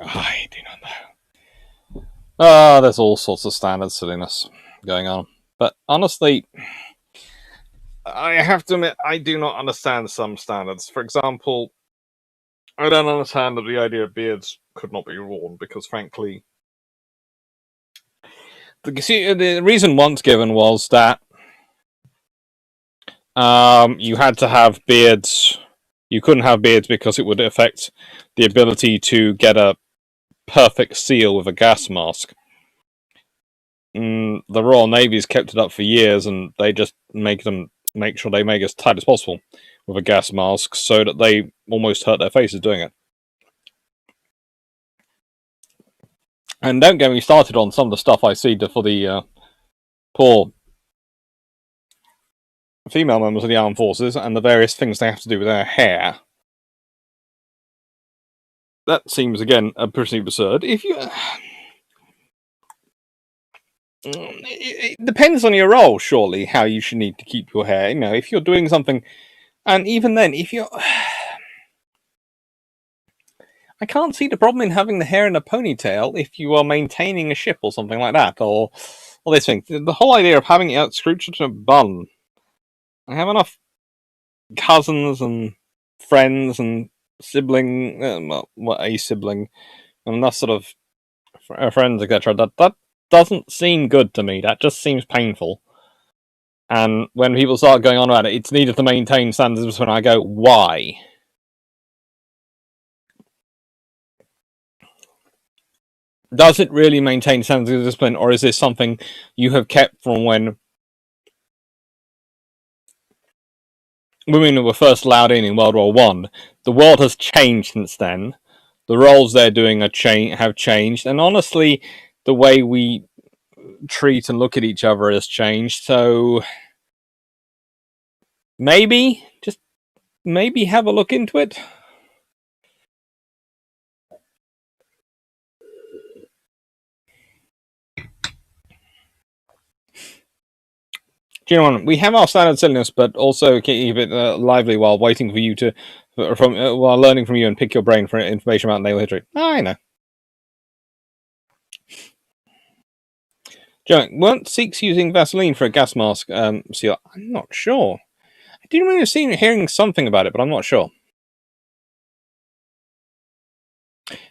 I do not know. There's all sorts of standard silliness going on. But honestly, I have to admit, I do not understand some standards. For example, I don't understand that the idea of beards could not be worn because, frankly, the reason once given was that you had to have beards. You couldn't have beards because it would affect the ability to get a perfect seal with a gas mask. The Royal Navy's kept it up for years, and they just make sure they make it as tight as possible with a gas mask, so that they almost hurt their faces doing it. And don't get me started on some of the stuff I see for the poor female members of the armed forces and the various things they have to do with their hair. That seems, again, pretty absurd. If you... It depends on your role, surely, how you should need to keep your hair. You know, if you're doing something... And even then, if you're... I can't see the problem in having the hair in a ponytail if you are maintaining a ship or something like that, or this thing. The whole idea of having it scrooching to a bun. I have enough cousins and friends and sibling, a sibling, and enough sort of friends, etc. That doesn't seem good to me. That just seems painful. And when people start going on about it, it's needed to maintain standards. When I go, why? Does it really maintain standards of discipline, or is this something you have kept from when women were first allowed in World War One? The world has changed since then. The roles they're doing have changed, and honestly, the way we treat and look at each other has changed. So maybe, just maybe have a look into it. Gentlemen, we have our standard silliness, but also keep it lively while waiting for you to, while learning from you and pick your brain for information about naval history. I know. Joe, weren't Sikhs using Vaseline for a gas mask seal? I'm not sure. I do remember hearing something about it, but I'm not sure.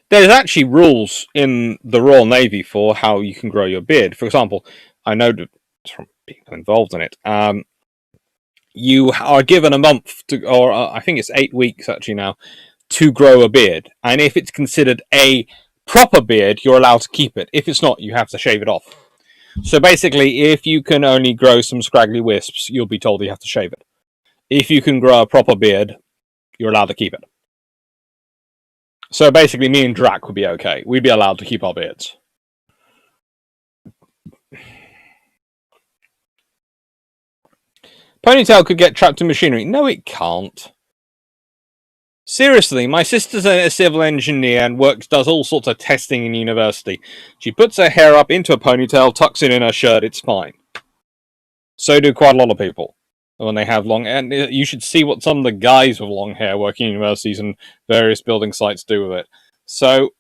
There's actually rules in the Royal Navy for how you can grow your beard. For example, I know from people involved in it, you are given a month to, or I think it's 8 weeks actually now, to grow a beard. And if it's considered a proper beard, you're allowed to keep it. If it's not, you have to shave it off. So basically, if you can only grow some scraggly wisps, you'll be told you have to shave it. If you can grow a proper beard, you're allowed to keep it. So basically, me and Drac would be okay. We'd be allowed to keep our beards. Ponytail could get trapped in machinery. No, it can't. Seriously, my sister's a civil engineer and does all sorts of testing in university. She puts her hair up into a ponytail, tucks it in her shirt, it's fine. So do quite a lot of people when they have long hair. And you should see what some of the guys with long hair working in universities and various building sites do with it. So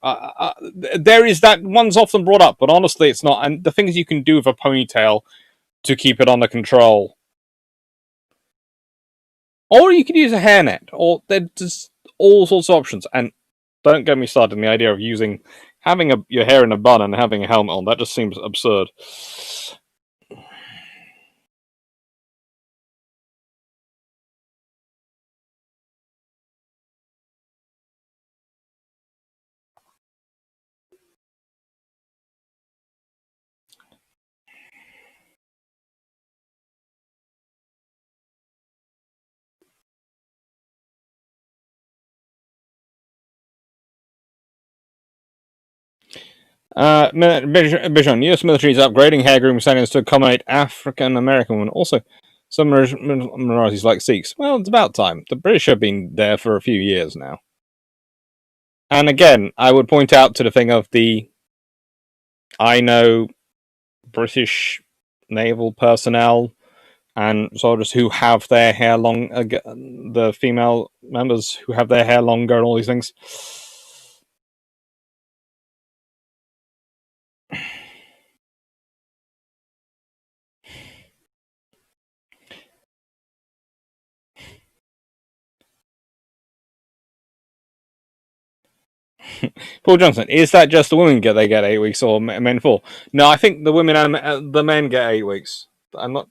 there is that. One's often brought up, but honestly it's not. And the things you can do with a ponytail to keep it under control. Or you could use a hairnet, or there's all sorts of options. And don't get me started on the idea of having your hair in a bun and having a helmet on. That just seems absurd. Bichon, US military is upgrading hair grooming standards to accommodate African American women. Also, some minorities like Sikhs. Well, it's about time. The British have been there for a few years now. And again, I would point out to the thing of I know British naval personnel and soldiers who have their hair long, the female members who have their hair longer and all these things. Paul Johnson, is that just the women they get 8 weeks or men 4? No, I think the women and the men get 8 weeks. I'm not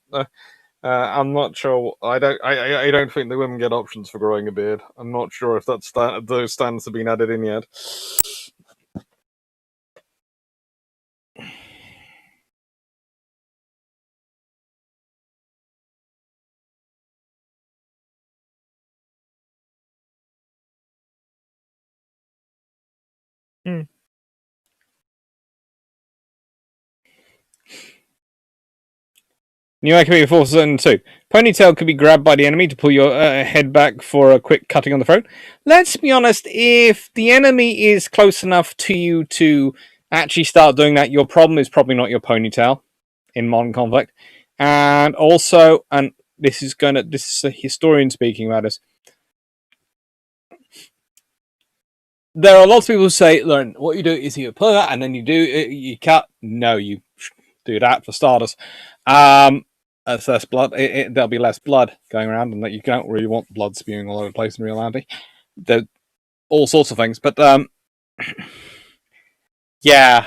sure. I don't think the women get options for growing a beard. I'm not sure if those standards have been added in yet. New AKB 472. Ponytail could be grabbed by the enemy to pull your head back for a quick cutting on the throat. Let's be honest, if the enemy is close enough to you to actually start doing that, your problem is probably not your ponytail in modern conflict. And also, and this is a historian speaking about this. There are lots of people who say, learn what you do is you pull that and then you cut. No, you do that for starters. As less blood, there'll be less blood going around, and that you don't really want blood spewing all over the place in reality. There, all sorts of things, but yeah.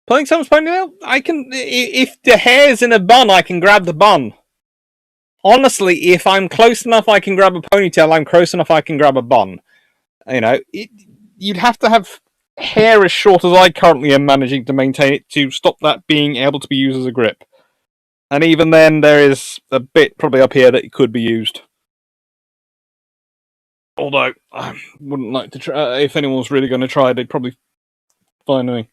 Pulling someone's ponytail, I can. If the hair's in a bun, I can grab the bun. Honestly, if I'm close enough, I can grab a ponytail. I'm close enough, I can grab a bun. You know, you'd have to have hair as short as I currently am managing to maintain it to stop that being able to be used as a grip. And even then, there is a bit probably up here that it could be used. Although, I wouldn't like to try. If anyone was really going to try, they'd probably find me.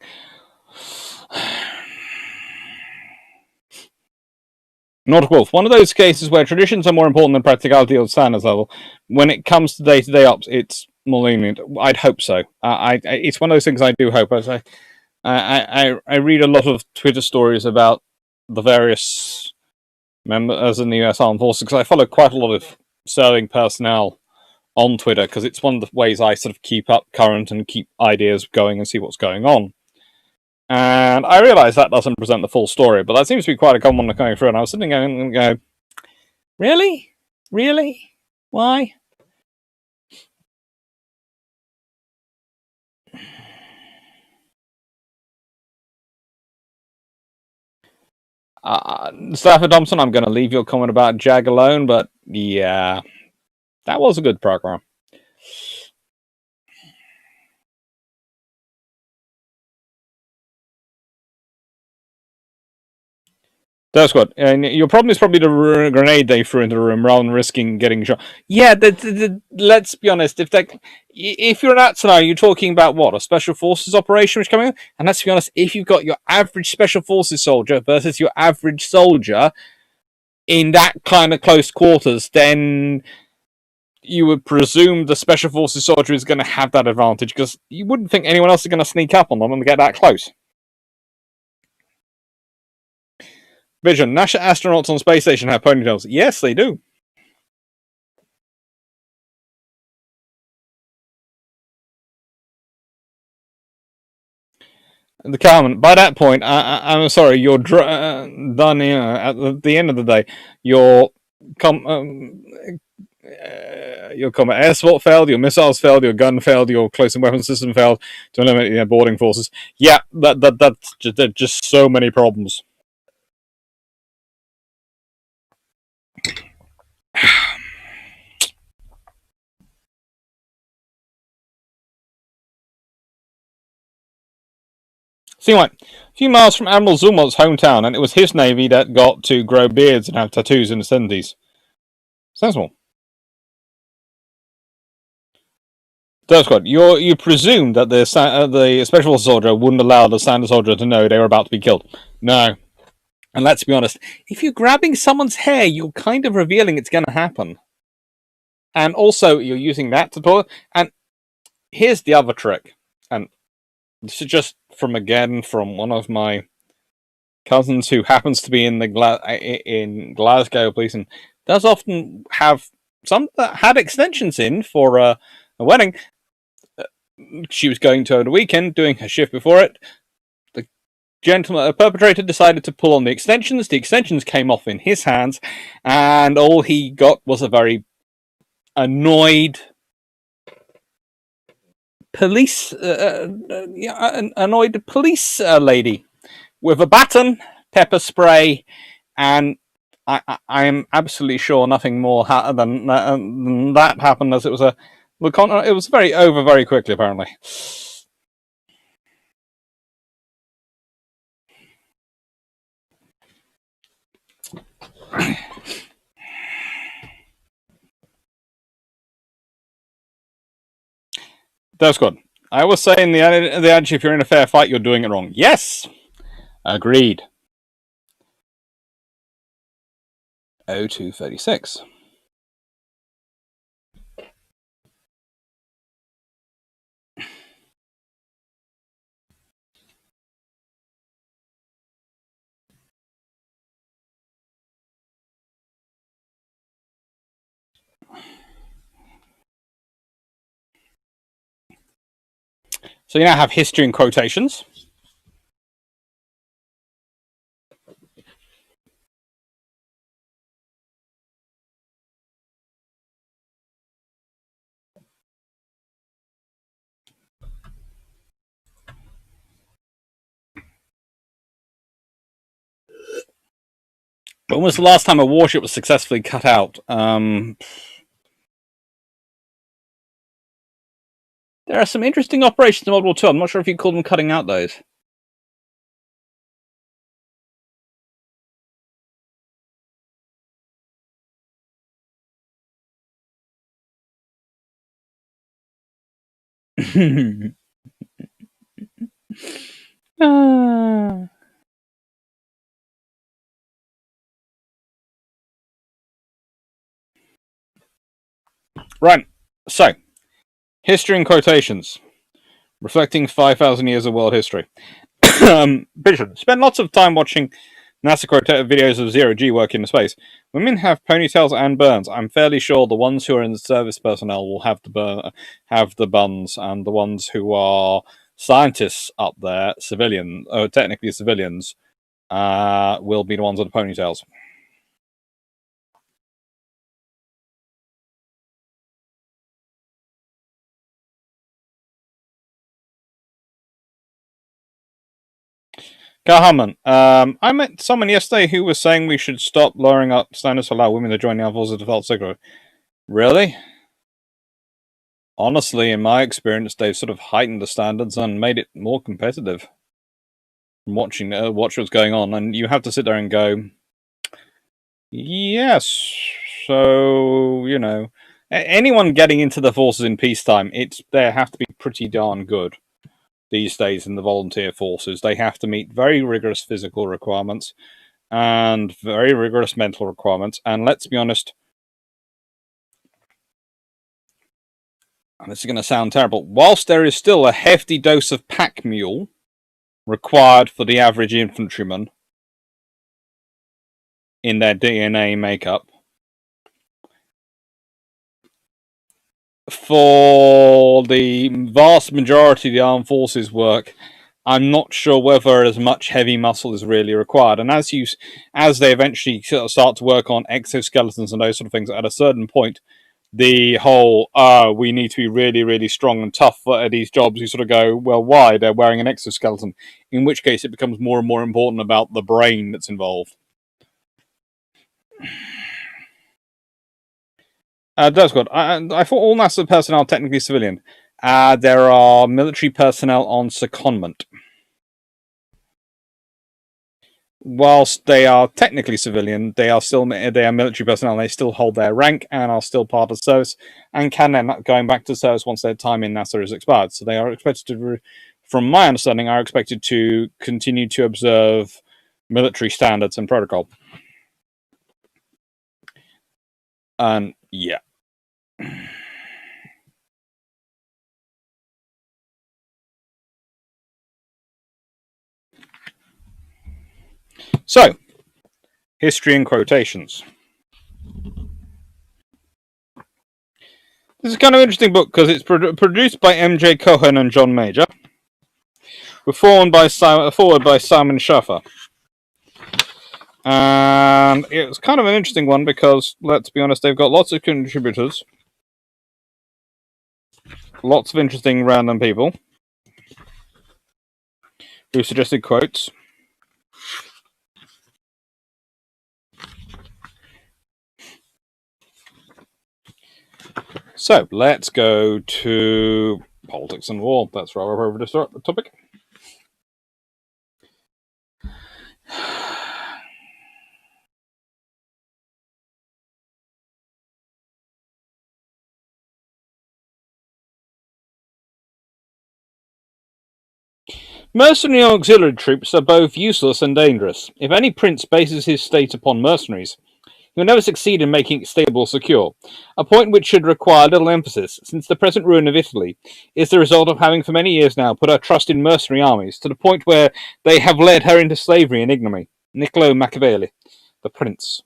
Not Wolf. One of those cases where traditions are more important than practicality or standards level. When it comes to day-to-day ops, it's more lenient. I'd hope so. It's one of those things I do hope. I read a lot of Twitter stories about the various members in the US Armed Forces, because I follow quite a lot of serving personnel on Twitter, because it's one of the ways I sort of keep up current and keep ideas going and see what's going on. And I realise that doesn't present the full story, but that seems to be quite a common one going through, and I was sitting there and go, really? Really? Why? Stafford Thompson, I'm going to leave your comment about Jag alone, but yeah, that was a good program. That's good. And your problem is probably the grenade they threw into the room rather than risking getting shot. Yeah, let's be honest. If you're in that scenario, you're talking about what, a special forces operation which coming in. And let's be honest, if you've got your average special forces soldier versus your average soldier in that kind of close quarters, then you would presume the special forces soldier is going to have that advantage because you wouldn't think anyone else is going to sneak up on them and get that close. Vision, NASA astronauts on space station have ponytails. Yes, they do. The Carmen. By that point, I'm sorry, you're done. At the end of the day, your combat air support failed, your missiles failed, your gun failed, your close and weapon system failed to eliminate your boarding forces. Yeah, that's just so many problems. Seemed like a few miles from Admiral Zumo's hometown, and it was his navy that got to grow beards and have tattoos in the 70s. Sensible. That's good. You presume that the special soldier wouldn't allow the standard soldier to know they were about to be killed. No. And let's be honest, if you're grabbing someone's hair, you're kind of revealing it's going to happen. And also, you're using that to talk. And here's the other trick. And this is just from one of my cousins who happens to be in in Glasgow police and does often have some that had extensions in for a wedding. She was going to over the weekend, doing her shift before it. The perpetrator decided to pull on the extensions. The extensions came off in his hands, and all he got was a very annoyed police lady with a baton, pepper spray, and I am absolutely sure nothing more than that happened, as it was it was very quickly, apparently. That's good. I was saying the adage, if you're in a fair fight, you're doing it wrong. Yes! Agreed. 0236. So you now have history and quotations. When was the last time a warship was successfully cut out? There are some interesting operations in World War II. I'm not sure if you call them cutting out those. Right. So, history and quotations. Reflecting 5,000 years of world history. Vision. Spend lots of time watching NASA videos of zero-G work in space. Women have ponytails and burns. I'm fairly sure the ones who are in the service personnel will have the buns, and the ones who are scientists up there, technically civilians, will be the ones with the ponytails. Kahaman, I met someone yesterday who was saying we should stop lowering up standards to allow women to join the armed forces to felt secret. Really? Honestly, in my experience, they've sort of heightened the standards and made it more competitive. From watch what's going on, and you have to sit there and go, Yes. So, anyone getting into the forces in peacetime, they have to be pretty darn good these days in the volunteer forces. They have to meet very rigorous physical requirements and very rigorous mental requirements. And let's be honest, and this is going to sound terrible, whilst there is still a hefty dose of pack mule required for the average infantryman in their DNA makeup, for the vast majority of the armed forces work, I'm not sure whether as much heavy muscle is really required. And as they eventually start to work on exoskeletons and those sort of things, at a certain point, the whole we need to be really, really strong and tough at these jobs, you sort of go, well, why? They're wearing an exoskeleton. In which case, it becomes more and more important about the brain that's involved. That's good. I thought all NASA personnel are technically civilian. There are military personnel on secondment. Whilst they are technically civilian, they are military personnel. And they still hold their rank and are still part of service, and can end up going back to service once their time in NASA is expired. So they are expected to, from my understanding, are expected to continue to observe military standards and protocol. And yeah. So, history in quotations. This is kind of an interesting book because it's produced by M.J. Cohen and John Major, with forward by Simon Schaffer. And it's kind of an interesting one because, let's be honest, they've got lots of contributors, lots of interesting random people who suggested quotes. So, let's go to politics and war. That's where we're over to start the topic. Mercenary auxiliary troops are both useless and dangerous. If any prince bases his state upon mercenaries, he will never succeed in making it stable or secure, a point which should require little emphasis, since the present ruin of Italy is the result of having for many years now put her trust in mercenary armies, to the point where they have led her into slavery and ignominy. Niccolo Machiavelli, the Prince.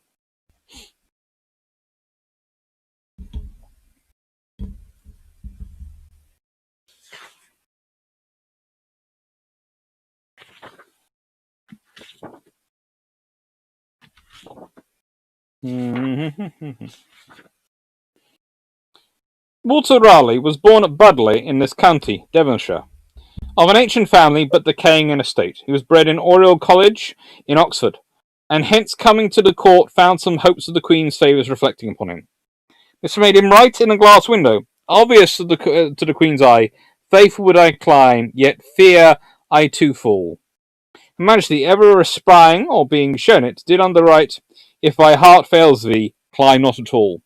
Walter Raleigh was born at Budleigh in this county, Devonshire, of an ancient family but decaying in estate. He was bred in Oriel College in Oxford, and hence coming to the court found some hopes of the Queen's favours reflecting upon him. This made him write in a glass window, obvious to the Queen's eye, faithful would I climb, yet fear I too fall. Her Majesty, ever espying, or being shown it, did underwrite, if thy heart fails thee, climb not at all.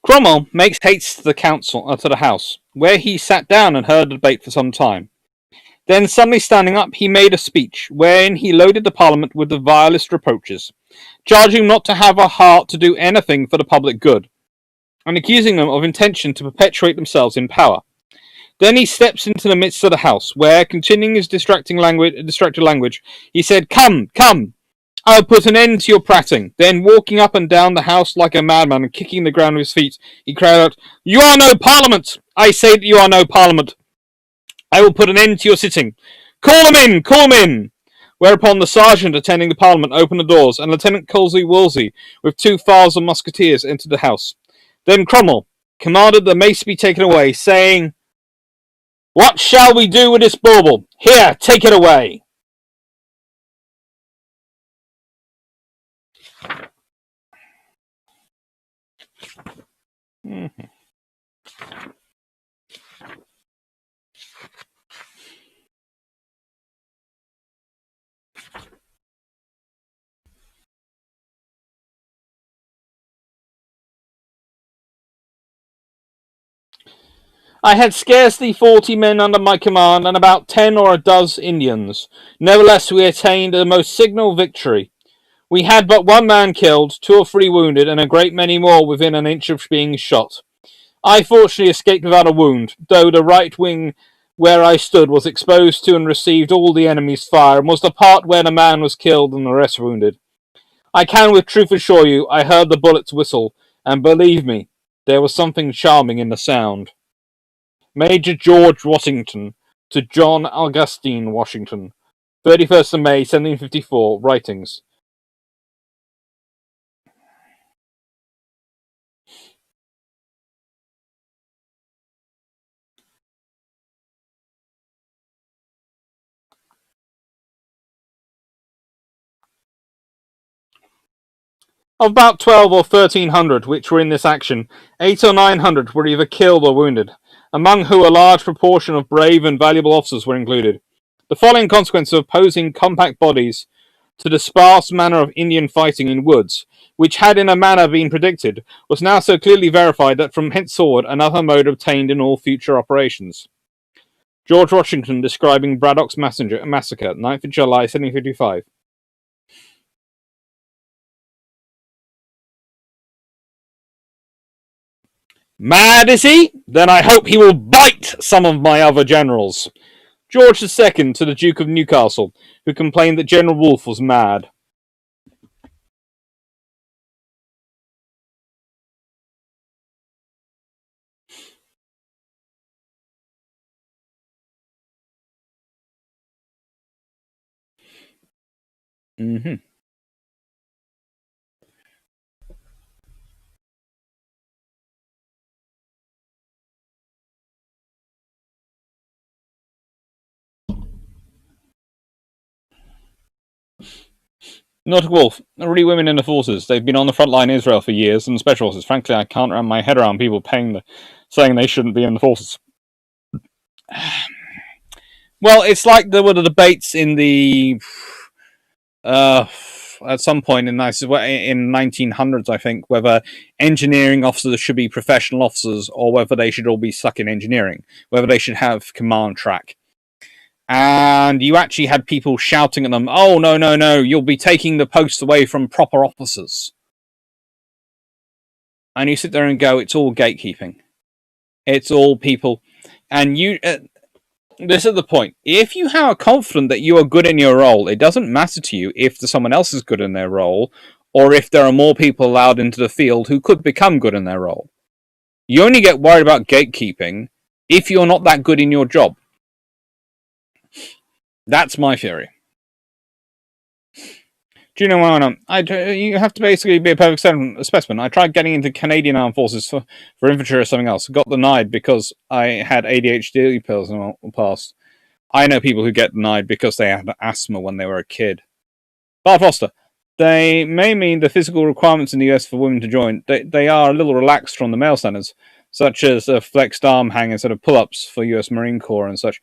Cromwell makes haste to the House, where he sat down and heard the debate for some time. Then, suddenly standing up, he made a speech, wherein he loaded the Parliament with the vilest reproaches, charging them not to have a heart to do anything for the public good, and accusing them of intention to perpetuate themselves in power. Then he steps into the midst of the House, where, continuing his distracted language, he said, "Come, come! I'll put an end to your prating." Then, walking up and down the House like a madman and kicking the ground with his feet, he cried out, "You are no Parliament! I say that you are no Parliament! I will put an end to your sitting. Call them in! Call them in!" Whereupon the sergeant attending the Parliament opened the doors, and Lieutenant Wolsey, with 2 files of musketeers, entered the House. Then Cromwell commanded the mace be taken away, saying, "What shall we do with this bauble? Here, take it away." Mm-hmm. I had scarcely 40 men under my command and about 10 or a dozen Indians. Nevertheless, we attained a most signal victory. We had but one man killed, 2 or 3 wounded, and a great many more within an inch of being shot. I fortunately escaped without a wound, though the right wing where I stood was exposed to and received all the enemy's fire, and was the part where the man was killed and the rest wounded. I can with truth assure you, I heard the bullets whistle, and believe me, there was something charming in the sound. Major George Washington to John Augustine Washington, 31st of May, 1754, writings. Of about 12 or 1300 which were in this action, 800 or 900 were either killed or wounded, among whom a large proportion of brave and valuable officers were included. The following consequence of opposing compact bodies to the sparse manner of Indian fighting in woods, which had in a manner been predicted, was now so clearly verified that from henceforward another mode obtained in all future operations. George Washington describing Braddock's massacre, 9th of July, 1755. Mad, is he? Then I hope he will bite some of my other generals. George II to the Duke of Newcastle, who complained that General Wolfe was mad. Mm-hmm. Not Wolf. Really, women in the forces. They've been on the front line in Israel for years, and the special forces. Frankly, I can't wrap my head around people saying they shouldn't be in the forces. Well, it's like there were the debates in the at some point in 1900s, I think, whether engineering officers should be professional officers or whether they should all be stuck in engineering, whether they should have command track. And you actually had people shouting at them, "Oh, no, no, no, you'll be taking the posts away from proper officers." And you sit there and go, it's all gatekeeping. It's all people. And this is the point. If you are confident that you are good in your role, it doesn't matter to you if someone else is good in their role or if there are more people allowed into the field who could become good in their role. You only get worried about gatekeeping if you're not that good in your job. That's my theory. Do you know what? You have to basically be a perfect specimen. I tried getting into Canadian Armed Forces for infantry or something else. Got denied because I had ADHD pills in the past. I know people who get denied because they had asthma when they were a kid. Bart Foster. They may mean the physical requirements in the US for women to join. They are a little relaxed from the male standards, such as a flexed arm hang instead of pull-ups for US Marine Corps and such.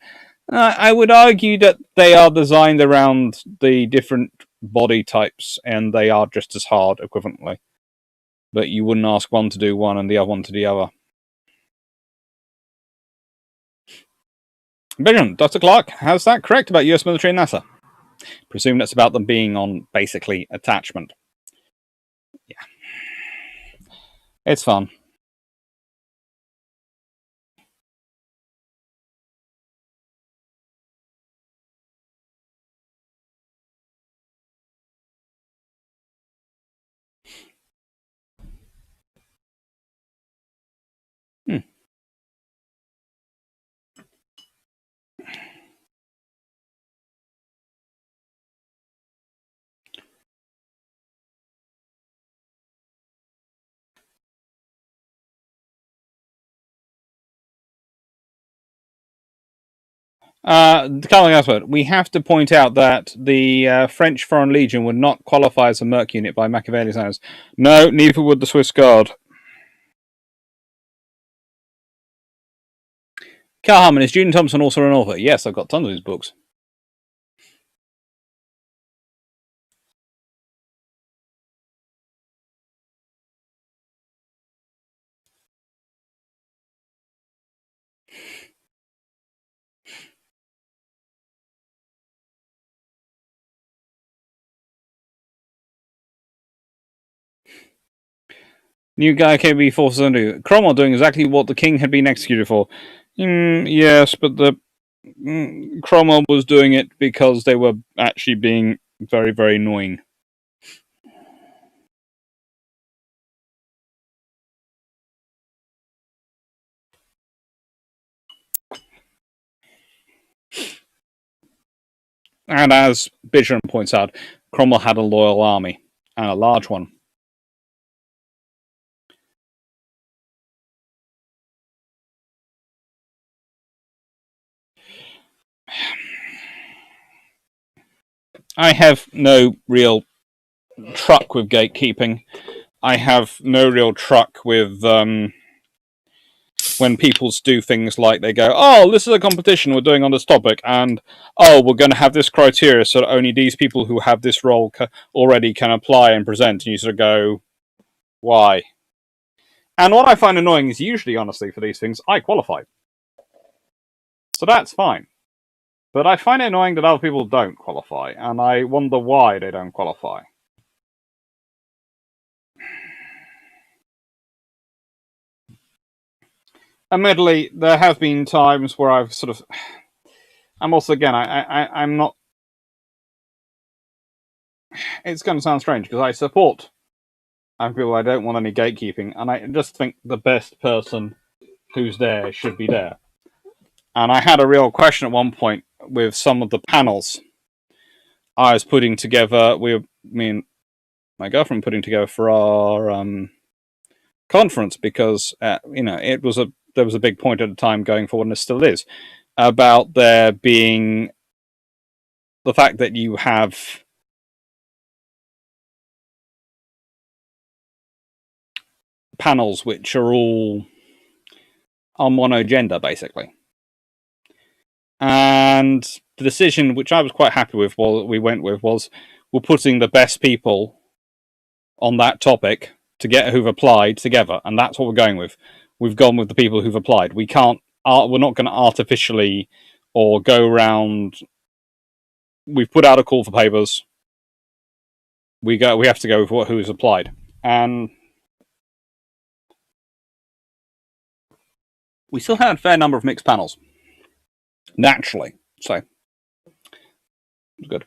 I would argue that they are designed around the different body types, and they are just as hard equivalently. But you wouldn't ask one to do one and the other one to the other. Vision, Dr. Clark, how's that correct about US military and NASA? Presume that's about them being on, basically, attachment. Yeah. It's fun. We have to point out that the French Foreign Legion would not qualify as a merc unit by Machiavelli's standards. No, neither would the Swiss Guard. Carl Harmon, is Julian Thompson also an author? Yes, I've got tons of his books. New guy KB forces under Cromwell doing exactly what the king had been executed for. Yes, but the Cromwell was doing it because they were actually being very, very annoying. And as Bishop points out, Cromwell had a loyal army, and a large one. I have no real truck with gatekeeping. I have no real truck with when people do things like they go, oh, this is a competition we're doing on this topic, and oh, we're going to have this criteria so that only these people who have this role already can apply and present, and you sort of go, why? And what I find annoying is usually, honestly, for these things, I qualify. So that's fine. But I find it annoying that other people don't qualify, and I wonder why they don't qualify. Admittedly, there have been times where I've sort of... I'm also, again, I'm not... It's going to sound strange, because I support people. I don't want any gatekeeping, and I just think the best person who's there should be there. And I had a real question at one point with some of the panels I was putting together. Me and my girlfriend putting together for our conference, because there was a big point at the time going forward, and it still is, about there being the fact that you have panels which are all on mono-gender, basically. And the decision, which I was quite happy with, was we're putting the best people on that topic to get who've applied together, and that's what we're going with. We've gone with the people who've applied. We're not going to artificially or go around. We've put out a call for papers. We have to go with who's applied, and we still had a fair number of mixed panels, naturally. So it was good.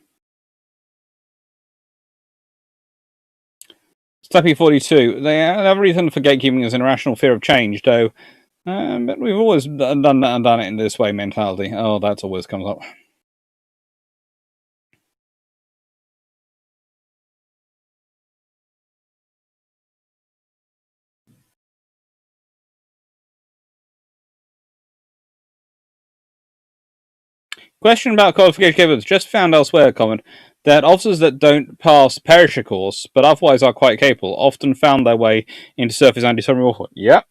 Steppy 42. The reason for gatekeeping is an irrational fear of change, though. But we've always done it in this way mentality. Oh, that always comes up. Question about qualification capabilities. Just found elsewhere, comment that officers that don't pass perisher course, but otherwise are quite capable, often found their way into surface anti-submarine warfare. Yep.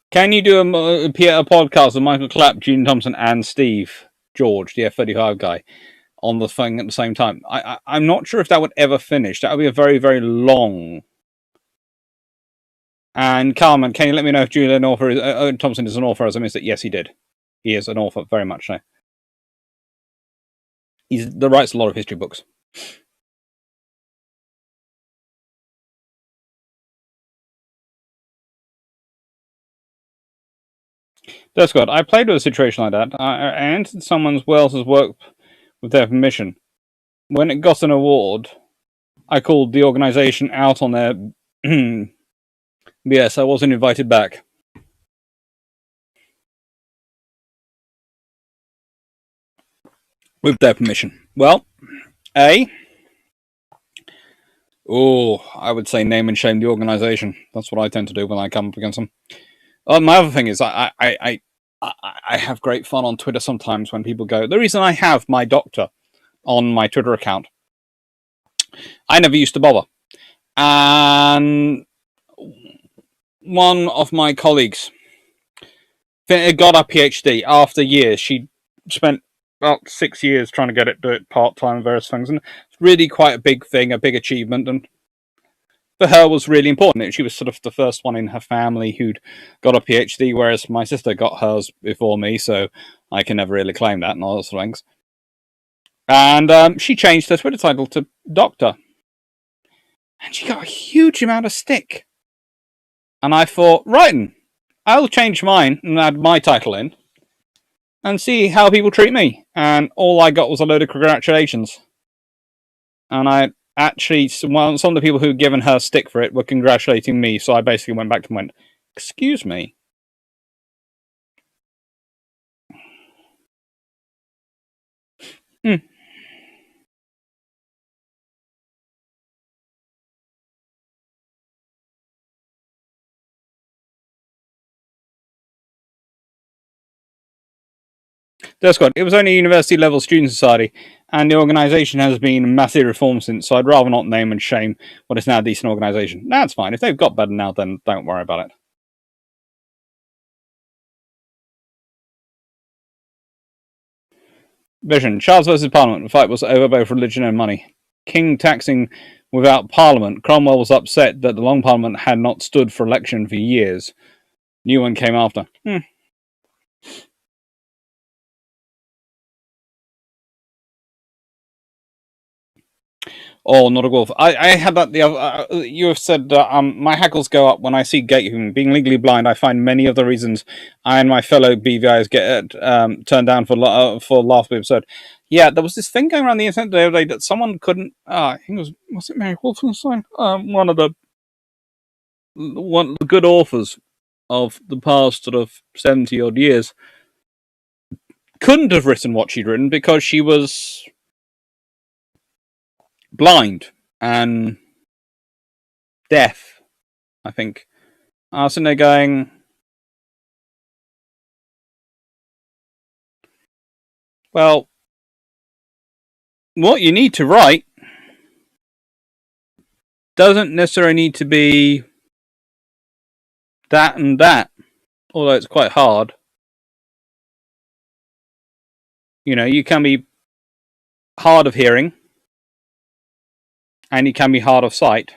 Can you do a podcast with Michael Clapp, Gene Thompson, and Steve George, the F-35 guy, on the thing at the same time? I'm not sure if that would ever finish. That would be a very, very long... And Carmen, can you let me know if Julian Thompson is an author, as I missed it? Yes, he did. He is an author, very much so. He writes a lot of history books. That's good. I played with a situation like that. I entered someone else's work with their permission. When it got an award, I called the organization out on their... Yes, I wasn't invited back. With their permission. Well, A, Oh, I would say name and shame the organisation. That's what I tend to do when I come up against them. My other thing is I have great fun on Twitter sometimes when people go. The reason I have my doctor on my Twitter account, I never used to bother, and one of my colleagues got a PhD after years. She spent about 6 years trying to get it, do it part time and various things, and it's really quite a big thing, a big achievement, and for her was really important. She was sort of the first one in her family who'd got a PhD, whereas my sister got hers before me, so I can never really claim that and all those things. And she changed her Twitter title to Doctor, and she got a huge amount of stick. And I thought, right, I'll change mine and add my title in and see how people treat me. And all I got was a load of congratulations. And I actually, some of the people who'd given her stick for it were congratulating me, so I basically went back to them and went, excuse me. That's good. It was only a university level student society, and the organisation has been massively reformed since, so I'd rather not name and shame what is now a decent organisation. That's fine. If they've got better now, then don't worry about it. Vision. Charles versus Parliament. The fight was over both religion and money. King taxing without Parliament. Cromwell was upset that the Long Parliament had not stood for election for years. New one came after. Oh, not a wolf. I had that the other. You have said my hackles go up when I see gatekeeping. Being legally blind, I find many of the reasons I and my fellow BVIs get turned down for laughable absurd. Yeah, there was this thing going around the internet the other day that someone couldn't. I think it was it Mary Wolfenstein? One of the good authors of the past sort of 70 odd years couldn't have written what she'd written because she was blind and deaf, I think. I was sitting there going, well, what you need to write doesn't necessarily need to be that and that, although it's quite hard. You know, you can be hard of hearing and you can be hard of sight.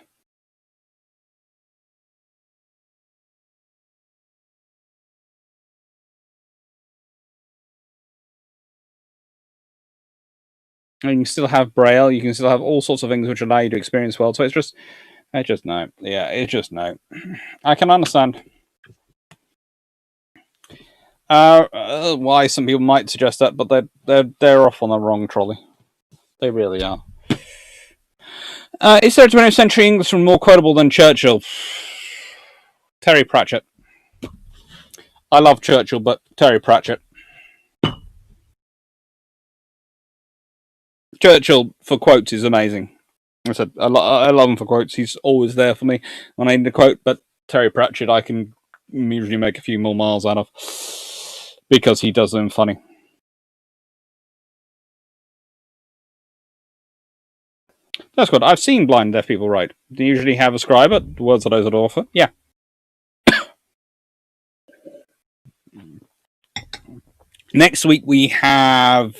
And you can still have braille, you can still have all sorts of things which allow you to experience world. So it's just no. Yeah, it's just no. I can understand why some people might suggest that, but they're off on the wrong trolley. They really are. Is there a 20th century Englishman more quotable than Churchill? Terry Pratchett. I love Churchill, but Terry Pratchett. Churchill for quotes is amazing. I said I love him for quotes. He's always there for me when I need a quote. But Terry Pratchett, I can usually make a few more miles out of because he does them funny. That's good. I've seen blind and deaf people write. They usually have a scribe, but the words are those that offer. Yeah. Next week we have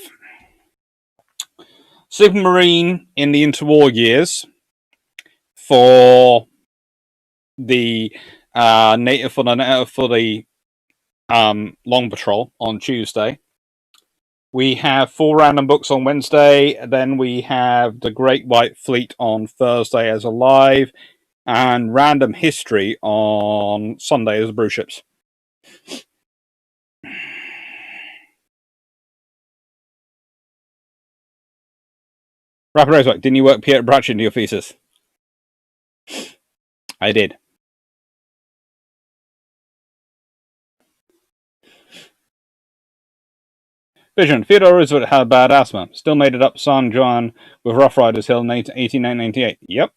Supermarine in the interwar years for the Long Patrol on Tuesday. We have 4 random books on Wednesday. Then we have the Great White Fleet on Thursday as a live, and random history on Sunday as Bruships. Rapid Roseback, didn't you work Peter Pratchett into your thesis? I did. Vision, Theodore Roosevelt had bad asthma. Still made it up San Juan with Rough Riders Hill in 1898. Yep.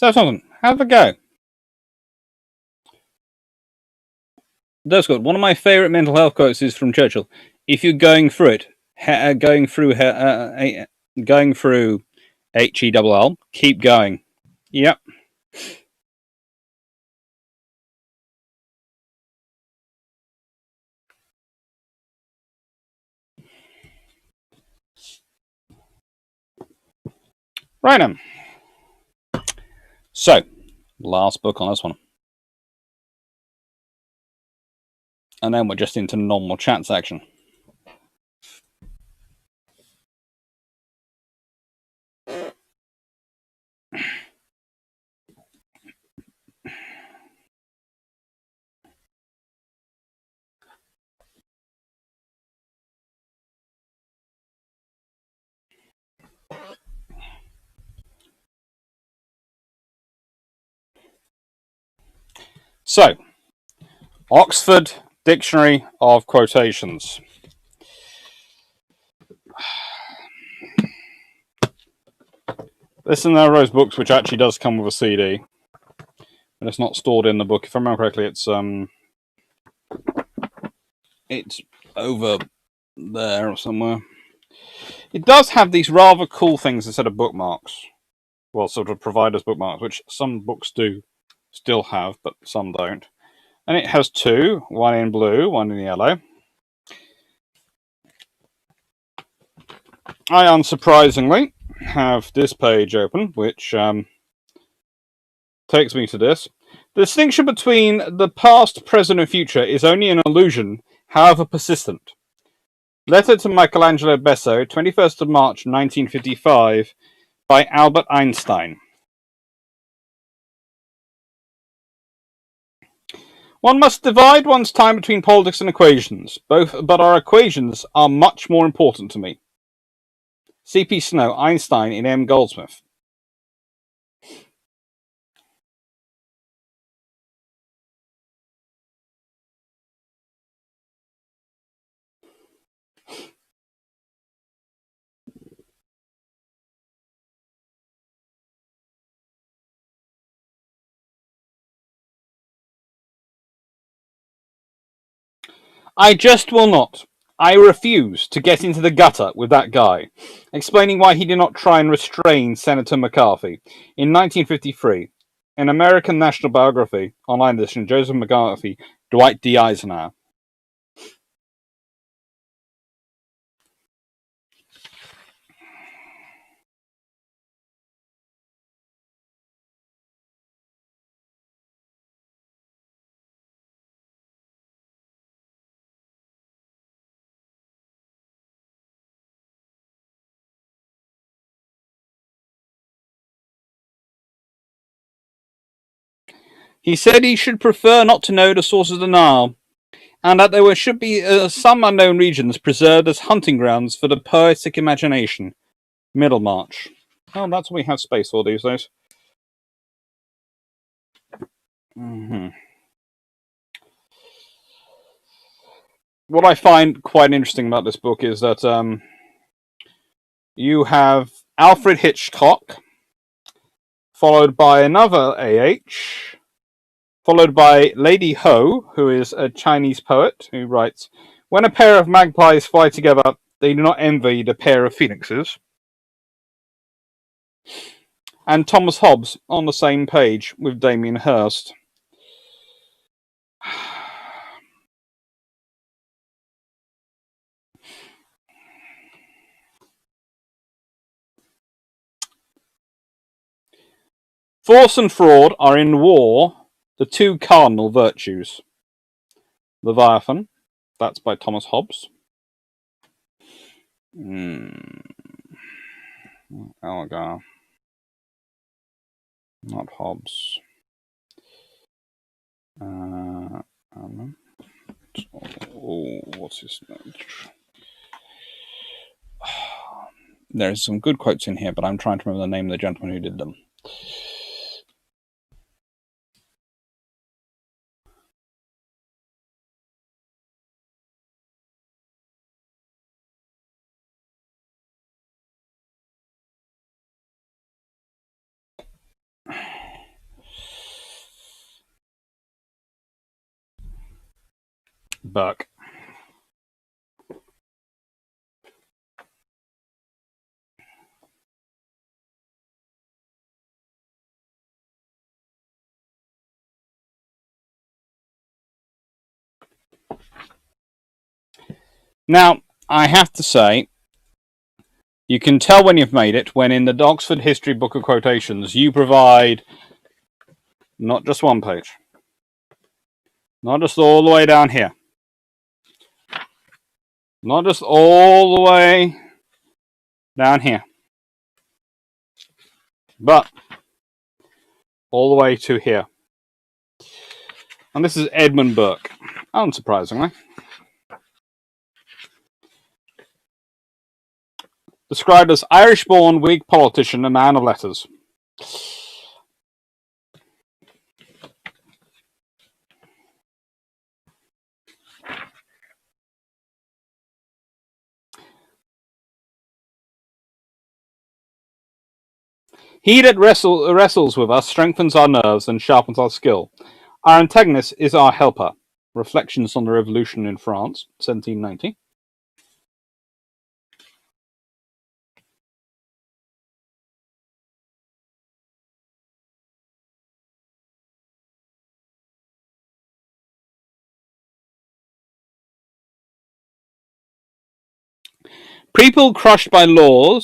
So, Thompson, how'd it go? That's good. One of my favourite mental health quotes is from Churchill. If you're going through it, going through HELL, keep going. Yep. Right then. So, last book on this one. And then we're just into normal chat section. So, Oxford Dictionary of Quotations. This is one of those books which actually does come with a CD, but it's not stored in the book. If I remember correctly, it's over there or somewhere. It does have these rather cool things instead of bookmarks. Well, sort of provide us bookmarks, which some books do still have, but some don't. And it has two, one in blue, one in yellow. I, unsurprisingly, have this page open, which takes me to this. The distinction between the past, present, and future is only an illusion, however persistent. Letter to Michelangelo Besso, 21st of March, 1955, by Albert Einstein. One must divide one's time between politics and equations, but our equations are much more important to me. C.P. Snow, Einstein in M. Goldsmith. I just will not. I refuse to get into the gutter with that guy, explaining why he did not try and restrain Senator McCarthy. In 1953, an American National Biography, online edition, Joseph McCarthy, Dwight D. Eisenhower. He said he should prefer not to know the sources of the Nile, and that there should be some unknown regions preserved as hunting grounds for the poetic imagination. Middlemarch. Oh, that's what we have space for these days. Mm-hmm. What I find quite interesting about this book is that you have Alfred Hitchcock, followed by another AH, followed by Lady Ho, who is a Chinese poet who writes, "When a pair of magpies fly together, they do not envy the pair of phoenixes." And Thomas Hobbes on the same page with Damien Hirst. Force and fraud are in war the two cardinal virtues. Leviathan, that's by Thomas Hobbes. Oh god. Not Hobbes. What's his name? There's some good quotes in here, but I'm trying to remember the name of the gentleman who did them. Burke. Now, I have to say, you can tell when you've made it when in the Oxford History Book of Quotations you provide not just one page, not just all the way down here, not just all the way down here, but all the way to here. And this is Edmund Burke, unsurprisingly. Described as Irish-born Whig politician and man of letters. He that wrestles with us strengthens our nerves and sharpens our skill. Our antagonist is our helper. Reflections on the Revolution in France, 1790. People crushed by law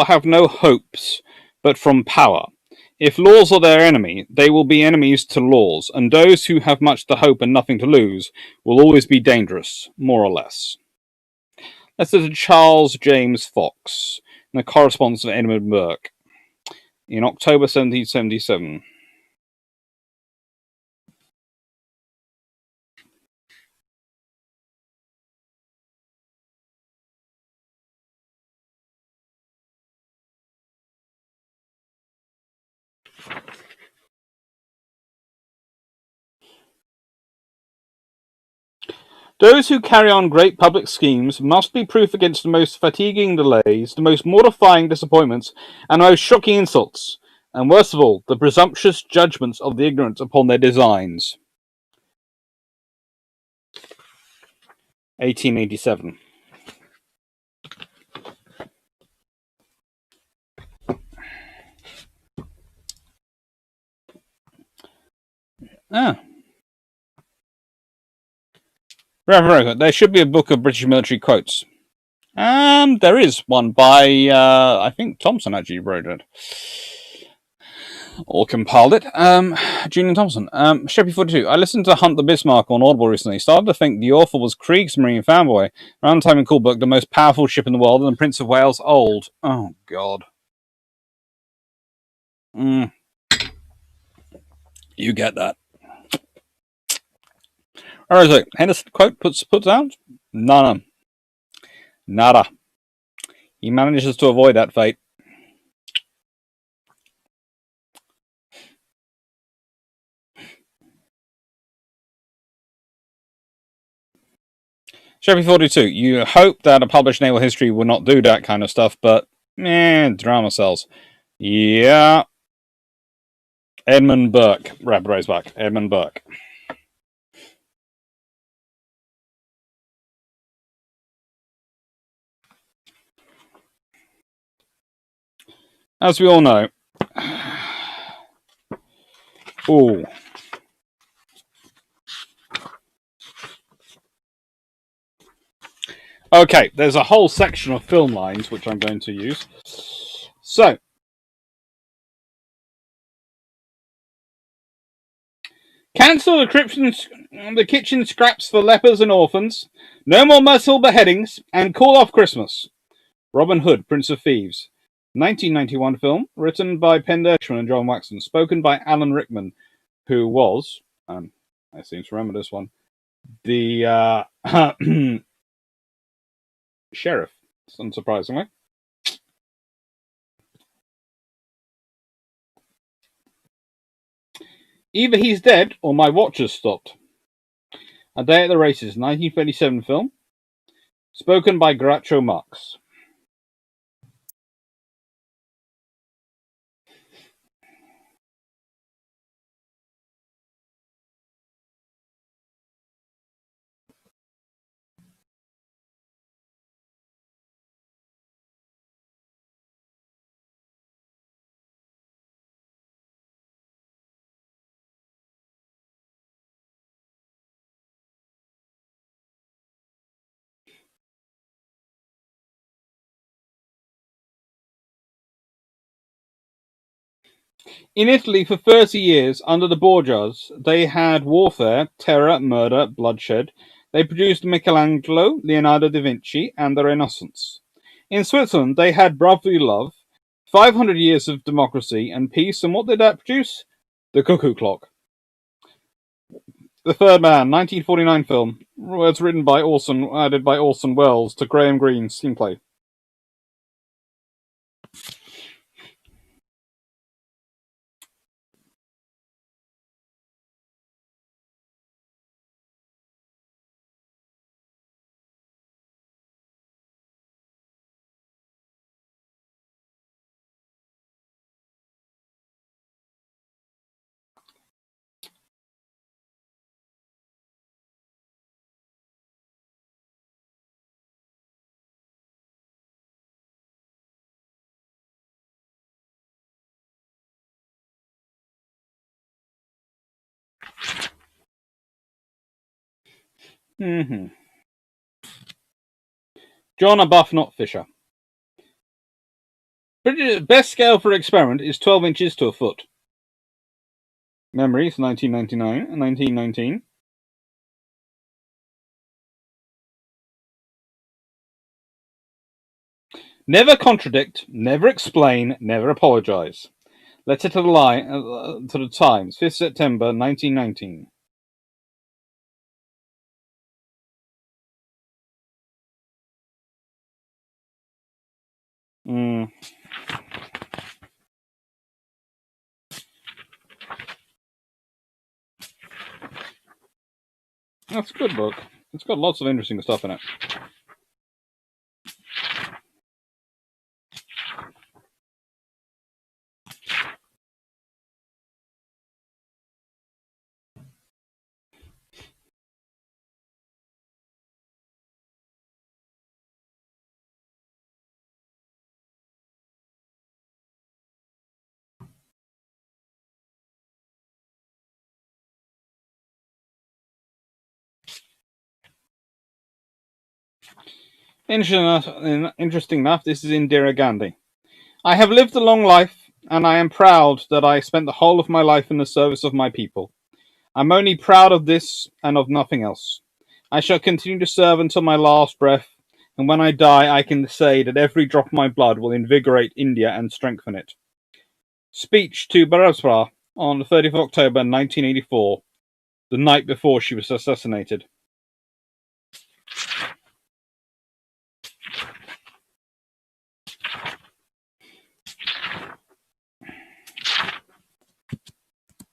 have no hopes but from power. If laws are their enemy, they will be enemies to laws, and those who have much to hope and nothing to lose will always be dangerous, more or less. That's to Charles James Fox, and the correspondence of Edmund Burke, in October 1777. Those who carry on great public schemes must be proof against the most fatiguing delays, the most mortifying disappointments, and the most shocking insults, and worst of all, the presumptuous judgments of the ignorant upon their designs. 1887. Ah. Very good. There should be a book of British military quotes. There is one by, I think Thompson actually wrote it. Or compiled it. Julian Thompson. Sheppy 42. I listened to Hunt the Bismarck on Audible recently. Started to think the author was Kriegsmarine fanboy. Around the time in Cool Book, the most powerful ship in the world, and the Prince of Wales old. Oh, God. You get that. Or is it? Henderson quote puts out? None. Nada. He manages to avoid that fate. Sheppy 42. You hope that a published naval history will not do that kind of stuff, but drama sells. Yeah. Edmund Burke. Rapid race back. Edmund Burke. As we all know. Ooh. Okay, there's a whole section of film lines which I'm going to use. So, cancel the kitchen scraps for lepers and orphans. No more merciful beheadings, and call off Christmas. Robin Hood, Prince of Thieves. 1991 film, written by Penn Dershman and John Waxman, spoken by Alan Rickman, who was, I seem to remember this one, the sheriff, unsurprisingly. Either he's dead or my watch has stopped. A Day at the Races, 1937 film, spoken by Groucho Marx. In Italy, for 30 years, under the Borgias, they had warfare, terror, murder, bloodshed. They produced Michelangelo, Leonardo da Vinci, and the Renaissance. In Switzerland, they had brotherly love, 500 years of democracy and peace, and what did that produce? The Cuckoo Clock. The Third Man, 1949 film. Words written by added by Orson Welles to Graham Greene's screenplay. John Arbuthnot Fisher. Best scale for experiment is 12 inches to a foot. Memories, 1999 and 1919. Never contradict, never explain, never apologize. Letter to the Times, 5th September, 1919. That's a good book. It's got lots of interesting stuff in it. Interesting enough, this is Indira Gandhi. I have lived a long life, and I am proud that I spent the whole of my life in the service of my people. I'm only proud of this and of nothing else. I shall continue to serve until my last breath, and when I die, I can say that every drop of my blood will invigorate India and strengthen it. Speech to Bruships on the 30th of October 1984, the night before she was assassinated.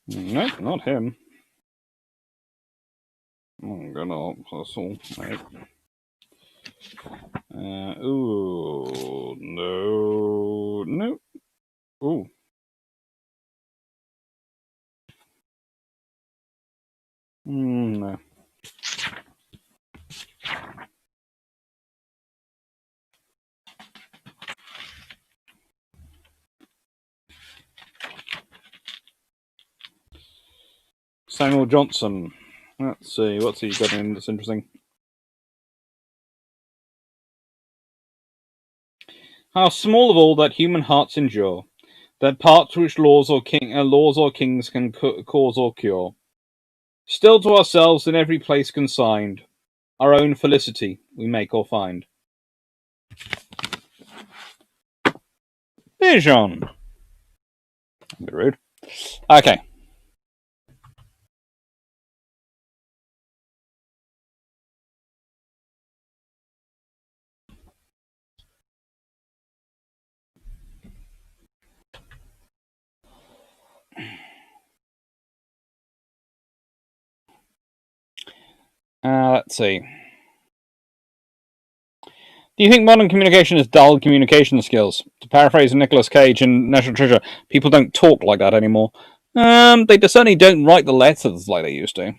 Nope, not him. I'm gonna hustle. Nope. Ooh, no, nope. Ooh. No. Samuel Johnson. Let's see, what's he got in that's interesting? How small of all that human hearts endure, that parts which laws or kings can cause or cure. Still to ourselves in every place consigned, our own felicity we make or find. Vision. A bit rude. Okay. Let's see. Do you think modern communication has dulled communication skills? To paraphrase Nicolas Cage in National Treasure, people don't talk like that anymore. They certainly don't write the letters like they used to.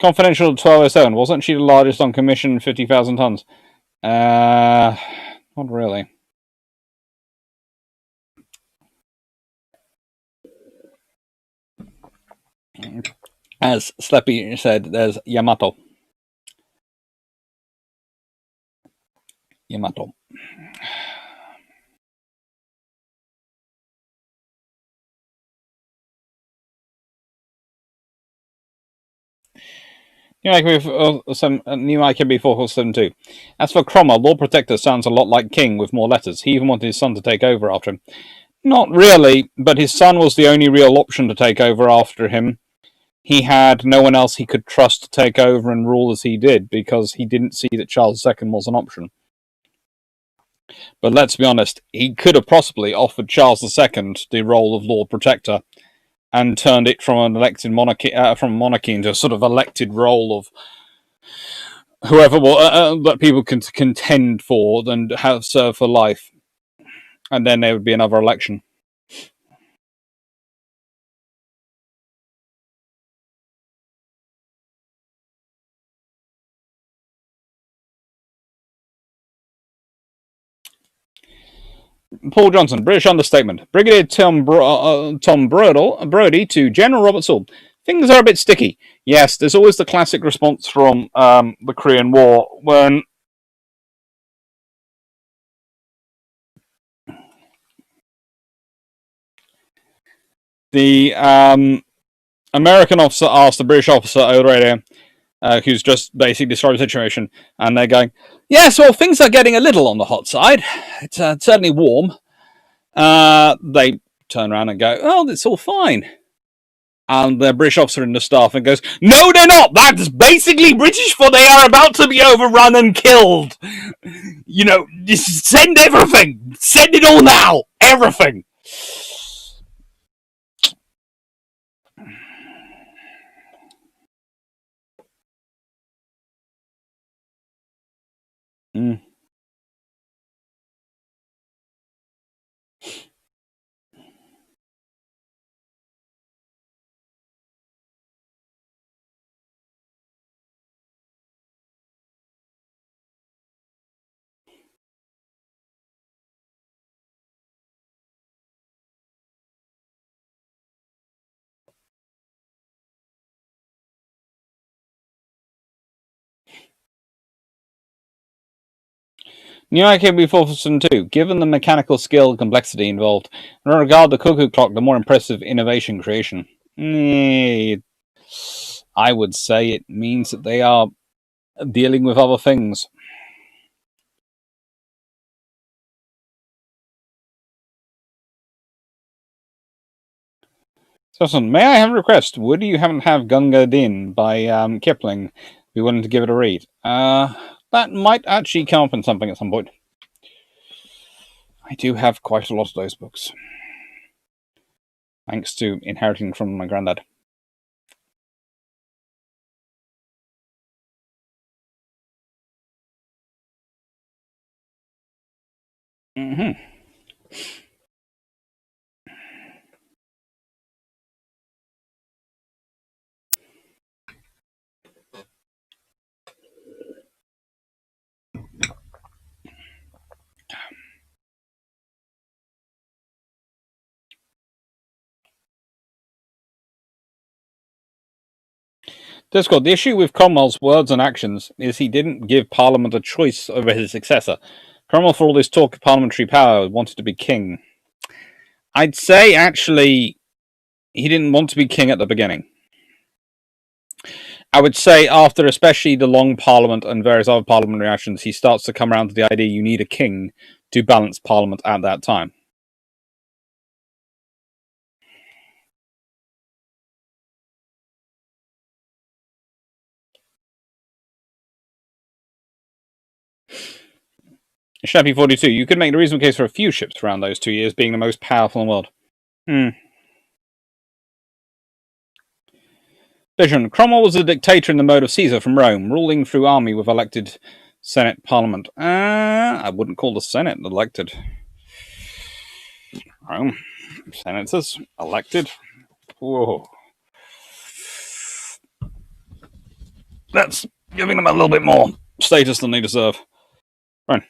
Confidential 1207, wasn't she the largest on commission, 50,000 tons? Not really. As Sleppy said, there's Yamato. Yamato. New IKB 4472. As for Cromwell, Lord Protector sounds a lot like King with more letters. He even wanted his son to take over after him. Not really, but his son was the only real option to take over after him. He had no one else he could trust to take over and rule as he did, because he didn't see that Charles II was an option. But let's be honest, he could have possibly offered Charles II the role of Lord Protector and turned it from an elected monarchy, into a sort of elected role of whoever that people can contend for and have serve for life, and then there would be another election. Paul Johnson, British understatement. Brigadier Tom Brody to General Robert Sewell. Things are a bit sticky. Yes, there's always the classic response from the Korean War when the American officer asked the British officer over radio, who's just basically described the situation, and they're going, yes, well, things are getting a little on the hot side. It's certainly warm. They turn around and go, oh, it's all fine. And the British officer in the staff and goes, no, they're not. That's basically British, for they are about to be overrun and killed. You know, just send everything. Send it all now. Everything. Mm. New IKB 472. Given the mechanical skill and complexity involved, and regard the cuckoo clock the more impressive innovation creation. I would say it means that they are dealing with other things. Susan, may I have a request? Would you happen to have Gunga Din by Kipling? Be willing to give it a read. That might actually come up in something at some point. I do have quite a lot of those books, thanks to inheriting from my granddad. Mm-hmm. Discord, the issue with Cromwell's words and actions is he didn't give Parliament a choice over his successor. Cromwell, for all this talk of parliamentary power, wanted to be king. I'd say, actually, he didn't want to be king at the beginning. I would say after especially the Long Parliament and various other parliamentary actions, he starts to come around to the idea you need a king to balance Parliament at that time. Shappy 42, you could make the reasonable case for a few ships around those 2 years being the most powerful in the world. Vision. Cromwell was a dictator in the mode of Caesar from Rome, ruling through army with elected Senate Parliament. I wouldn't call the Senate elected. Rome. Senators elected. Whoa. That's giving them a little bit more status than they deserve. Right.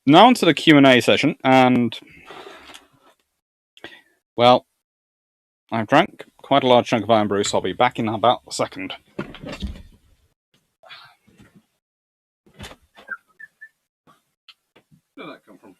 Now onto the Q&A session, and well, I've drank quite a large chunk of Iron Brew, so I'll be back in about a second. Where did that come from?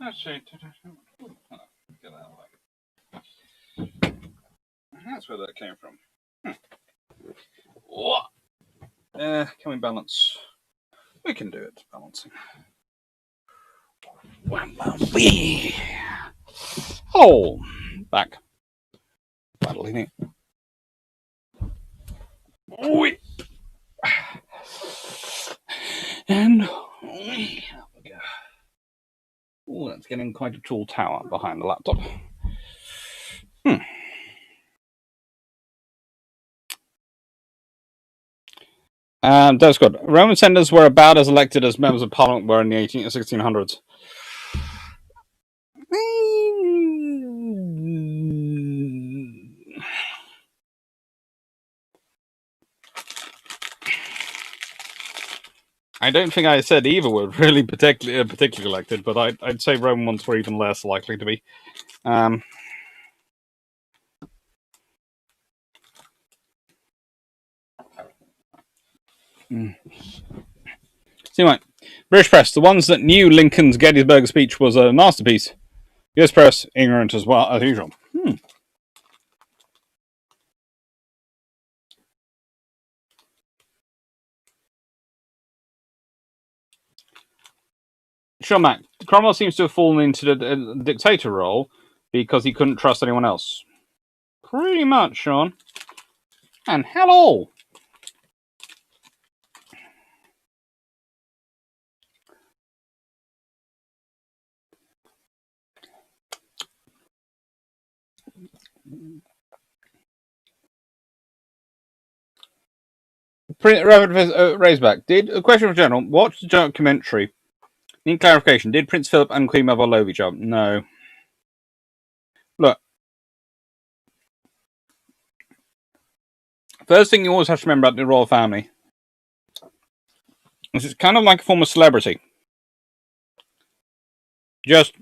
That's it. Get that away. That's where that came from. What? Can we balance? We can do it. Balancing. Oh, back. Battling it. And there we go. Oh, that's getting quite a tall tower behind the laptop. That's good. Roman senators were about as elected as members of parliament were in the 1600s. I don't think I said either were really particularly elected, but I'd say Roman ones were even less likely to be. See, right. British press, the ones that knew Lincoln's Gettysburg speech was a masterpiece. US press, ignorant as well as usual. Sure, Mac. Cromwell seems to have fallen into the dictator role because he couldn't trust anyone else. Pretty much, Sean. And hello! Raisback. Did a question for General? Watch the documentary. Need clarification. Did Prince Philip and Queen Mother love each other? No. Look. First thing you always have to remember about the royal family is it's kind of like a form of celebrity. Just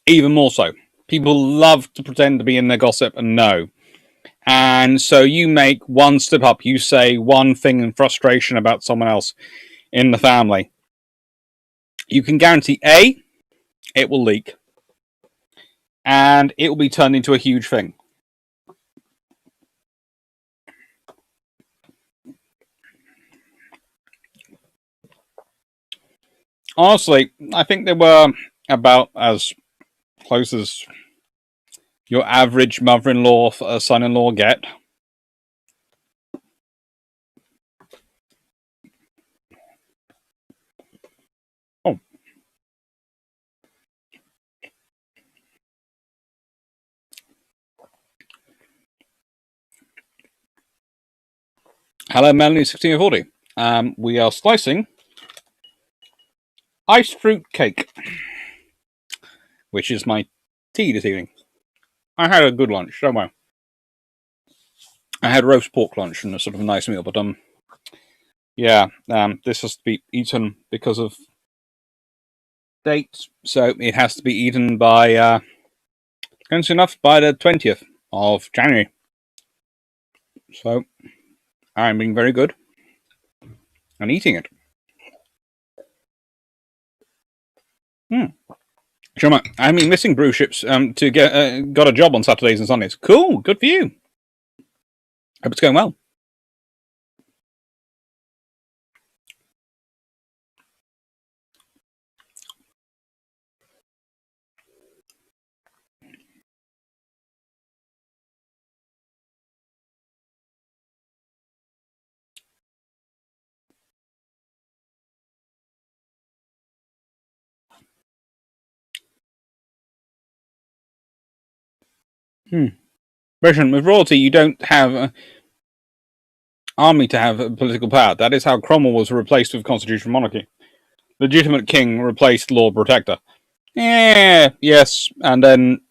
even more so. People love to pretend to be in their gossip and know. And so you make one slip up, you say one thing in frustration about someone else in the family. You can guarantee A, it will leak. And it will be turned into a huge thing. Honestly, I think they were about as close as your average mother-in-law, son-in-law get. Oh. Hello, Melanie, 1640. We are slicing iced fruit cake, which is my tea this evening. I had a good lunch, don't worry. I had roast pork lunch and a sort of nice meal, but yeah, this has to be eaten because of dates, so it has to be eaten by, close enough, by the 20th of January. So, I'm being very good and eating it. Sure, I mean, missing Bruships to get got a job on Saturdays and Sundays. Cool, good for you. Hope it's going well. Version with royalty, you don't have army to have political power. That is how Cromwell was replaced with constitutional monarchy. Legitimate king replaced Lord Protector. Yeah, yes, and then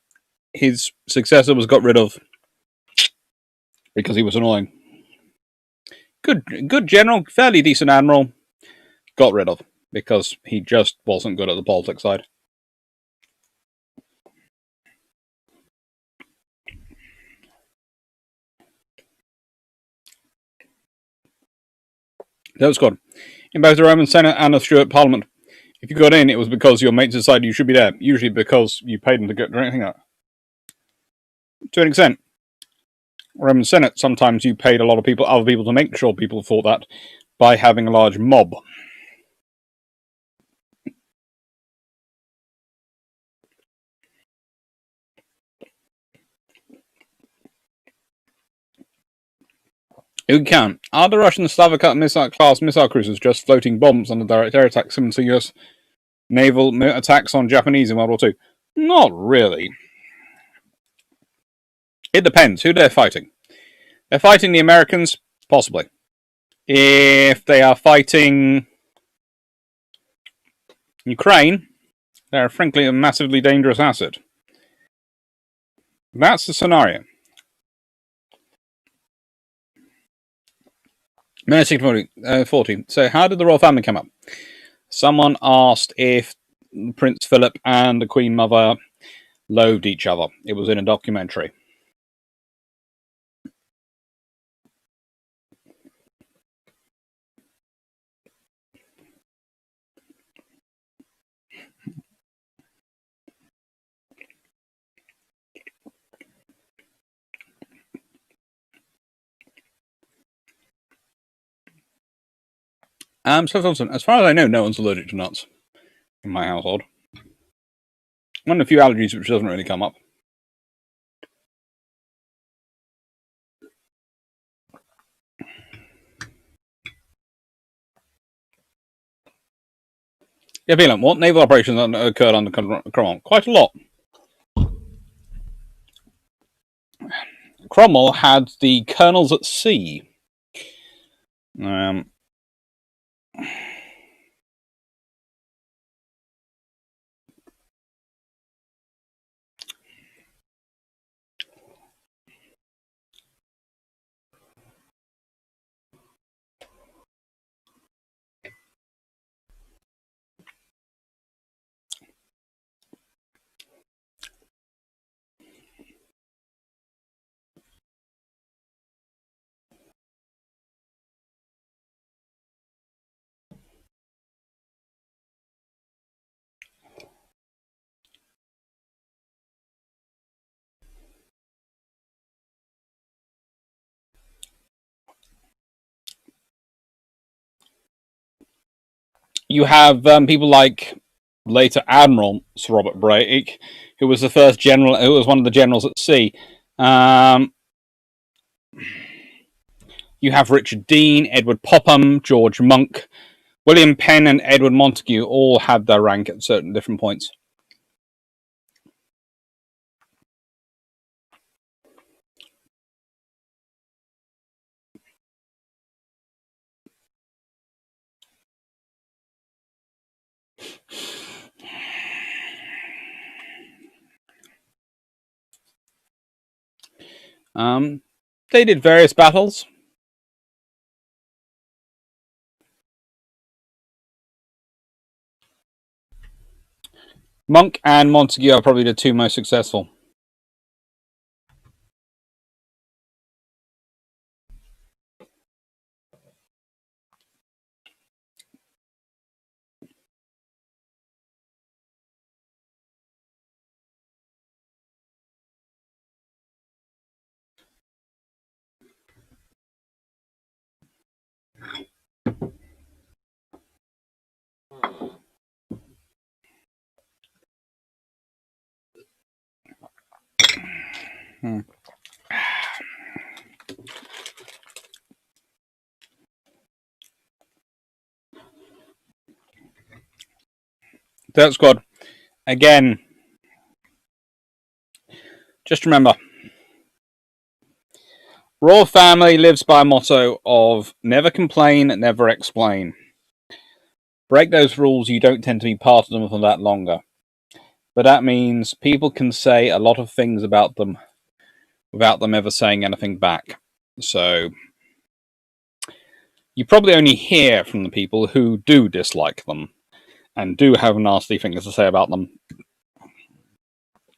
his successor was got rid of because he was annoying. Good general, fairly decent admiral, got rid of because he just wasn't good at the politics side. That was good. In both the Roman Senate and the Stuart Parliament, if you got in, it was because your mates decided you should be there. Usually because you paid them to get anything out. To an extent, Roman Senate, sometimes you paid a lot of people, other people, to make sure people thought that by having a large mob. Who can? Are the Russian Slavica missile-class missile cruisers just floating bombs under direct air attack similar to US naval attacks on Japanese in World War II? Not really. It depends who they're fighting. They're fighting the Americans? Possibly. If they are fighting Ukraine, they're frankly a massively dangerous asset. That's the scenario. Minute 40. So how did the royal family come up? Someone asked if Prince Philip and the Queen Mother loathed each other. It was in a documentary. So as far as I know, no one's allergic to nuts in my household. One of the few allergies which doesn't really come up. Yeah, Phelan, what naval operations occurred under Cromwell? Quite a lot. Cromwell had the colonels at sea. You have people like later Admiral Sir Robert Brake, who was the first general, who was one of the generals at sea. You have Richard Dean, Edward Popham, George Monk, William Penn, and Edward Montague all had their rank at certain different points. They did various battles. Monk and Montague are probably the two most successful. Dirt Squad. Again, just remember, Royal Family lives by a motto of never complain, never explain. Break those rules, you don't tend to be part of them for that longer. But that means people can say a lot of things about them without them ever saying anything back. So you probably only hear from the people who do dislike them and do have nasty things to say about them.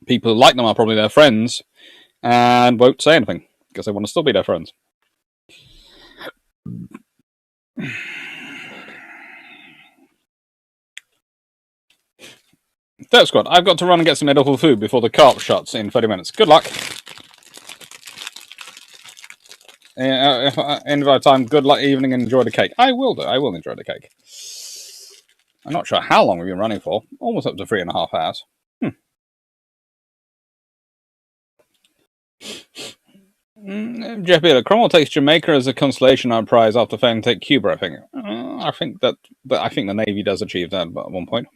People who like them are probably their friends and won't say anything because they want to still be their friends. Dirt Squad, I've got to run and get some edible food before the carp shuts in 30 minutes. Good luck. If end of our time, good luck, evening, and enjoy the cake. I will do. I will enjoy the cake. I'm not sure how long we've been running for. Almost up to 3.5 hours. Jeff Beeler, Cromwell takes Jamaica as a consolation prize after failing to take Cuba. I think the Navy does achieve that at one point.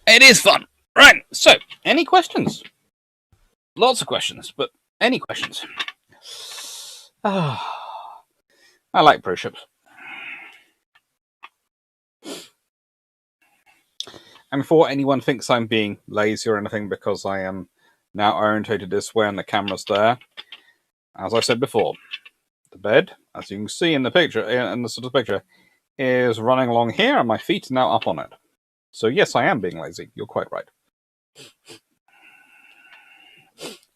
It is fun. Right, so, any questions? Lots of questions, but any questions? I like Bruships. And before anyone thinks I'm being lazy or anything because I am now orientated this way and the camera's there, as I said before, the bed, as you can see in the picture, in the sort of picture, is running along here and my feet are now up on it. So yes, I am being lazy. You're quite right.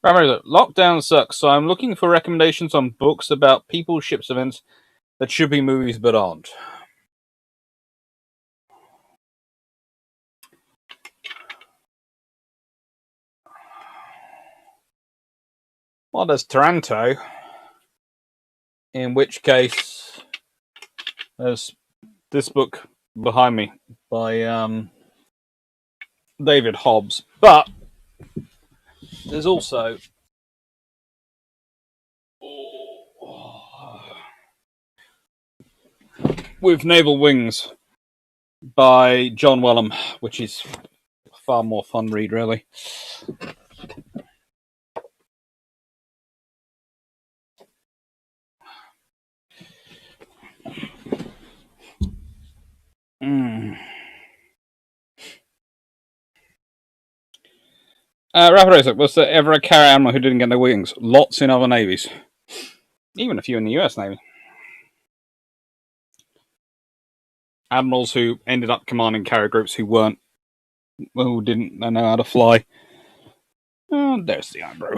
Lockdown sucks, so I'm looking for recommendations on books about people, ships, events that should be movies but aren't. Well, there's Taranto, in which case there's this book behind me by David Hobbs, but there's also With Naval Wings by John Wellham, which is a far more fun read, really. Rapid Racer, was there ever a carrier admiral who didn't get their wings? Lots in other navies. Even a few in the US Navy. Admirals who ended up commanding carrier groups who didn't know how to fly. Oh, there's the eyebrow.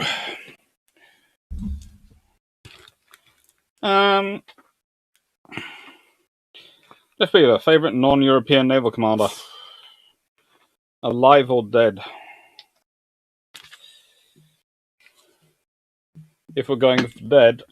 Jeff Beaver, favourite non-European naval commander? Alive or dead? If we're going for dead,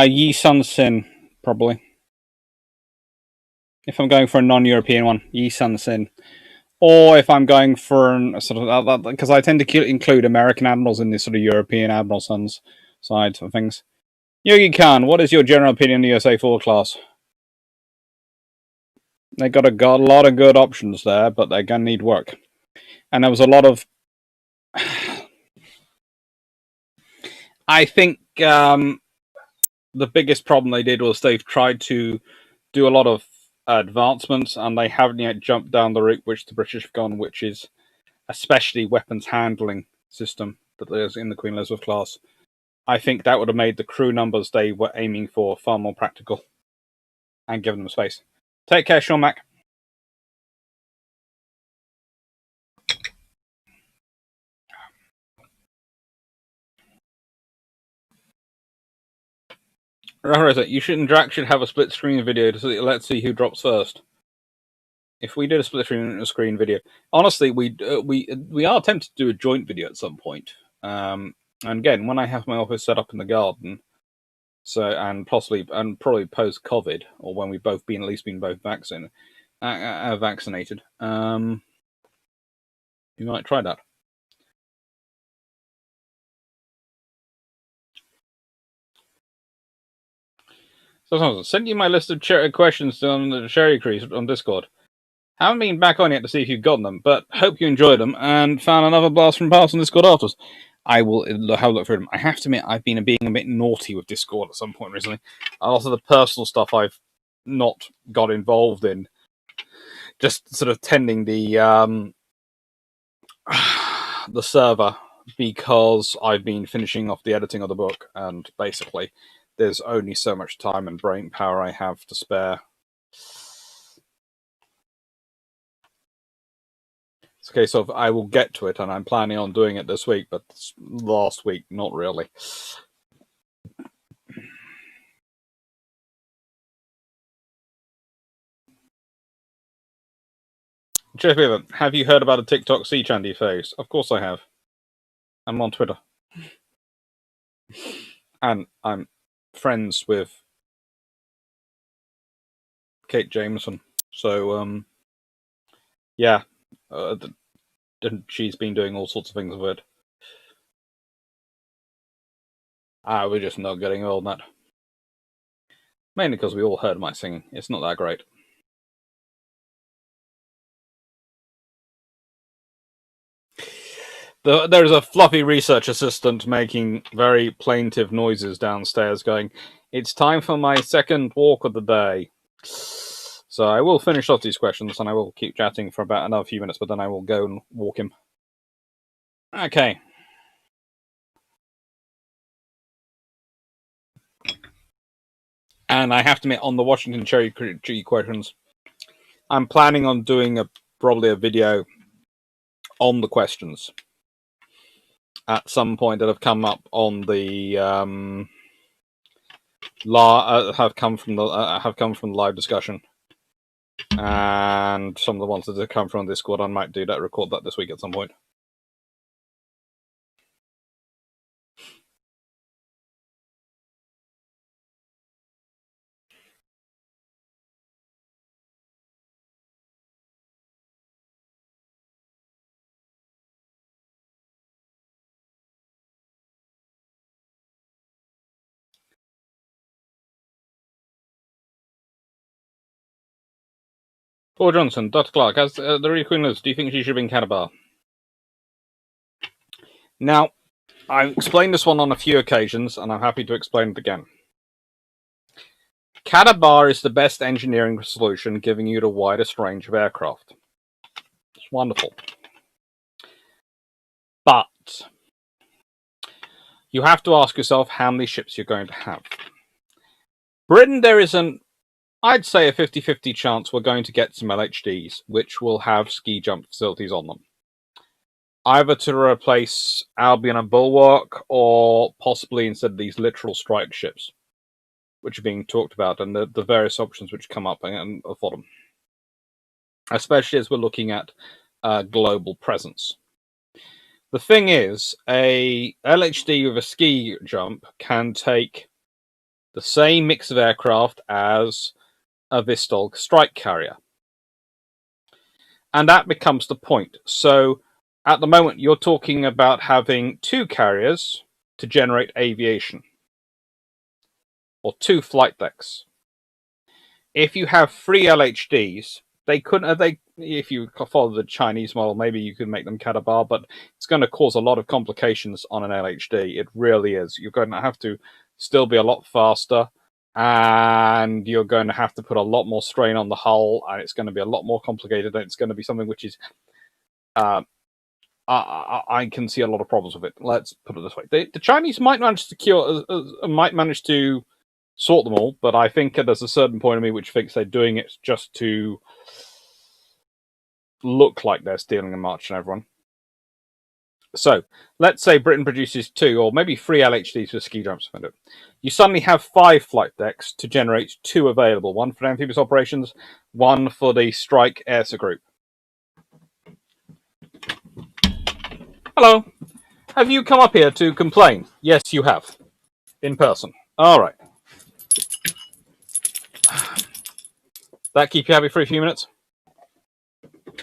Yi Sun Sin probably. If I'm going for a non-European one, Yi Sun Sin. Or if I'm going for a sort of, because I tend to include American admirals in this sort of European admiral sons side of things. Yogi Khan, what is your general opinion on the USA 4 class? They got a lot of good options there, but they're going to need work. And there was a lot of... I think the biggest problem they did was they've tried to do a lot of advancements, and they haven't yet jumped down the route which the British have gone, which is especially weapons handling system that there's in the Queen Elizabeth class. I think that would have made the crew numbers they were aiming for far more practical and given them space. Take care, Sean Mac. You Drax should have a split screen video to see, let's see who drops first. If we did a split screen video, honestly, we are tempted to do a joint video at some point. And again, when I have my office set up in the garden, so and probably post COVID, or when we've both been vaccinated, you might try that. So send you my list of questions on the Cherry Crease on Discord. Haven't been back on yet to see if you've gotten them, but hope you enjoyed them and found another blast from past on Discord afterwards. I will have a look through them. I have to admit, I've been being a bit naughty with Discord at some point recently. A lot of the personal stuff I've not got involved in, just sort of tending the server, because I've been finishing off the editing of the book, and basically there's only so much time and brain power I have to spare. It's a case of I will get to it, and I'm planning on doing it this week, but last week, not really. Jeff Beaver, have you heard about a TikTok sea chandy phase? Of course I have. I'm on Twitter. And I'm friends with Kate Jameson. So, yeah. She's been doing all sorts of things with it. We're just not getting involved in that. Mainly because we all heard my singing. It's not that great. There's a fluffy research assistant making very plaintive noises downstairs going, "It's time for my second walk of the day." So I will finish off these questions, and I will keep chatting for about another few minutes, but then I will go and walk him. Okay. And I have to admit, on the Washington Cherry questions, I'm planning on doing probably a video on the questions at some point that have come up on the have come from the live discussion, and some of the ones that have come from Discord. I might record that this week at some point. Paul Johnson, Dr. Clark, as the Reed Queen lives, do you think she should have been Cadabar? Now, I've explained this one on a few occasions, and I'm happy to explain it again. Cadabar is the best engineering solution, giving you the widest range of aircraft. It's wonderful. But you have to ask yourself how many ships you're going to have. Britain, there is I'd say a 50-50 chance we're going to get some LHDs, which will have ski jump facilities on them. Either to replace Albion and Bulwark, or possibly instead of these littoral strike ships, which are being talked about, and the various options which come up and for them. Especially as we're looking at global presence. The thing is, a LHD with a ski jump can take the same mix of aircraft as a Vistol strike carrier. And that becomes the point. So at the moment, you're talking about having 2 carriers to generate aviation, or 2 flight decks. If you have 3 LHDs, they couldn't. If you follow the Chinese model, maybe you could make them Catabar, but it's going to cause a lot of complications on an LHD. It really is. You're going to have to still be a lot faster, and you're going to have to put a lot more strain on the hull, and it's going to be a lot more complicated, and it's going to be something which is I can see a lot of problems with it. Let's put it this way: the Chinese might manage to sort them all, but I think there's a certain point of me which thinks they're doing it just to look like they're stealing a march on everyone. So let's say Britain produces 2 or maybe 3 LHDs for ski jumps. You suddenly have 5 flight decks to generate 2 available: 1 for amphibious operations, 1 for the strike air group. Hello. Have you come up here to complain? Yes, you have. In person. All right. That keep you happy for a few minutes?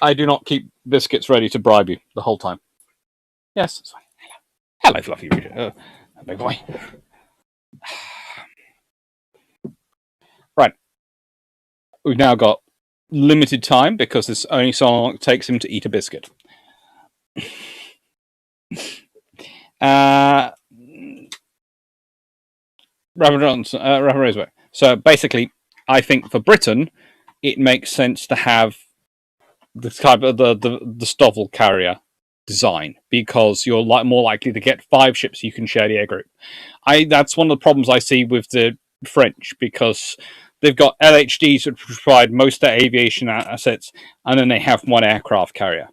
I do not keep biscuits ready to bribe you the whole time. Yes, that's fine. Hello, Fluffy Reader. Big boy. Right. We've now got limited time because this only so long it takes him to eat a biscuit. Rapid Roseback. So basically, I think for Britain, it makes sense to have the type of the Stovall carrier design because you're more likely to get 5 ships you can share the air group. That's one of the problems I see with the French because they've got LHDs that provide most of their aviation assets, and then they have 1 aircraft carrier.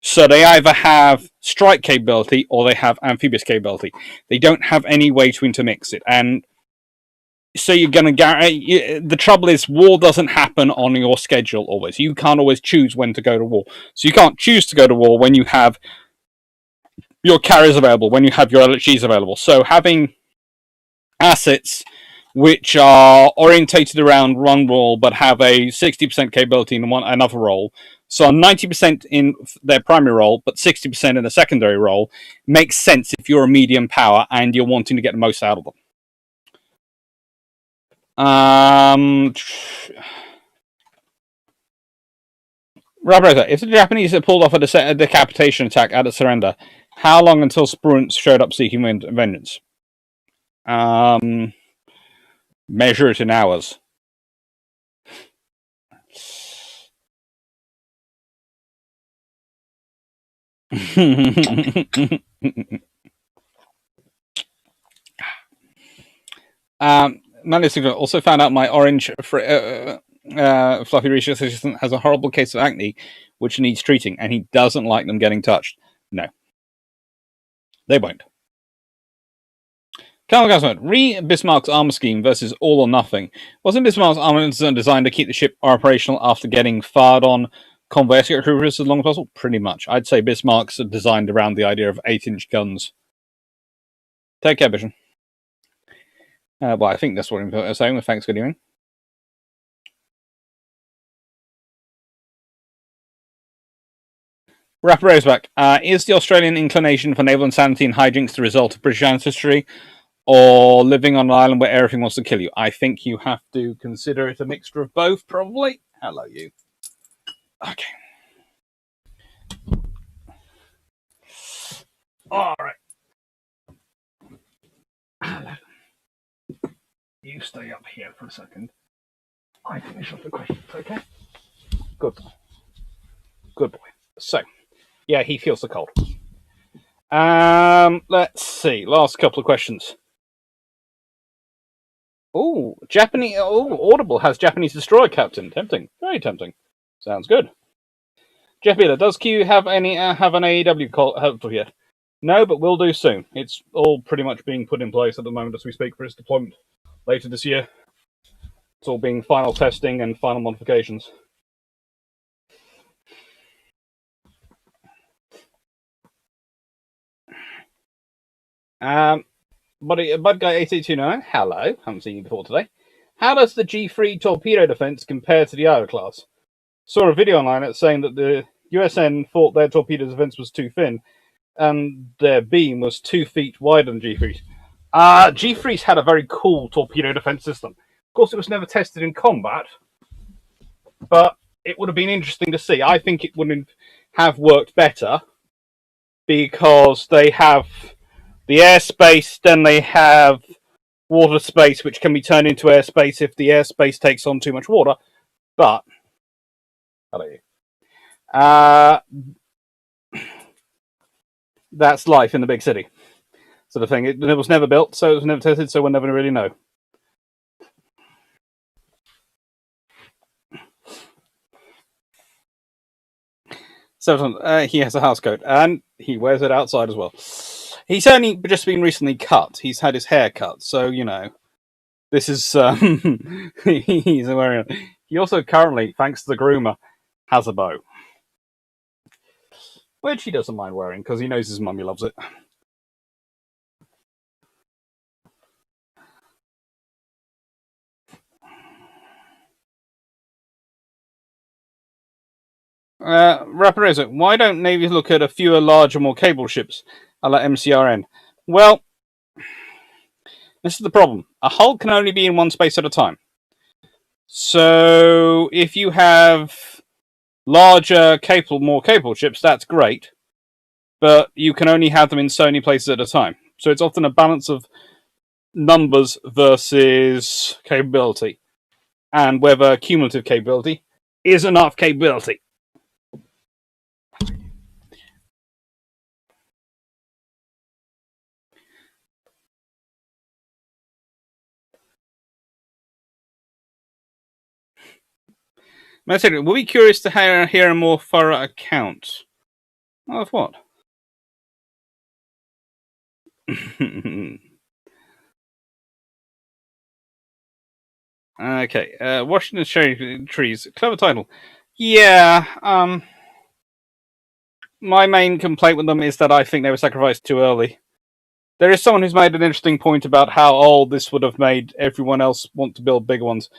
So they either have strike capability or they have amphibious capability. They don't have any way to intermix it. And so you're going to guarantee. The trouble is, war doesn't happen on your schedule always. You can't always choose when to go to war. So you can't choose to go to war when you have your carriers available, when you have your LHGs available. So having assets which are orientated around one role but have a 60% capability in another role, so 90% in their primary role but 60% in the secondary role, makes sense if you're a medium power and you're wanting to get the most out of them. If the Japanese had pulled off a decapitation attack at a surrender, how long until Spruance showed up seeking vengeance? Measure it in hours. Manly also found out my orange fluffy research assistant has a horrible case of acne, which needs treating, and he doesn't like them getting touched. No, they won't. Bismarck's armor scheme versus all or nothing. Wasn't Bismarck's armor designed to keep the ship operational after getting fired on convoy cruisers as long as possible? Pretty much. I'd say Bismarck's designed around the idea of 8-inch guns. Take care, Vision. Well, I think that's what I'm saying. Thanks, good evening. Rapper Roseback. Is the Australian inclination for naval insanity and hijinks the result of British ancestry, or living on an island where everything wants to kill you? I think you have to consider it a mixture of both, probably. Hello, you. Okay. All right. Hello. You stay up here for a second. I finish off the questions, okay? Good boy. Good boy. So, yeah, he feels the cold. Let's see. Last couple of questions. Oh, Japanese. Oh, Audible has Japanese destroyer captain. Tempting. Very tempting. Sounds good. Jeff Beeler, does Q have an AEW call helpful yet? No, but will do soon. It's all pretty much being put in place at the moment as we speak for its deployment later this year. It's all being final testing and final modifications. Bud Guy 8829, hello, haven't seen you before today. How does the G3 torpedo defense compare to the Iowa class? Saw a video online that's saying that the USN thought their torpedo defense was too thin, and their beam was 2 feet wider than G3's. G3's had a very cool torpedo defense system. Of course, it was never tested in combat, but it would have been interesting to see. I think it wouldn't have worked better because they have the airspace, then they have water space, which can be turned into airspace if the airspace takes on too much water. But, hello, that's life in the big city, sort of thing. It was never built, so it was never tested, so we'll never really know. So he has a house coat, and he wears it outside as well. He's only just been recently cut. He's had his hair cut, so, you know, this is, he's wearing it. He also currently, thanks to the groomer, has a bow. Which he doesn't mind wearing, because he knows his mummy loves it. Raparosa, why don't navies look at a fewer, larger, more capable ships, a la MCRN? Well, this is the problem. A hull can only be in one space at a time. So, if you have larger, more capable ships, that's great. But you can only have them in so many places at a time. So it's often a balance of numbers versus capability. And whether cumulative capability is enough capability. We'll be curious to hear a more thorough account. Of what? Okay, Washington Cherry Trees. Clever title. Yeah, my main complaint with them is that I think they were sacrificed too early. There is someone who's made an interesting point about how old this would have made everyone else want to build bigger ones.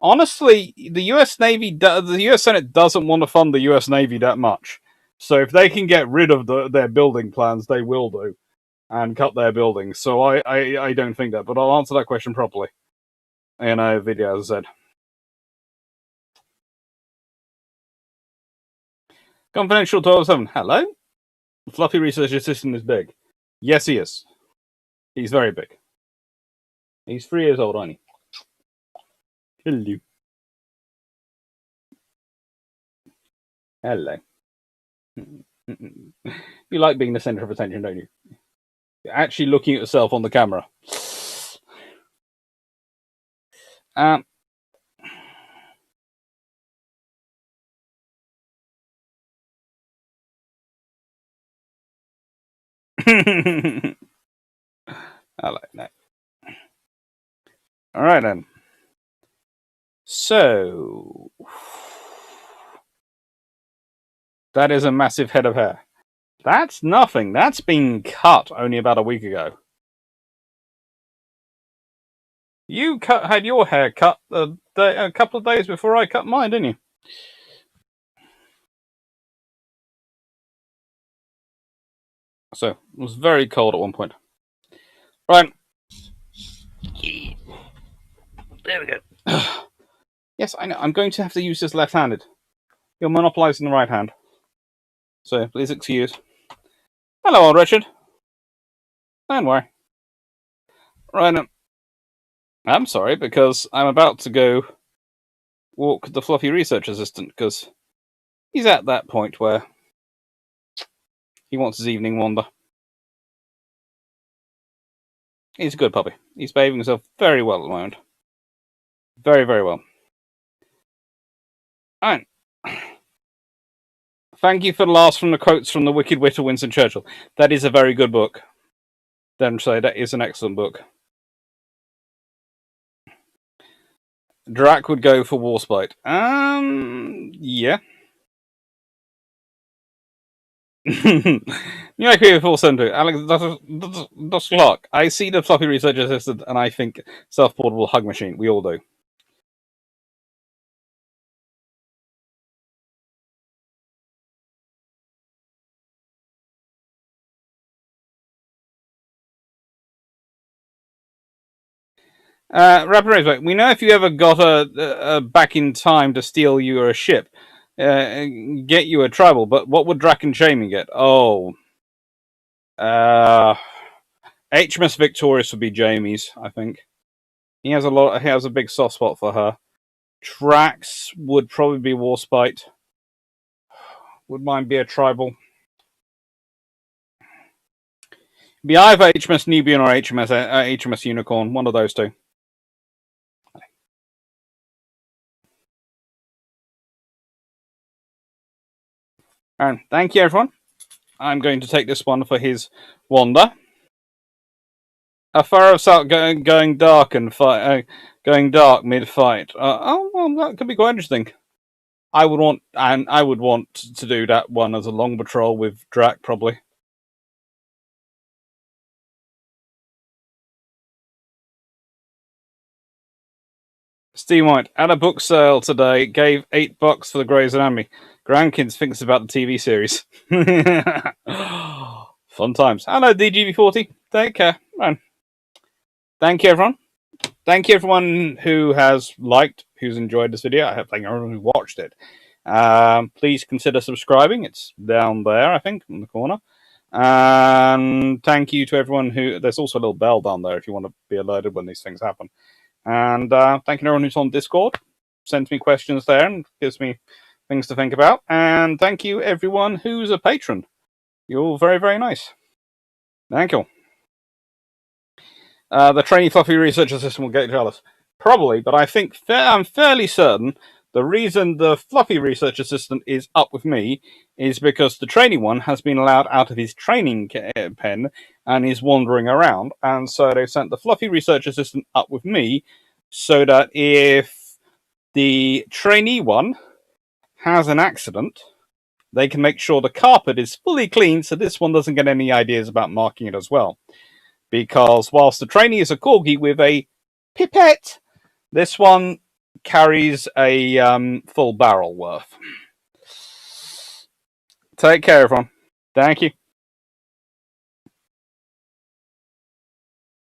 Honestly, the US Navy, the US Senate doesn't want to fund the US Navy that much. So if they can get rid of their building plans, they will do. And cut their buildings. So I don't think that. But I'll answer that question properly in a video, as I said. Confidential 1207. Hello? Fluffy Research Assistant is big. Yes, he is. He's very big. He's 3 years old, ain't he? Hello. Hello. You like being the center of attention, don't you? You're actually looking at yourself on the camera. Hello, no. Alright then. So that is a massive head of hair. That's nothing. That's been cut only about a week ago. You had your hair cut a couple of days before I cut mine, didn't you? So, it was very cold at one point. Right. There we go. Yes, I know. I'm going to have to use this left-handed. You're monopolizing the right hand. So, please excuse. Hello, old Richard. Don't worry. Right. I'm sorry, because I'm about to go walk the fluffy research assistant, because he's at that point where he wants his evening wander. He's a good puppy. He's behaving himself very well at the moment. Very, very well. Alright. Thank you for the last from the quotes from The Wicked Wit of Winston Churchill. That is a very good book. Then say that is an excellent book. Drac would go for Warspite. Yeah. Yeah, okay, 472. Alex, that's luck. I see the floppy research assistant and I think self-portable hug machine. We all do. Rapid Razorback, we know if you ever got a back in time to steal you a ship, get you a tribal, but what would Draken Jamie get? Oh, HMS Victorious would be Jamie's, I think. He has a big soft spot for her. Drax would probably be Warspite. Would mine be a tribal? Be either HMS Nubian or HMS Unicorn, one of those two. And thank you, everyone. I'm going to take this one for his Wanda. A furrow start going dark and going dark mid fight. Oh well, that could be quite interesting. I would want to do that one as a long patrol with Drac probably. Steve White at a book sale today gave $8 for the Grey's Anatomy. Grandkids thinks about the TV series. Fun times. Hello DGB40. Take care, man. Thank you everyone. Thank you everyone who has liked, who's enjoyed this video. I hope thank everyone who watched it. Please consider subscribing. It's down there, I think, in the corner. And thank you to everyone who. There's also a little bell down there if you want to be alerted when these things happen. And thank you to everyone who's on Discord. Sends me questions there and gives me things to think about. And thank you everyone who's a patron. You're all very, very nice. Thank you. The trainee fluffy research assistant will get jealous. Probably, but I think I'm fairly certain the reason the fluffy research assistant is up with me is because the trainee one has been allowed out of his training pen and is wandering around. And so they sent the fluffy research assistant up with me so that if the trainee one has an accident, they can make sure the carpet is fully clean so this one doesn't get any ideas about marking it as well. Because whilst the trainee is a corgi with a pipette, this one carries a full barrel worth. Take care, everyone. Thank you.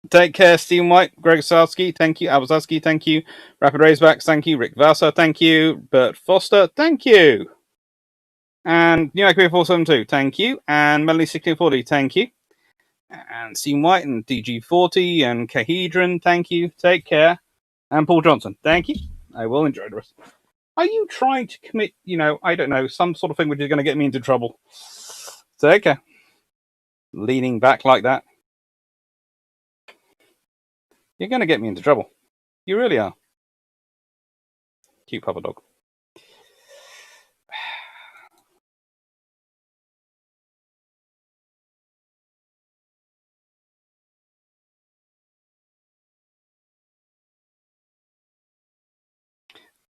Take care, Stephen White, Greg Salsky, thank you. Abazowski, thank you. Rapid Razorbacks, thank you. Rick Vassar, thank you. Bert Foster, thank you. And New York 472, thank you. And Melanie 1640, thank you. And Stephen White and DG40 and Kahedron, thank you. Take care. And Paul Johnson, thank you. I will enjoy the rest. Are you trying to commit, I don't know, some sort of thing which is going to get me into trouble? Take care. Leaning back like that. You're going to get me into trouble. You really are. Cute Papa Dog.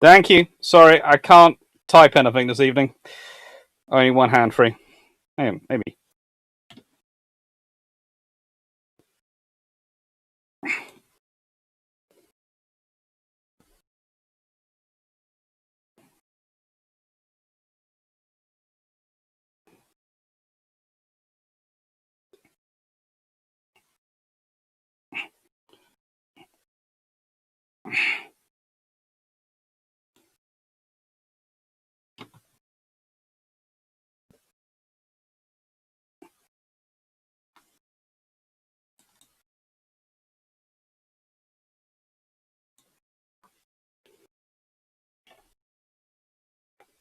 Thank you. Sorry, I can't type anything this evening. Only one hand free. Maybe.